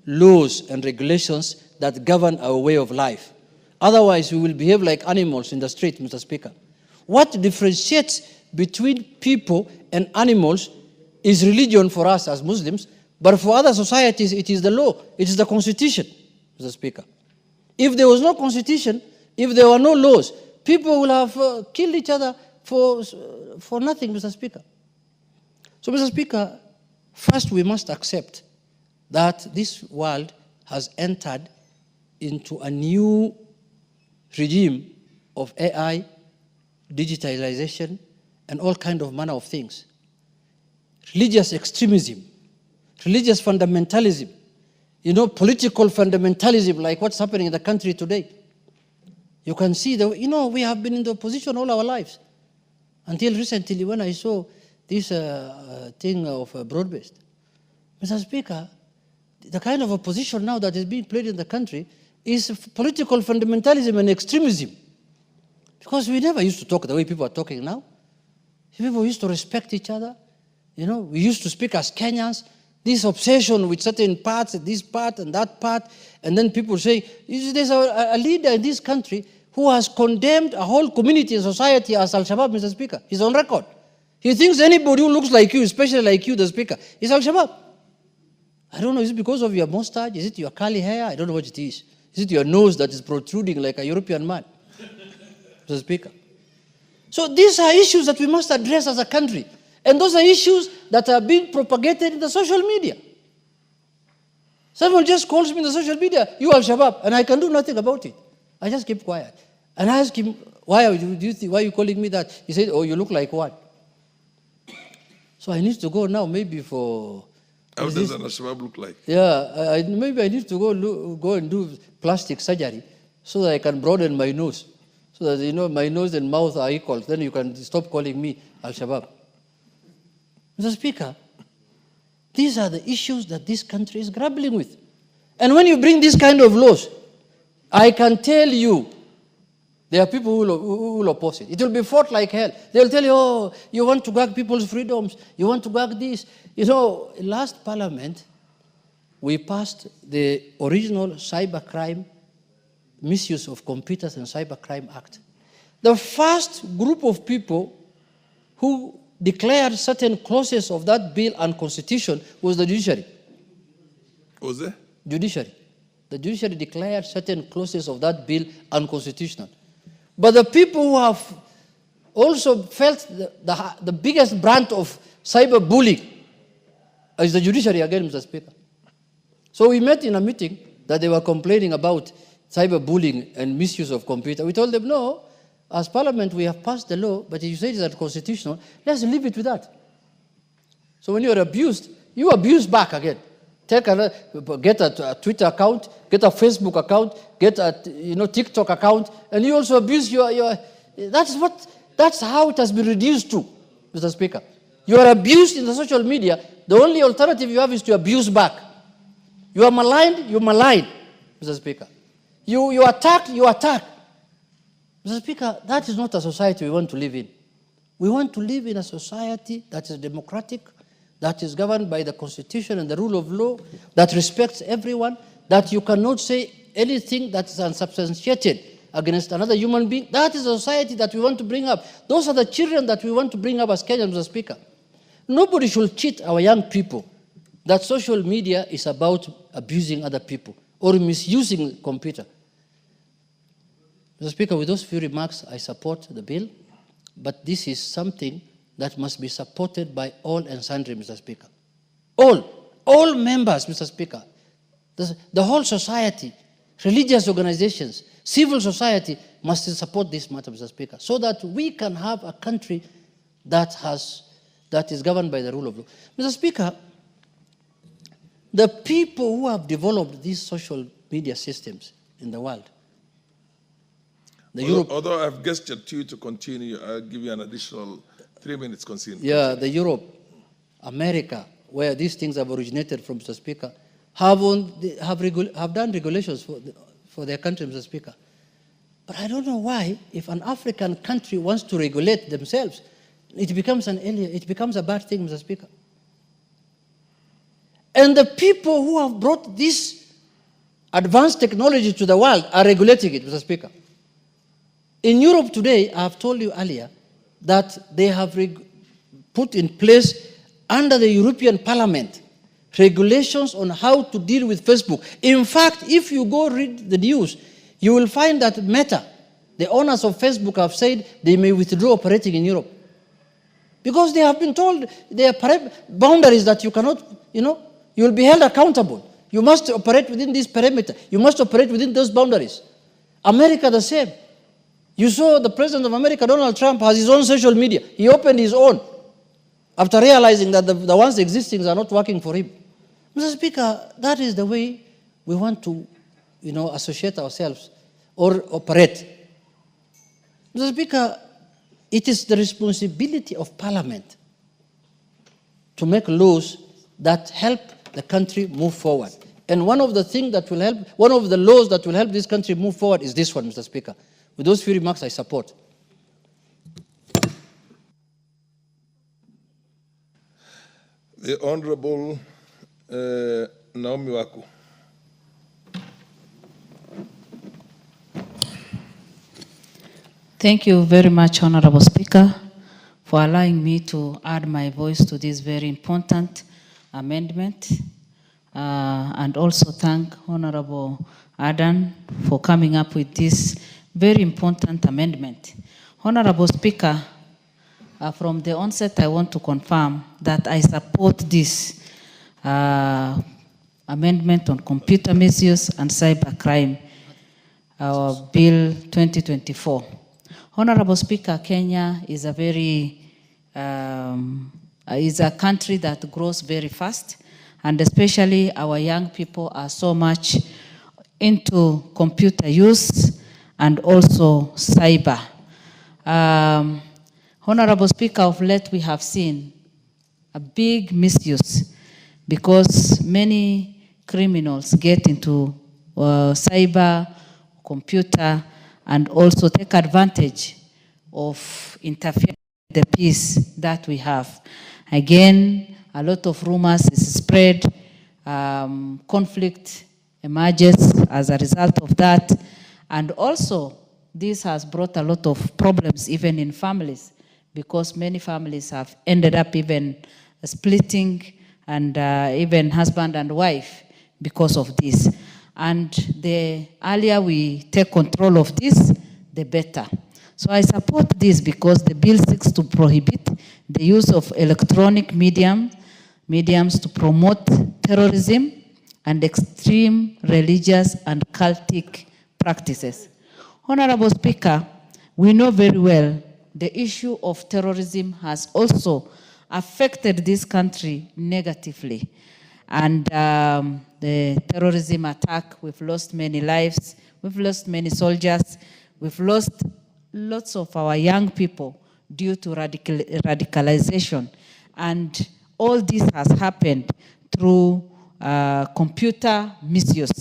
laws and regulations that govern our way of life. Otherwise, we will behave like animals in the street, Mr. Speaker. What differentiates between people and animals is religion for us as Muslims, but for other societies, it is the law, it is the constitution, Mr. Speaker. If there was no constitution, if there were no laws, people will have killed each other for nothing, Mr. Speaker. So, Mr. Speaker, first we must accept that this world has entered into a new regime of AI, digitalization, and all kind of manner of things. Religious extremism, religious fundamentalism, political fundamentalism, like what's happening in the country today. You can see that, we have been in the opposition all our lives. Until recently, when I saw this thing of broad-based. Mr. Speaker, the kind of opposition now that is being played in the country is political fundamentalism and extremism. Because we never used to talk the way people are talking now. People used to respect each other. We used to speak as Kenyans. This obsession with certain parts, this part and that part, and then people say, there's a leader in this country who has condemned a whole community and society as Al-Shabaab, Mr. Speaker. He's on record. He thinks anybody who looks like you, especially like you, the Speaker, is Al-Shabaab. I don't know, is it because of your mustache? Is it your curly hair? I don't know what it is. Is it your nose that is protruding like a European man? Mr. Speaker. So these are issues that we must address as a country. And those are issues that are being propagated in the social media. Someone just calls me in the social media, you Al-Shabaab, and I can do nothing about it. I just keep quiet. And I asked him, why are you calling me that? He said, oh, you look like what? So I need to go now, maybe for... How does an Al-Shabaab look like? Yeah, maybe I need to go and do plastic surgery so that I can broaden my nose. So that, my nose and mouth are equal. Then you can stop calling me Al-Shabaab. Mr. Speaker, these are the issues that this country is grappling with. And when you bring this kind of laws, I can tell you, there are people who will oppose it. It will be fought like hell. They'll tell you, oh, you want to gag people's freedoms. You want to gag this. Last parliament, we passed the original Cybercrime, Misuse of Computers and Cybercrime Act. The first group of people who declared certain clauses of that bill unconstitutional was the judiciary. Was there? Judiciary. The judiciary declared certain clauses of that bill unconstitutional. But the people who have also felt the biggest brand of cyberbullying is the judiciary again, Mr. Speaker. So we met in a meeting that they were complaining about cyberbullying and misuse of computer. We told them, no, as Parliament we have passed the law, but if you say it's unconstitutional, let's leave it with that. So when you are abused, you abuse back again. Get a Twitter account, get a Facebook account, get a TikTok account, and you also abuse your that's how it has been reduced to, Mr. Speaker. You are abused in the social media. The only alternative you have is to abuse back. You are maligned, you malign, Mr. Speaker. You attack, you attack. Mr. Speaker, that is not a society we want to live in. We want to live in a society that is democratic, that is governed by the Constitution and the rule of law, that respects everyone, that you cannot say anything that is unsubstantiated against another human being. That is a society that we want to bring up. Those are the children that we want to bring up as Kenyans, Mr. Speaker. Nobody should cheat our young people that social media is about abusing other people or misusing computer. Mr. Speaker, with those few remarks, I support the bill, but this is something that must be supported by all and sundry, Mr. Speaker. All members, Mr. Speaker, the whole society, religious organizations, civil society must support this matter, Mr. Speaker, so that we can have a country that is governed by the rule of law. Mr. Speaker, the people who have developed these social media systems in the world, although I've gestured to you to continue, I'll give you an additional 3 minutes. Yeah, the Europe, America, where these things have originated from, Mr. Speaker, have done regulations for their country, Mr. Speaker. But I don't know why, if an African country wants to regulate themselves, it becomes a bad thing, Mr. Speaker. And the people who have brought this advanced technology to the world are regulating it, Mr. Speaker. In Europe today, I have told you earlier, that they have put in place under the European Parliament regulations on how to deal with Facebook. In fact, if you go read the news, you will find that Meta, the owners of Facebook, have said they may withdraw operating in Europe. Because they have been told there are boundaries that you cannot, you will be held accountable. You must operate within this perimeter. You must operate within those boundaries. America, the same. You saw the President of America, Donald Trump, has his own social media. He opened his own after realizing that the ones existing are not working for him. Mr. Speaker, that is the way we want to, associate ourselves or operate. Mr. Speaker, it is the responsibility of Parliament to make laws that help the country move forward. And one of the laws that will help this country move forward is this one, Mr. Speaker. With those few remarks, I support. The Honorable Naomi Waku. Thank you very much, Honorable Speaker, for allowing me to add my voice to this very important amendment. And also thank Honorable Adan for coming up with this very important amendment. Honorable Speaker, from the onset, I want to confirm that I support this amendment on computer misuse and cybercrime. our Bill 2024. Honorable Speaker, Kenya is a is a country that grows very fast, and especially our young people are so much into computer use and also cyber. Honorable Speaker, of late we have seen a big misuse because many criminals get into cyber, computer, and also take advantage of interfering with the peace that we have. Again, a lot of rumors is spread, conflict emerges as a result of that, and also this has brought a lot of problems even in families, because many families have ended up even splitting, and even husband and wife because of this. And the earlier we take control of this, the better. So I support this because the bill seeks to prohibit the use of electronic mediums to promote terrorism and extreme religious and cultic practices. Honorable Speaker, we know very well the issue of terrorism has also affected this country negatively. And the terrorism attack, we've lost many lives, we've lost many soldiers, we've lost lots of our young people due to radicalization. And all this has happened through computer misuse.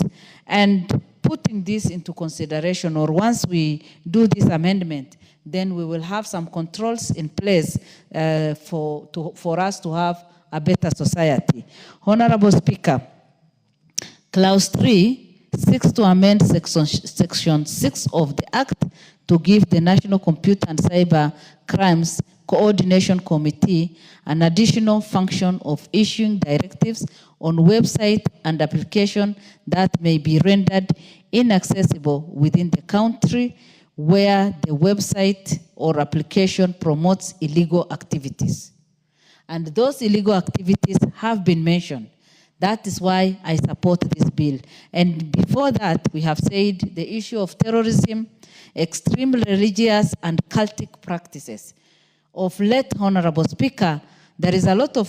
And putting this into consideration, or once we do this amendment, then we will have some controls in place for us to have a better society. Honorable Speaker, Clause 3 seeks to amend Section 6 of the Act to give the National Computer and Cyber Crimes Coordination Committee an additional function of issuing directives on website and application that may be rendered inaccessible within the country where the website or application promotes illegal activities. And those illegal activities have been mentioned. That is why I support this bill. And before that, we have said the issue of terrorism, extreme religious and cultic practices. Of late, Honorable Speaker, there is a lot of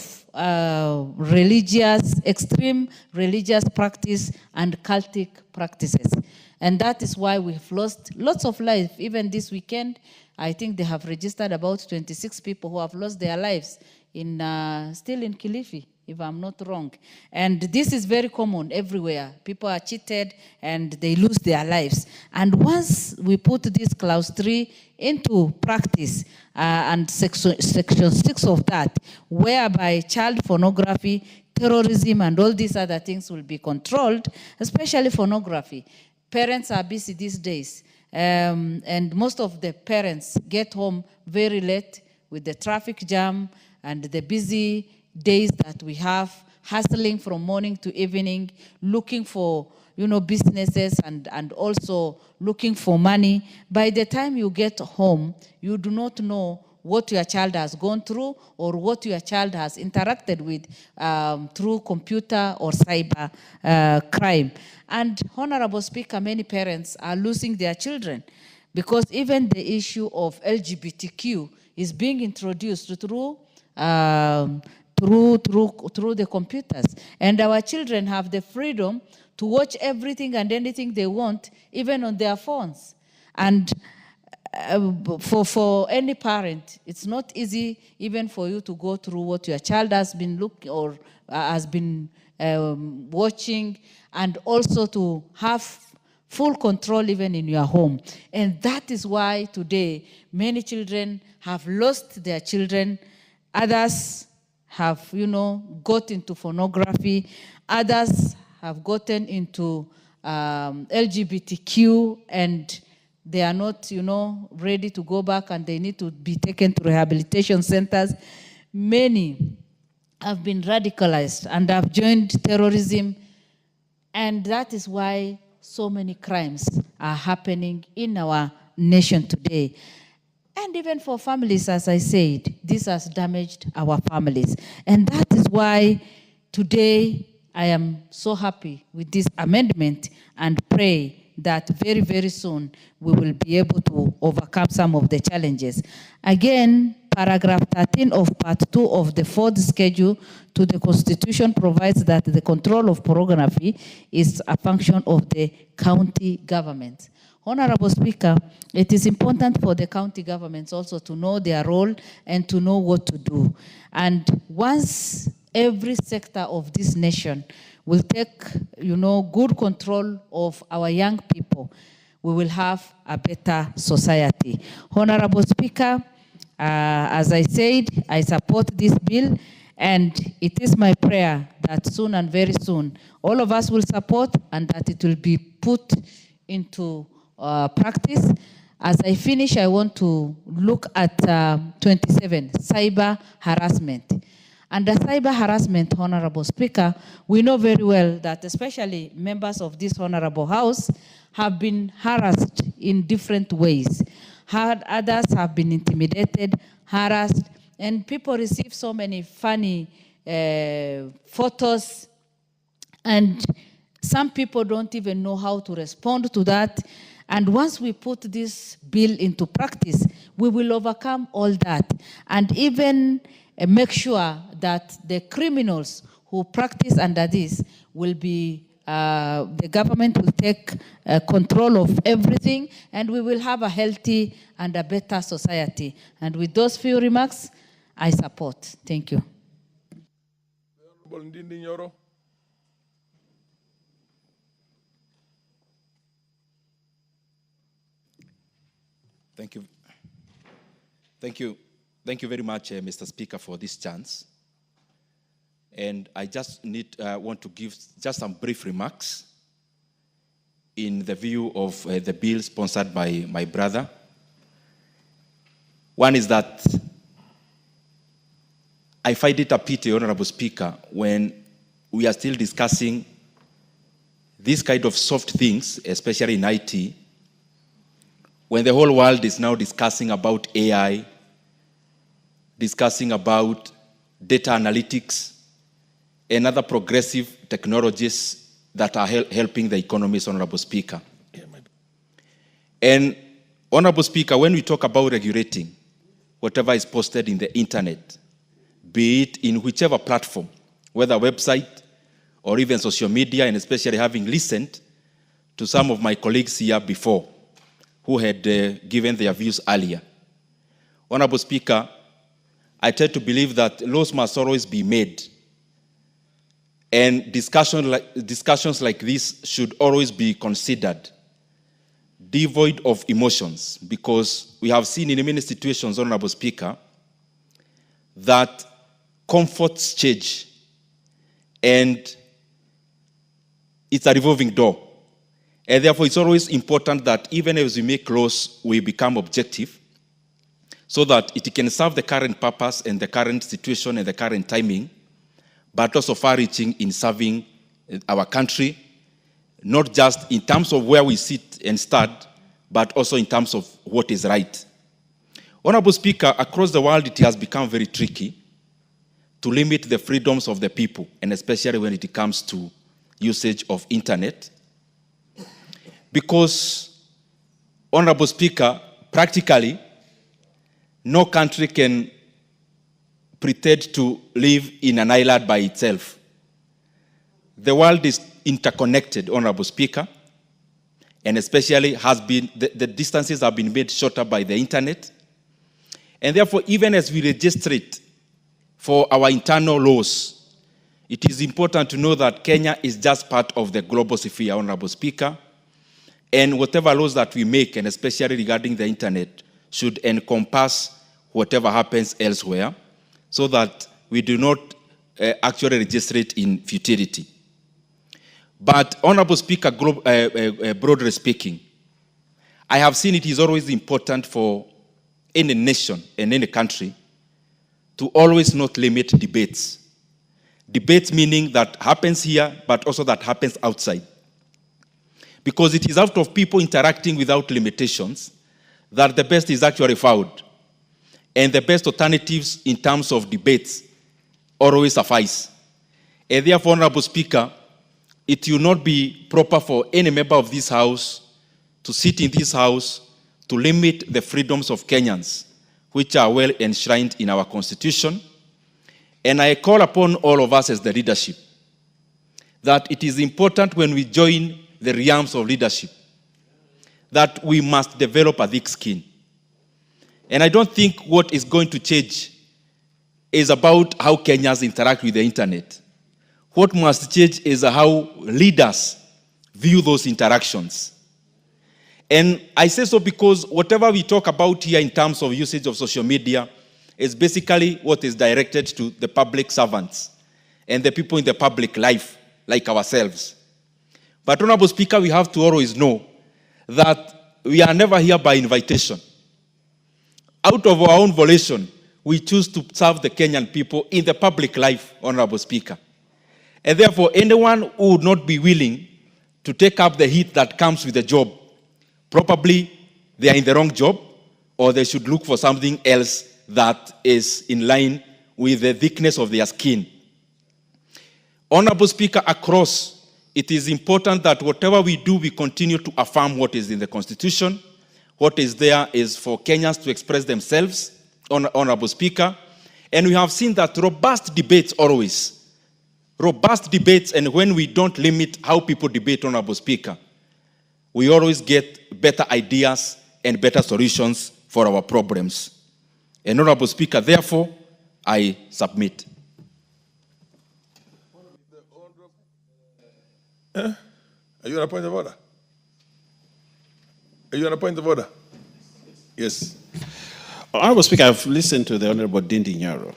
extreme religious practice and cultic practices. And that is why we've lost lots of lives. Even this weekend, I think they have registered about 26 people who have lost their lives still in Kilifi, if I'm not wrong. And this is very common everywhere. People are cheated and they lose their lives. And once we put this Clause 3 into practice, and Section 6 of that, whereby child pornography, terrorism, and all these other things will be controlled, especially pornography. Parents are busy these days, and most of the parents get home very late with the traffic jam and the busy days that we have, hustling from morning to evening, looking for businesses and also looking for money. By the time you get home, you do not know what your child has gone through or what your child has interacted with through computer or cyber crime. And Honorable Speaker, many parents are losing their children because even the issue of LGBTQ is being introduced through the computers. And our children have the freedom to watch everything and anything they want, even on their phones. And for any parent, it's not easy even for you to go through what your child has been looking or has been watching, and also to have full control even in your home. And that is why today many children have lost their children. Others have, got into pornography. Others have gotten into LGBTQ, and they are not, ready to go back, and they need to be taken to rehabilitation centers. Many have been radicalized and have joined terrorism, and that is why so many crimes are happening in our nation today. And even for families, as I said, this has damaged our families. And that is why today I am so happy with this amendment and pray that very, very soon we will be able to overcome some of the challenges. Again, paragraph 13 of part 2 of the 4th schedule to the Constitution provides that the control of pornography is a function of the county government. Honorable Speaker, it is important for the county governments also to know their role and to know what to do. And once every sector of this nation will take, good control of our young people, we will have a better society. Honorable Speaker, as I said, I support this bill, and it is my prayer that soon and very soon, all of us will support and that it will be put into practice. As I finish, I want to look at 27, cyber harassment. Under cyber harassment, Honorable Speaker, we know very well that especially members of this Honorable House have been harassed in different ways. Others have been intimidated, harassed, and people receive so many funny photos, and some people don't even know how to respond to that. And once we put this bill into practice, we will overcome all that and even make sure that the criminals who practice under this will be, the government will take control of everything, and we will have a healthy and a better society. And with those few remarks, I support. Thank you. Thank you. Thank you. Thank you very much, Mr. Speaker, for this chance. And I just want to give just some brief remarks in the view of the bill sponsored by my brother. One is that I find it a pity, Honorable Speaker, when we are still discussing these kind of soft things, especially in IT, when the whole world is now discussing about AI, discussing about data analytics, and other progressive technologies that are helping the economies, Honorable Speaker. And, Honorable Speaker, when we talk about regulating whatever is posted in the internet, be it in whichever platform, whether website or even social media, and especially having listened to some of my colleagues here before, who had given their views earlier. Honorable Speaker, I tend to believe that laws must always be made, and discussions like this should always be considered devoid of emotions, because we have seen in many situations, Honorable Speaker, that comforts change, and it's a revolving door. And therefore, it's always important that even as we make laws, we become objective so that it can serve the current purpose and the current situation and the current timing, but also far-reaching in serving our country, not just in terms of where we sit and start, but also in terms of what is right. Honorable Speaker, across the world, it has become very tricky to limit the freedoms of the people, and especially when it comes to usage of internet. Because, Honorable Speaker, practically, no country can pretend to live in an island by itself. The world is interconnected, Honorable Speaker, and especially the distances have been made shorter by the internet. And therefore, even as we legislate for our internal laws, it is important to know that Kenya is just part of the global sphere, Honorable Speaker. And whatever laws that we make, and especially regarding the internet, should encompass whatever happens elsewhere, so that we do not actually legislate in futility. But, Honorable Speaker, broadly speaking, I have seen it is always important for any nation and any country to always not limit debates. Debates meaning that happens here, but also that happens outside. Because it is out of people interacting without limitations that the best is actually found. And the best alternatives in terms of debates always suffice. And therefore, Honorable Speaker, it will not be proper for any member of this House to sit in this house to limit the freedoms of Kenyans, which are well enshrined in our Constitution. And I call upon all of us as the leadership that it is important when we join the realms of leadership that we must develop a thick skin. And I don't think what is going to change is about how Kenyans interact with the internet. What must change is how leaders view those interactions. And I say so because whatever we talk about here in terms of usage of social media is basically what is directed to the public servants and the people in the public life, like ourselves. But, Honorable Speaker, we have to always know that we are never here by invitation. Out of our own volition, we choose to serve the Kenyan people in the public life, Honorable Speaker. And therefore, anyone who would not be willing to take up the heat that comes with the job, probably they are in the wrong job, or they should look for something else that is in line with the thickness of their skin. Honorable Speaker, across, it is important that whatever we do, we continue to affirm what is in the Constitution. What is there is for Kenyans to express themselves, Honorable Speaker. And we have seen that robust debates always. Robust debates, and when we don't limit how people debate, Honorable Speaker, we always get better ideas and better solutions for our problems. And Honorable Speaker, therefore, I submit. Are you on a point of order? Are you on a point of order? Yes. Honorable Speaker, I've listened to the Honorable Dindi Nyoro,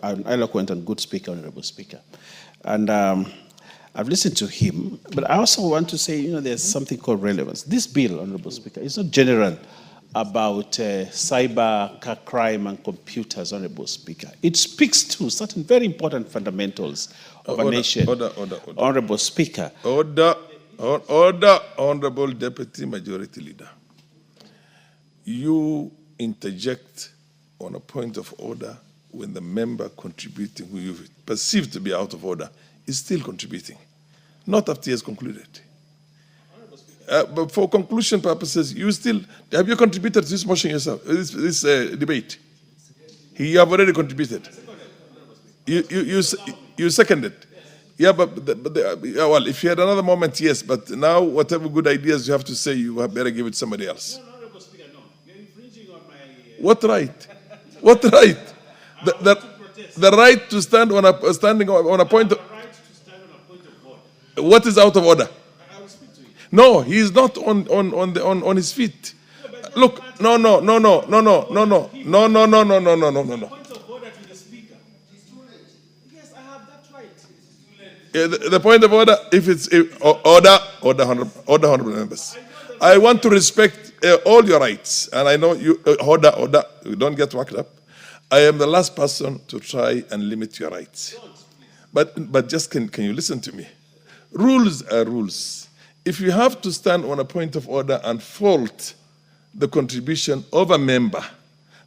an eloquent and good speaker, Honorable Speaker. And I've listened to him, but I also want to say, there's something called relevance. This bill, Honorable Speaker, is not general about cyber crime and computers, Honorable Speaker. It speaks to certain very important fundamentals of a nation. Order. Honorable Speaker. Order, Honorable Deputy Majority Leader. You interject on a point of order when the member contributing, who you perceive to be out of order, is still contributing, not after he has concluded. But for conclusion purposes, have you contributed to this motion yourself, this debate? You have already contributed. You seconded. Yeah, but well, if you had another moment, yes, but now whatever good ideas you have to say, you have better give it to somebody else. What right? What right? The right to stand on a point of... What is out of order? No, he is not on his feet. Look, no. The point of order, order, honorable members. I want to respect all your rights, and I know you, order, you don't get worked up. I am the last person to try and limit your rights. But just can you listen to me? Rules are rules. If you have to stand on a point of order and fault the contribution of a member,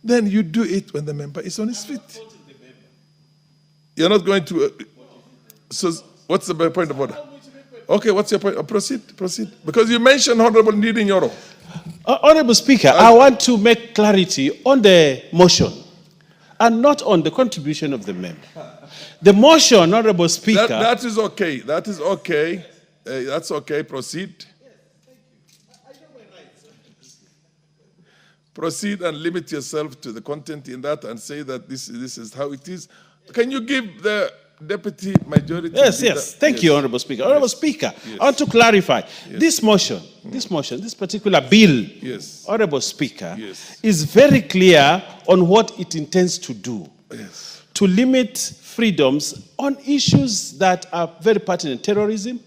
then you do it when the member is on his feet. You're not going to... so what's the point of order? Okay, what's your point? Proceed. Because you mentioned Honorable Ndidi Nyoro. Honorable Speaker, I want to make clarity on the motion and not on the contribution of the member. The motion, Honorable Speaker... That is okay. That's okay. Proceed. Proceed and limit yourself to the content in that and say that this is how it is. Can you give the Deputy Majority Leader? Yes. Thank you, Honorable Speaker. Honorable Speaker, I want to clarify. This motion, this particular bill, Honorable Speaker, is very clear on what it intends to do. To limit freedoms on issues that are very pertinent. Terrorism,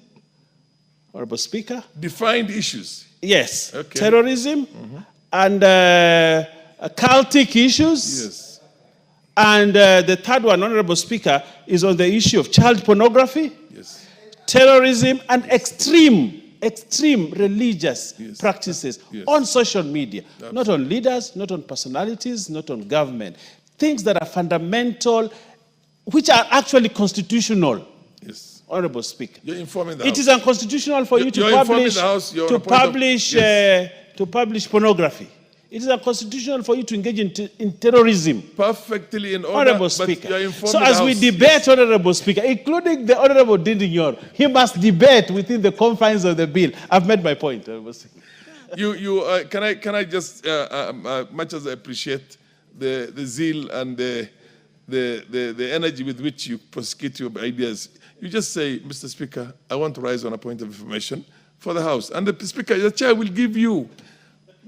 Honorable Speaker. Defined issues. Yes. Okay. Terrorism and cultic issues. Yes. And the third one, Honorable Speaker, is on the issue of child pornography, terrorism, and extreme religious practices on social media. Absolutely. Not on leaders, not on personalities, not on government. Things that are fundamental, which are actually constitutional. Yes. Honorable Speaker. You're informing the It House. is unconstitutional for you to You're informing publish the House your point of- yes. to publish pornography. It is unconstitutional for you to engage in terrorism. Perfectly in order, Honorable but Speaker. you're informing So the as we House. debate, Honorable Speaker, including the Honorable Dindignor, he must debate within the confines of the bill. I've made my point, Honorable Speaker. Can I just, much as I appreciate the zeal and the energy with which you prosecute your ideas, you just say, Mr. Speaker, I want to rise on a point of information for the House. And the Speaker, the chair will give you.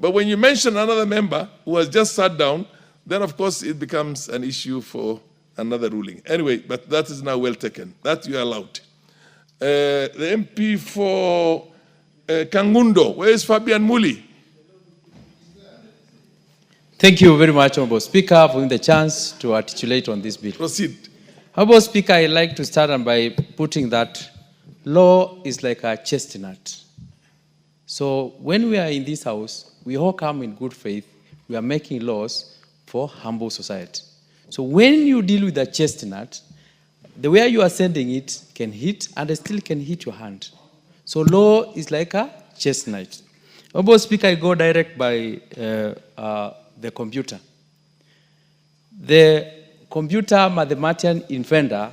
But when you mention another member who has just sat down, then of course it becomes an issue for another ruling. Anyway, but that is now well taken. That you are allowed. The MP for Kangundo, where is Fabian Muli? Thank you very much, Honorable Speaker, for giving the chance to articulate on this bill. Proceed. Honorable Speaker, I'd like to start by putting that law is like a chestnut. So when we are in this house, we all come in good faith. We are making laws for humble society. So when you deal with a chestnut, the way you are sending it can hit, and it still can hit your hand. So law is like a chestnut. Honorable Speaker, I go direct by the computer. The computer mathematician inventor,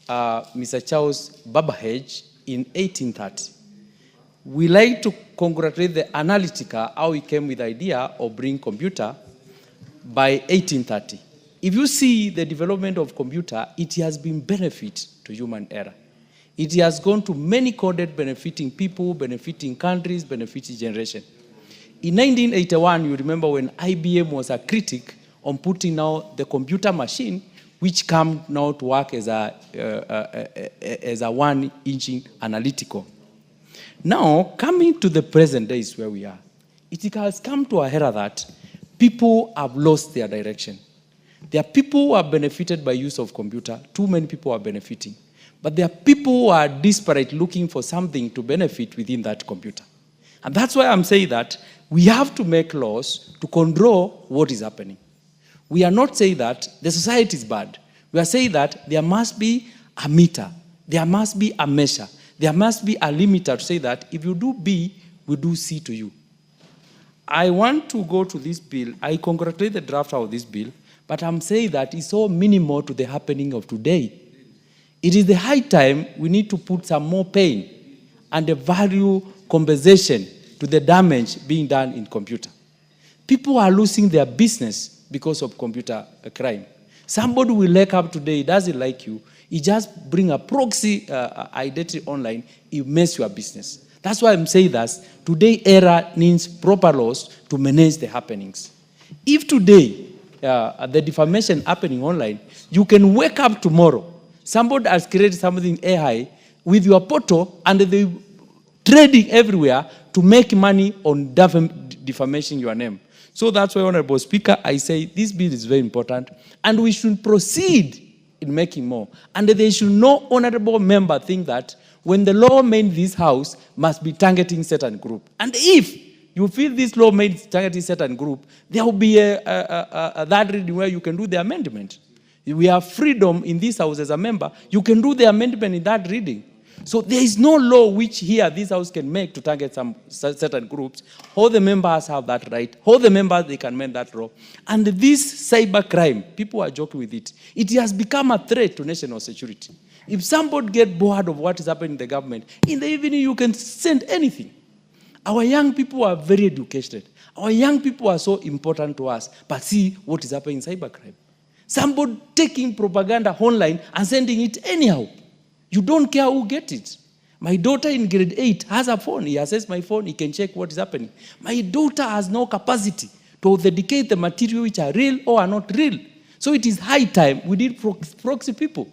Mr. Charles Babbage, in 1830. We like to congratulate the analytiker how he came with the idea of bringing computer by 1830. If you see the development of computer, it has been benefit to human era. It has gone to many coded, benefiting people, benefiting countries, benefiting generation. In 1981, you remember when IBM was a critic on putting now the computer machine, which come now to work as a 1-inch analytical. Now, coming to the present days where we are, it has come to a era that people have lost their direction. There are people who are benefited by use of computer. Too many people are benefiting. But there are people who are desperate looking for something to benefit within that computer. And that's why I'm saying that we have to make laws to control what is happening. We are not saying that the society is bad. We are saying that there must be a meter. There must be a measure. There must be a limiter to say that if you do B, we do C to you. I want to go to this bill. I congratulate the drafter of this bill, but I'm saying that it's so minimal to the happening of today. It is the high time we need to put some more pain and a value compensation to the damage being done in computer. People are losing their business because of computer crime. Somebody will wake up today, he doesn't like you, he just bring a proxy identity online, he mess your business. That's why I'm saying that today era needs proper laws to manage the happenings. If today the defamation happening online, you can wake up tomorrow, somebody has created something AI with your portal and they trading everywhere to make money on defamation your name. So that's why, Honorable Speaker, I say this bill is very important and we should proceed in making more. And there should no honorable member think that when the law made this house must be targeting certain group. And if you feel this law made targeting certain group, there will be that reading where you can do the amendment. We have freedom in this house as a member. You can do the amendment in that reading. So there is no law which here this house can make to target some certain groups. All the members have that right. All the members, they can make that law. And this cyber crime, people are joking with it. It has become a threat to national security. If somebody gets bored of what is happening in the government, in the evening you can send anything. Our young people are very educated. Our young people are so important to us. But see what is happening in cybercrime. Somebody taking propaganda online and sending it anyhow. You don't care who gets it. My daughter in grade 8 has a phone. He accesses my phone. He can check what is happening. My daughter has no capacity to authenticate the material which are real or are not real. So it is high time we need proxy people.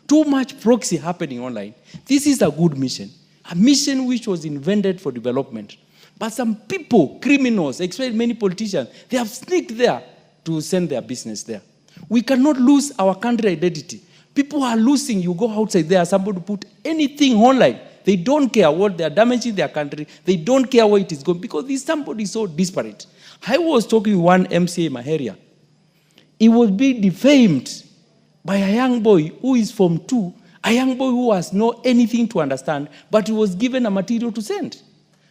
Too much proxy happening online. This is a good mission. A mission which was invented for development. But some people, criminals, especially many politicians, they have sneaked there to send their business there. We cannot lose our country identity. People are losing. You go outside there, somebody put anything online. They don't care what they are damaging their country. They don't care where it is going because this somebody is so disparate. I was talking to one MCA in my area. He was being defamed by a young boy who is from 2 A young boy who has no anything to understand, but he was given a material to send.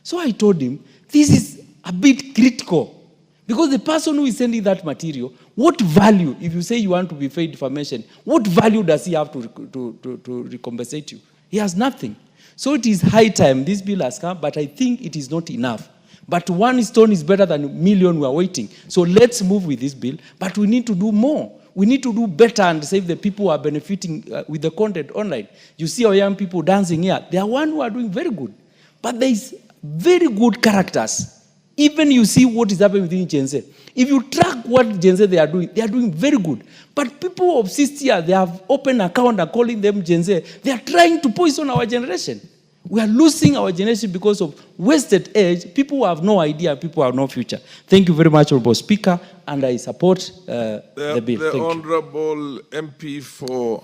So I told him, this is a bit critical. Because the person who is sending that material, what value, if you say you want to be paid defamation, what value does he have to recompensate you? He has nothing. So it is high time this bill has come, but I think it is not enough. But one stone is better than a million we are waiting. So let's move with this bill, but we need to do more. We need to do better and save the people who are benefiting with the content online. You see our young people dancing here. They are one who are doing very good. But there is very good characters. Even you see what is happening within Gen Z. If you track what Gen Z they are doing very good. But people of 60 years, they have open account and calling them Gen Z. They are trying to poison our generation. We are losing our generation because of wasted age. People who have no idea, people who have no future. Thank you very much, Honorable Speaker, and I support the bill. The Thank Honorable MP for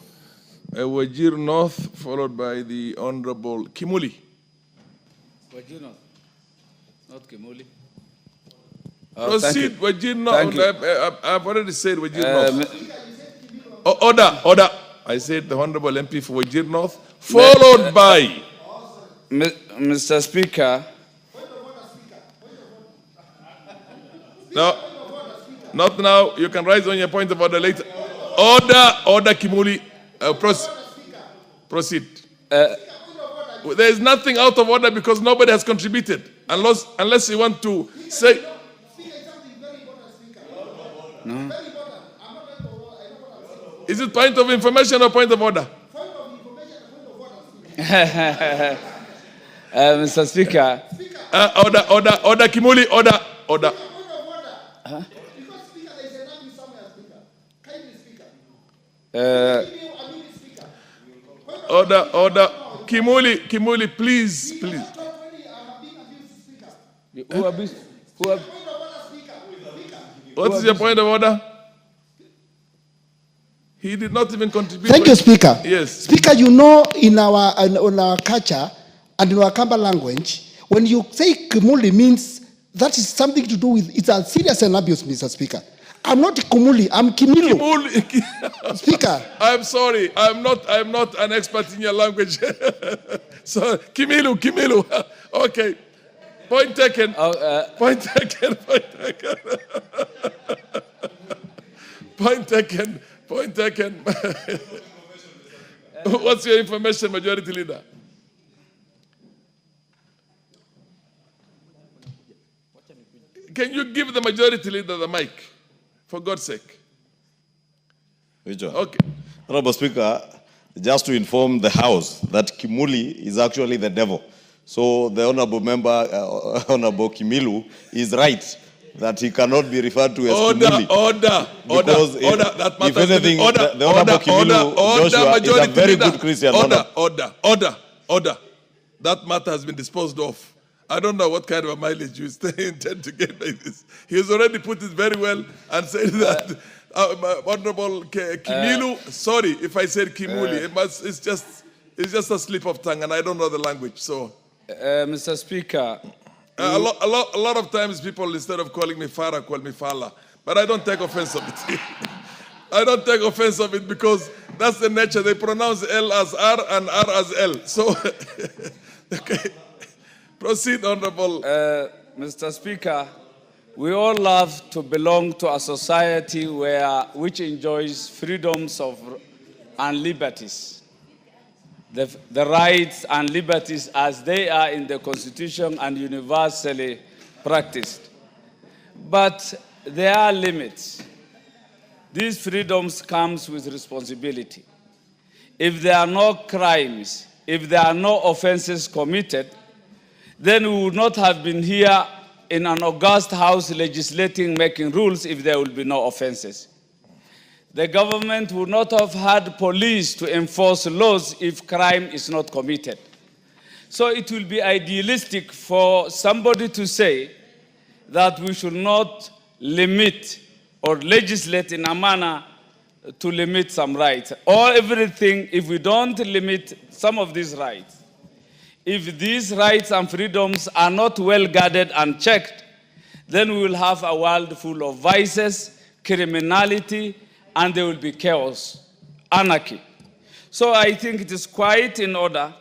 Wajir North, followed by the Honorable Kimuli. Wajir North, not Kimuli. Proceed, Wajir North. I've already said Wajir North. Order. I said the Honorable MP for Wajir North, followed by... Mr. Speaker. No, not now. You can rise on your point of order later. Order, Kimuli. Proceed. There is nothing out of order because nobody has contributed. Unless you want to say... No. Is it point of information or point of order? Mr. Speaker. Order, Kimuli, order. Huh? Order. Kimuli, please. What is your point of order? He did not even contribute. Thank you, Speaker. Yes. Speaker, you know, in our culture and in our Kamba language, when you say Kumuli means that is something to do with, it's a serious and abuse, Mr. Speaker. I'm not Kumuli, I'm Kimilu. Speaker. I'm sorry, I'm not an expert in your language. So, Kimilu. Okay. Point taken. Point taken. What's your information, Majority Leader? Can you give the Majority Leader the mic, for God's sake? Okay. Honorable Speaker, just to inform the House that Kimuli is actually the devil. So the Honorable Member, Honorable Kimilu, is right that he cannot be referred to as Kimuli. Order. That if anything, the Honorable Kimilu, Joshua, is a very good Christian. Order. That matter has been disposed of. I don't know what kind of a mileage you intend to get by this. He has already put it very well and said that Honorable Kimilu, sorry if I said Kimuli, it's just a slip of tongue and I don't know the language. So, Mr. Speaker. A lot of times people, instead of calling me Farah, call me Fala. But I don't take offense of it. I don't take offense of it because that's the nature. They pronounce L as R and R as L. So, okay. Proceed, Honorable. Mr. Speaker, we all love to belong to a society which enjoys freedoms and liberties. The rights and liberties as they are in the Constitution and universally practiced. But there are limits. These freedoms come with responsibility. If there are no crimes, if there are no offenses committed, then we would not have been here in an august house legislating, making rules if there will be no offenses. The government would not have had police to enforce laws if crime is not committed. So it will be idealistic for somebody to say that we should not limit or legislate in a manner to limit some rights. Or everything, if we don't limit some of these rights, if these rights and freedoms are not well guarded and checked, then we will have a world full of vices, criminality, and there will be chaos, anarchy. So I think it is quite in order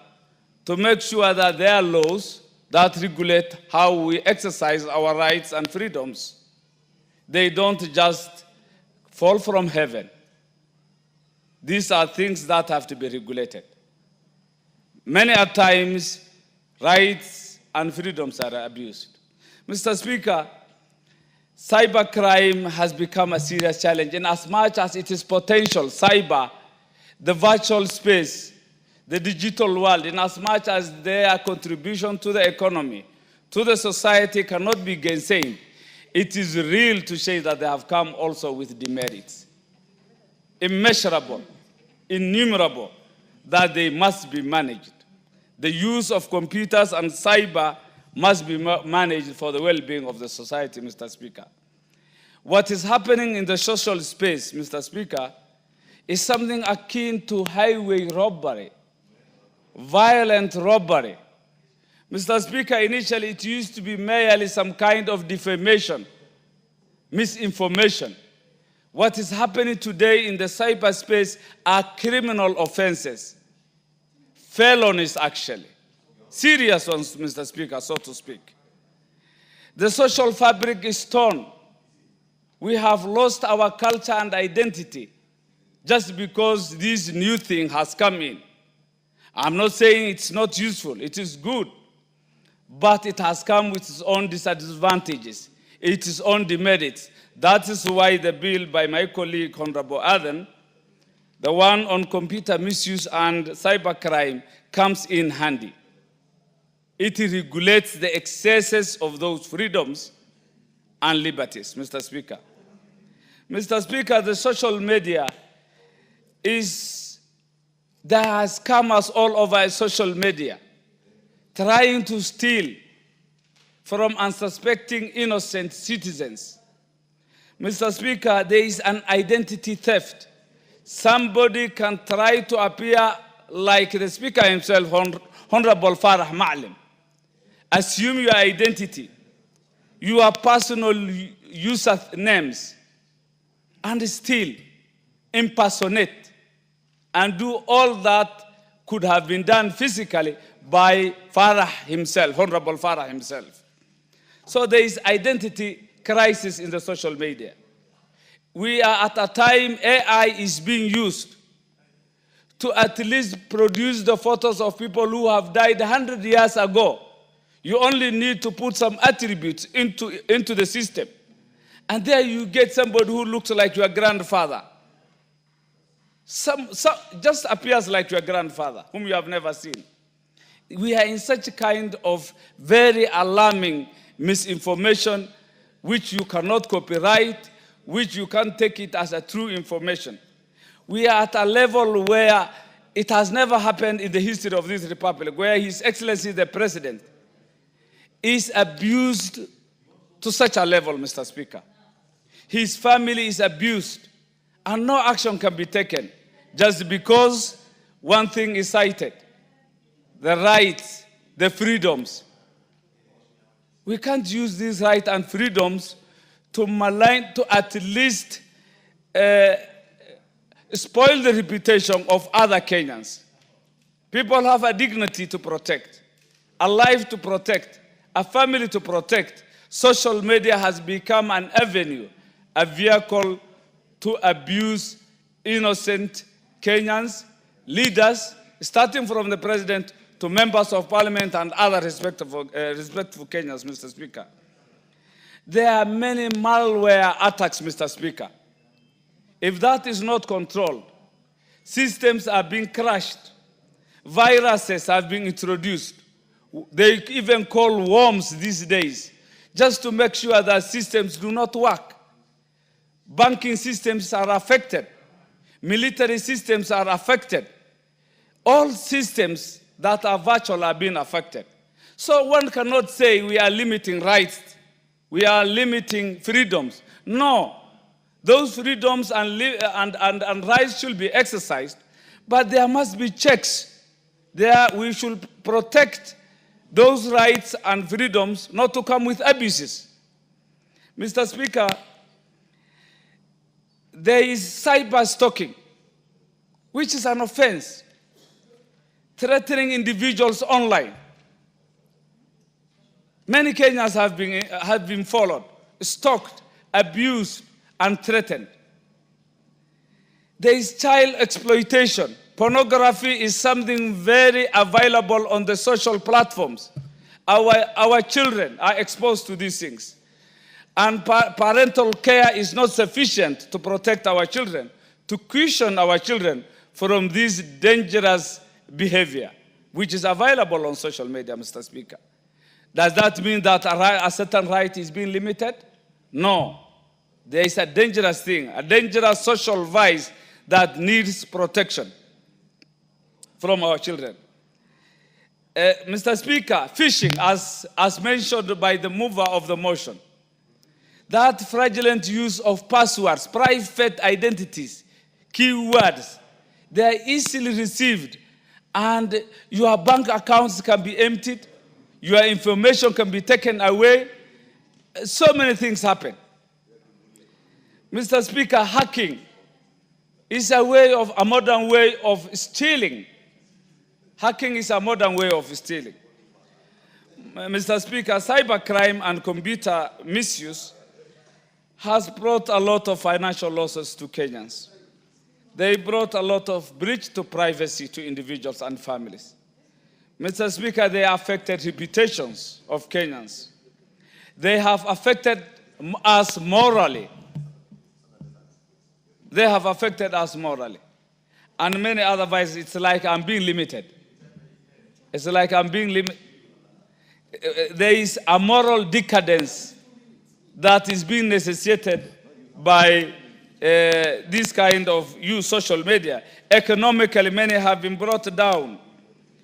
to make sure that there are laws that regulate how we exercise our rights and freedoms. They don't just fall from heaven. These are things that have to be regulated. Many a times, rights and freedoms are abused. Mr. Speaker, cybercrime has become a serious challenge in as much as it is potential, cyber, the virtual space, the digital world, in as much as their contribution to the economy, to the society cannot be gainsaid. It is real to say that they have come also with demerits, immeasurable, innumerable, that they must be managed. The use of computers and cyber must be managed for the well-being of the society, Mr. Speaker. What is happening in the social space, Mr. Speaker, is something akin to highway robbery, violent robbery. Mr. Speaker, initially it used to be merely some kind of defamation, misinformation. What is happening today in the cyberspace are criminal offenses, felonies actually, serious ones, Mr. Speaker, so to speak. The social fabric is torn. We have lost our culture and identity just because this new thing has come in. I'm not saying it's not useful, it is good, but it has come with its own disadvantages, its own demerits. That is why the bill by my colleague, Honorable Aden, the one on computer misuse and cybercrime, comes in handy. It regulates the excesses of those freedoms and liberties, Mr. Speaker. Mr. Speaker, the social media there has scammers all over social media, trying to steal from unsuspecting innocent citizens. Mr. Speaker, there is an identity theft. Somebody can try to appear like the Speaker himself, Honorable Farah Ma'lim. Assume your identity, your personal user names, and still impersonate and do all that could have been done physically by Farah himself, Honorable Farah himself. So there is identity crisis in the social media. We are at a time AI is being used to at least produce the photos of people who have died 100 years ago. You only need to put some attributes into the system. And there you get somebody who looks like your grandfather. Just appears like your grandfather, whom you have never seen. We are in such a kind of very alarming misinformation, which you cannot copyright, which you can't take it as a true information. We are at a level where it has never happened in the history of this republic, where His Excellency the President is abused to such a level, Mr. Speaker. His family is abused, and no action can be taken just because one thing is cited, the rights, the freedoms. We can't use these rights and freedoms to malign, to at least spoil the reputation of other Kenyans. People have a dignity to protect, a life to protect, a family to protect. Social media has become an avenue, a vehicle to abuse innocent Kenyans, leaders, starting from the president to members of parliament and other respectful Kenyans, Mr. Speaker. There are many malware attacks, Mr. Speaker. If that is not controlled, systems are being crashed, viruses have been introduced. They even call worms these days, just to make sure that systems do not work. Banking systems are affected. Military systems are affected. All systems that are virtual are being affected. So one cannot say we are limiting rights, we are limiting freedoms. No, those freedoms and rights should be exercised, but there must be checks. We should protect those rights and freedoms not to come with abuses. Mr. Speaker, there is cyber stalking, which is an offense. Threatening individuals online. Many Kenyans have been followed, stalked, abused, and threatened. There is child exploitation. Pornography is something very available on the social platforms. Our children are exposed to these things. And parental care is not sufficient to protect our children, to cushion our children from this dangerous behavior, which is available on social media, Mr. Speaker. Does that mean that a certain right is being limited? No. There is a dangerous thing, a dangerous social vice that needs protection from our children. Mr. Speaker, phishing, as mentioned by the mover of the motion, that fraudulent use of passwords, private identities, keywords, they are easily received, and your bank accounts can be emptied, your information can be taken away. So many things happen. Mr. Speaker, hacking is a modern way of stealing. Hacking is a modern way of stealing. Mr. Speaker, cybercrime and computer misuse has brought a lot of financial losses to Kenyans. They brought a lot of breach to privacy to individuals and families. Mr. Speaker, they affected reputations of Kenyans. They have affected us morally. They have affected us morally. And many otherwise, it's like I'm being limited. It's like I'm being limited. There is a moral decadence that is being necessitated by this kind of social media. Economically, many have been brought down.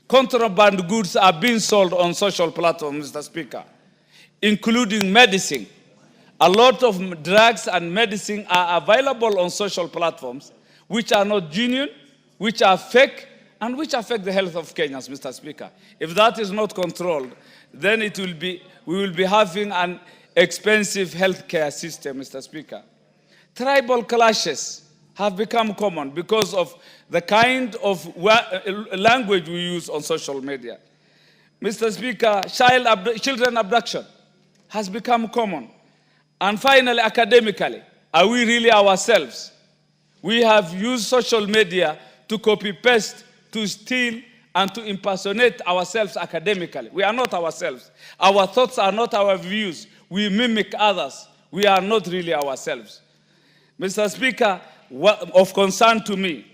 Contraband goods are being sold on social platforms, Mr. Speaker, including medicine. A lot of drugs and medicine are available on social platforms, which are not genuine, which are fake, and which affect the health of Kenyans, Mr. Speaker. If that is not controlled, then we will be having an expensive healthcare system, Mr. Speaker. Tribal clashes have become common because of the kind of language we use on social media. Mr. Speaker, children abduction has become common. And finally, academically, are we really ourselves? We have used social media to copy-paste, to steal, and to impersonate ourselves academically. We are not ourselves. Our thoughts are not our views. We mimic others. We are not really ourselves. Mr. Speaker, of concern to me,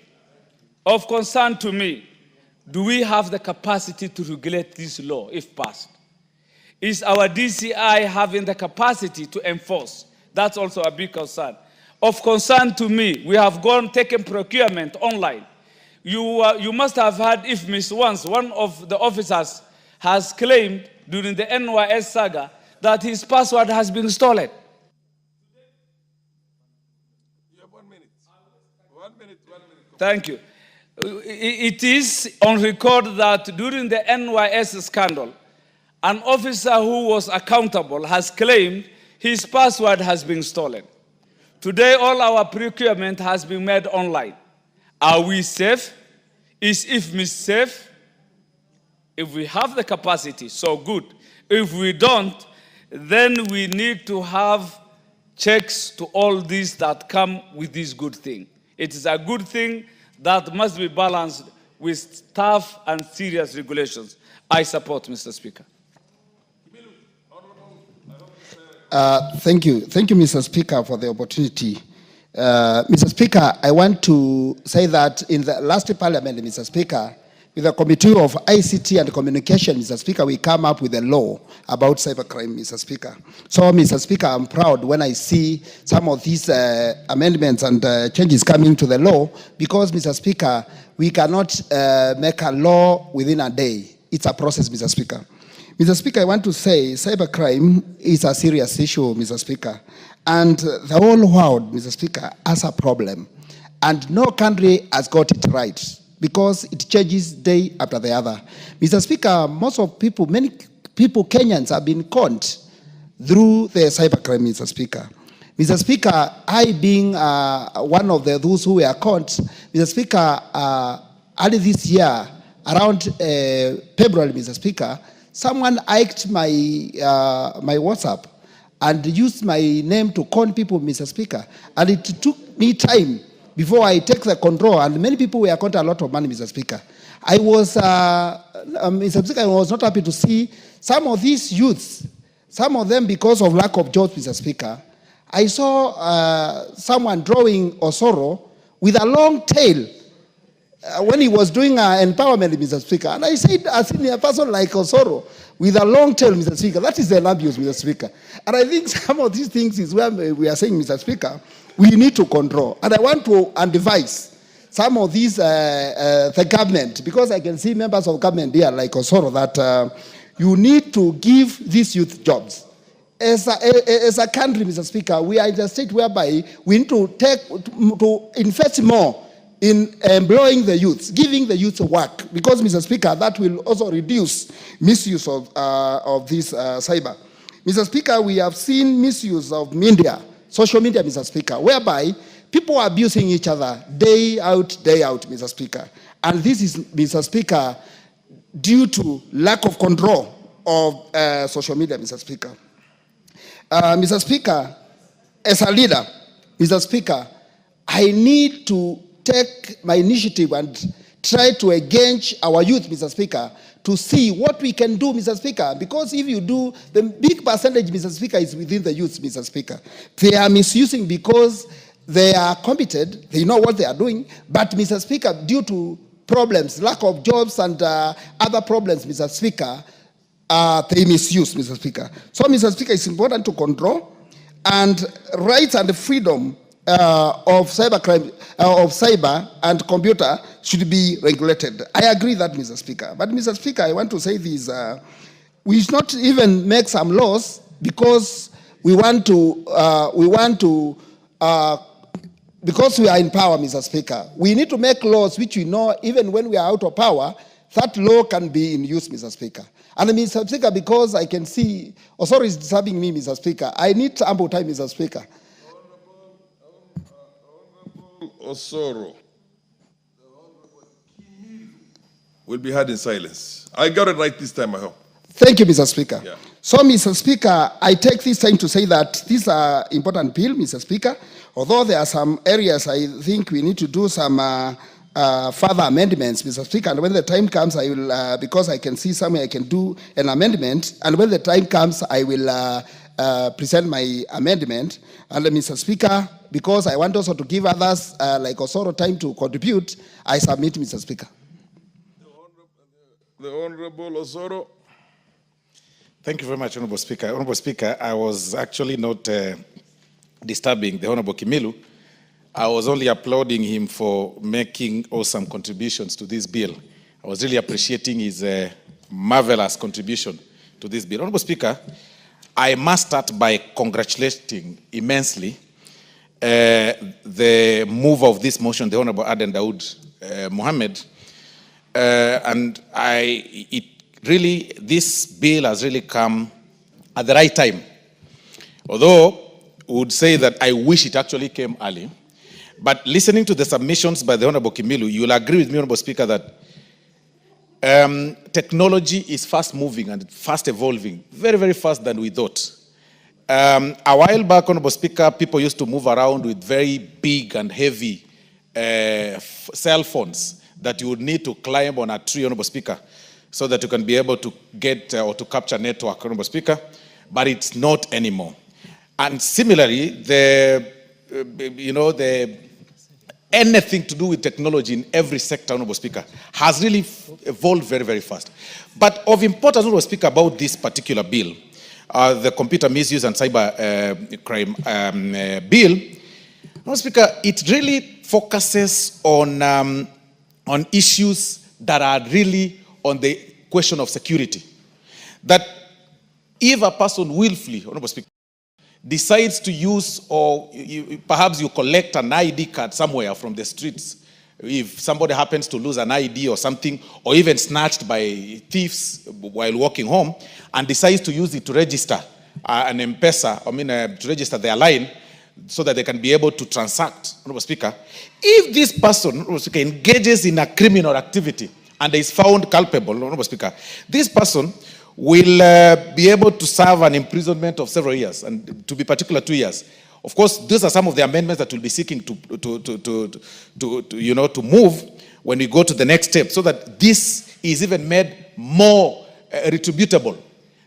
do we have the capacity to regulate this law if passed? Is our DCI having the capacity to enforce? That's also a big concern. Of concern to me, we have taken procurement online. You must have heard if Miss once, one of the officers has claimed during the NYS saga that his password has been stolen. You have 1 minute. 1 minute. Thank you. It is on record that during the NYS scandal, an officer who was accountable has claimed his password has been stolen. Today, all our procurement has been made online. Are we safe? Is IFMIS safe? If we have the capacity, so good. If we don't, then we need to have checks to all these that come with this good thing. It is a good thing that must be balanced with tough and serious regulations. I support, Mr. Speaker. Thank you, Mr. Speaker, for the opportunity. Mr. Speaker, I want to say that in the last parliament, Mr. Speaker, with the Committee of ICT and Communication, Mr. Speaker, we come up with a law about cybercrime, Mr. Speaker. So, Mr. Speaker, I'm proud when I see some of these amendments and changes coming to the law, because, Mr. Speaker, we cannot make a law within a day. It's a process, Mr. Speaker. Mr. Speaker, I want to say cybercrime is a serious issue, Mr. Speaker. And the whole world, Mr. Speaker, has a problem. And no country has got it right, because it changes day after the other. Mr. Speaker, many people, Kenyans, have been conned through the cybercrime, Mr. Speaker. Mr. Speaker, I being one of those who were caught, Mr. Speaker, early this year, around February, Mr. Speaker, someone hacked my WhatsApp and used my name to con people, Mr. Speaker. And it took me time before I take the control, and many people were caught a lot of money, Mr. Speaker. I was, Mr. Speaker, I was not happy to see some of these youths, some of them because of lack of jobs, Mr. Speaker. I saw someone drawing Osoro with a long tail when he was doing empowerment, Mr. Speaker. And I said, as in a person like Osoro, with a long tail, Mr. Speaker, that is an abuse, Mr. Speaker. And I think some of these things is where we are saying, Mr. Speaker, we need to control. And I want to advise some of these, the government, because I can see members of government here like Osoro, that you need to give these youth jobs. As a country, Mr. Speaker, we are in a state whereby we need to invest more in employing the youth, giving the youth work, because, Mr. Speaker, that will also reduce misuse of this cyber. Mr. Speaker, we have seen misuse of media, social media, Mr. Speaker, whereby people are abusing each other day out, Mr. Speaker. And this is, Mr. Speaker, due to lack of control of social media, Mr. Speaker. Mr. Speaker, as a leader, Mr. Speaker, I need to take my initiative and try to engage our youth, Mr. Speaker, to see what we can do, Mr. Speaker, because if you do, the big percentage, Mr. Speaker, is within the youth, Mr. Speaker. They are misusing because they are committed, they know what they are doing, but, Mr. Speaker, due to problems, lack of jobs and other problems, Mr. Speaker, they misuse, Mr. Speaker. So, Mr. Speaker, it's important to control, and rights and freedom of cybercrime, of cyber and computer should be regulated. I agree that, Mr. Speaker. But, Mr. Speaker, I want to say this. We should not even make some laws because we want to, because we are in power, Mr. Speaker. We need to make laws which we know, even when we are out of power, that law can be in use, Mr. Speaker. And, Mr. Speaker, because I can see Osoro is disturbing me, Mr. Speaker, I need ample time, Mr. Speaker. Osoro will be heard in silence. I got it right this time, I hope. Thank you, Mr. Speaker. Yeah. So, Mr. Speaker, I take this time to say that this is an important bill, Mr. Speaker. Although there are some areas I think we need to do some further amendments, Mr. Speaker. And when the time comes, I will, because I can see somewhere I can do an amendment. And when the time comes, I will present my amendment. And Mr. Speaker, because I want also to give others like Osoro time to contribute, I submit, Mr. Speaker. The Honorable Osoro. Thank you very much, Honorable Speaker. Honorable Speaker, I was actually not disturbing the Honorable Kimilu. I was only applauding him for making awesome contributions to this bill. I was really appreciating his marvelous contribution to this bill. Honorable Speaker, I must start by congratulating immensely the mover of this motion, the Honorable Aden Daud Mohammed. And really, this bill has really come at the right time. Although, I would say that I wish it actually came early. But listening to the submissions by the Honorable Kimilu, you will agree with me, Honorable Speaker, that technology is fast moving and fast evolving, very, very fast than we thought. A while back, Honorable Speaker, people used to move around with very big and heavy cell phones that you would need to climb on a tree, Honorable Speaker, so that you can be able to get or to capture network, Honorable Speaker, but it's not anymore. And similarly, anything to do with technology in every sector, Honorable Speaker, has really evolved very, very fast. But of importance, Honorable Speaker, about this particular bill, the Computer Misuse and Cyber Crime Bill, Honorable Speaker, it really focuses on issues that are really on the question of security. That if a person willfully, Honorable Speaker, decides to use, or perhaps you collect an ID card somewhere from the streets, if somebody happens to lose an ID or something, or even snatched by thieves while walking home, and decides to use it to register an M-Pesa, to register their line, so that they can be able to transact, Honorable Speaker. If this person, Honorable Speaker, engages in a criminal activity and is found culpable, Honorable Speaker, this person will be able to serve an imprisonment of several years, and to be particular 2 years. Of course, these are some of the amendments that we'll be seeking to move when we go to the next step, so that this is even made more retributable.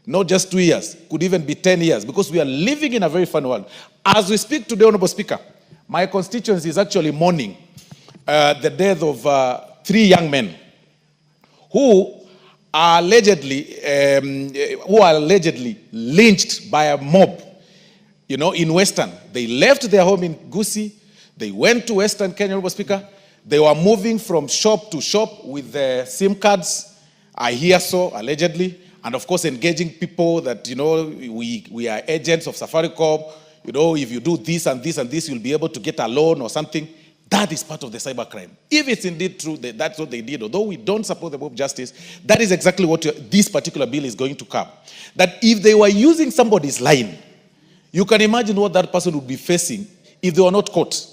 Not just 2 years, could even be 10 years, because we are living in a very fun world. As we speak today, Honorable Speaker, my constituency is actually mourning the death of 3 young men who are allegedly lynched by a mob, in Western. They left their home in Gusii, they went to Western Kenya, Honorable Speaker. They were moving from shop to shop with their SIM cards, I hear so, allegedly, and of course engaging people that, we are agents of Safaricom, if you do this and this and this, you'll be able to get a loan or something. That is part of the cybercrime. If it's indeed true that that's what they did, although we don't support the mob justice, that is exactly what this particular bill is going to cover. That if they were using somebody's line, you can imagine what that person would be facing if they were not caught.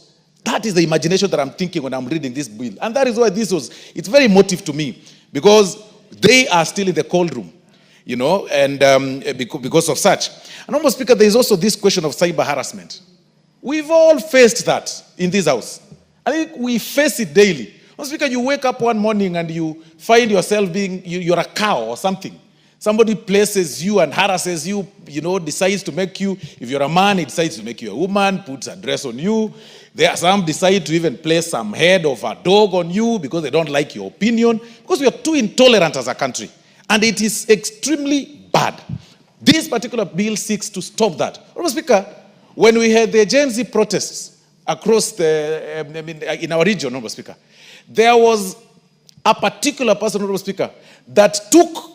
That is the imagination that I'm thinking when I'm reading this bill. And that is why it's very emotive to me, because they are still in the cold room, and because of such. And Honorable Speaker, there is also this question of cyber harassment. We've all faced that in this house. I think we face it daily. Honorable Speaker, you wake up one morning and you find yourself you're a cow or something. Somebody places you and harasses you, decides to make you, if you're a man, it decides to make you a woman, puts a dress on you. There are some decide to even place some head of a dog on you because they don't like your opinion, because we are too intolerant as a country. And it is extremely bad. This particular bill seeks to stop that. Honorable Speaker, when we had the Gen Z protests across in our region, Honorable Speaker, there was a particular person, Honorable Speaker, that took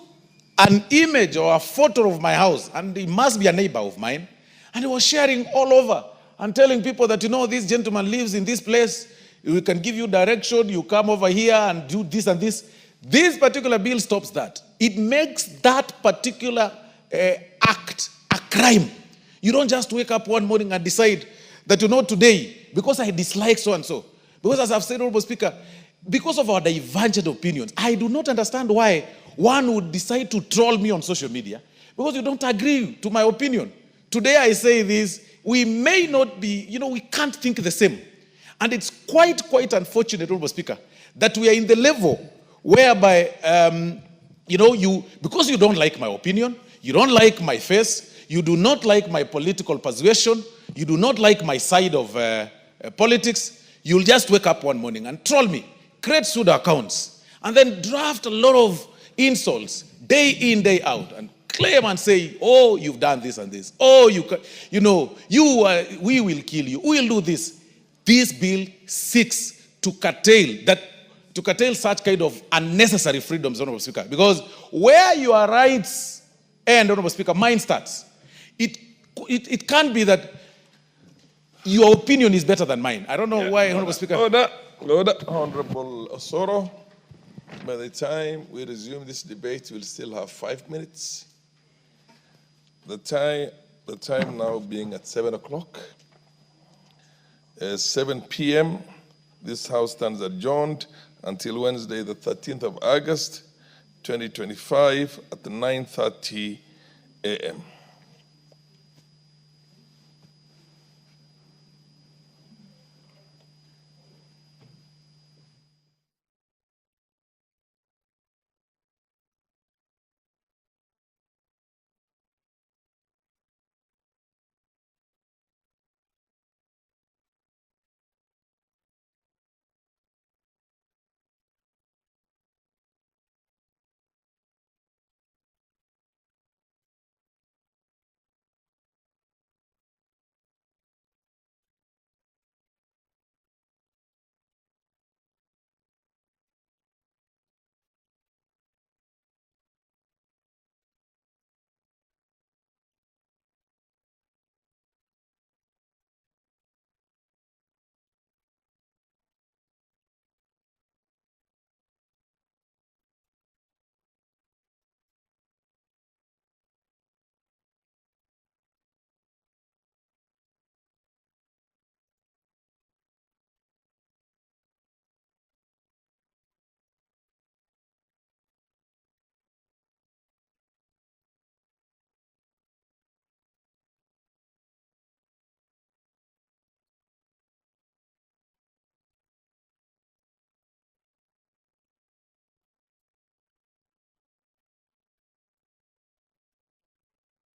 an image or a photo of my house, and he must be a neighbor of mine, and he was sharing all over and telling people that, this gentleman lives in this place, we can give you direction, you come over here and do this and this. This particular bill stops that. It makes that particular act a crime. You don't just wake up one morning and decide that, today, because I dislike so-and-so, because as I've said, Honorable Speaker, because of our divergent opinions, I do not understand why one would decide to troll me on social media, because you don't agree to my opinion. Today I say this, we may not be, we can't think the same. And it's quite unfortunate, Honorable Speaker, that we are in the level whereby, because you don't like my opinion, you don't like my face, you do not like my political persuasion, you do not like my side of politics, you'll just wake up one morning and troll me, create pseudo accounts, and then draft a lot of insults day in, day out, and claim and say, oh, you've done this and this. Oh, we will kill you. We will do this. This bill seeks to curtail such kind of unnecessary freedoms, Honorable Speaker. Because where your rights end, Honorable Speaker, mine starts. It can't be that your opinion is better than mine. I don't know why, Honorable Speaker. Order. Honorable Osoro, by the time we resume this debate, we'll still have 5 minutes. The time now being at 7 o'clock. 7 p.m., this House stands adjourned until Wednesday, the 13th of August, 2025 at 9:30 a.m.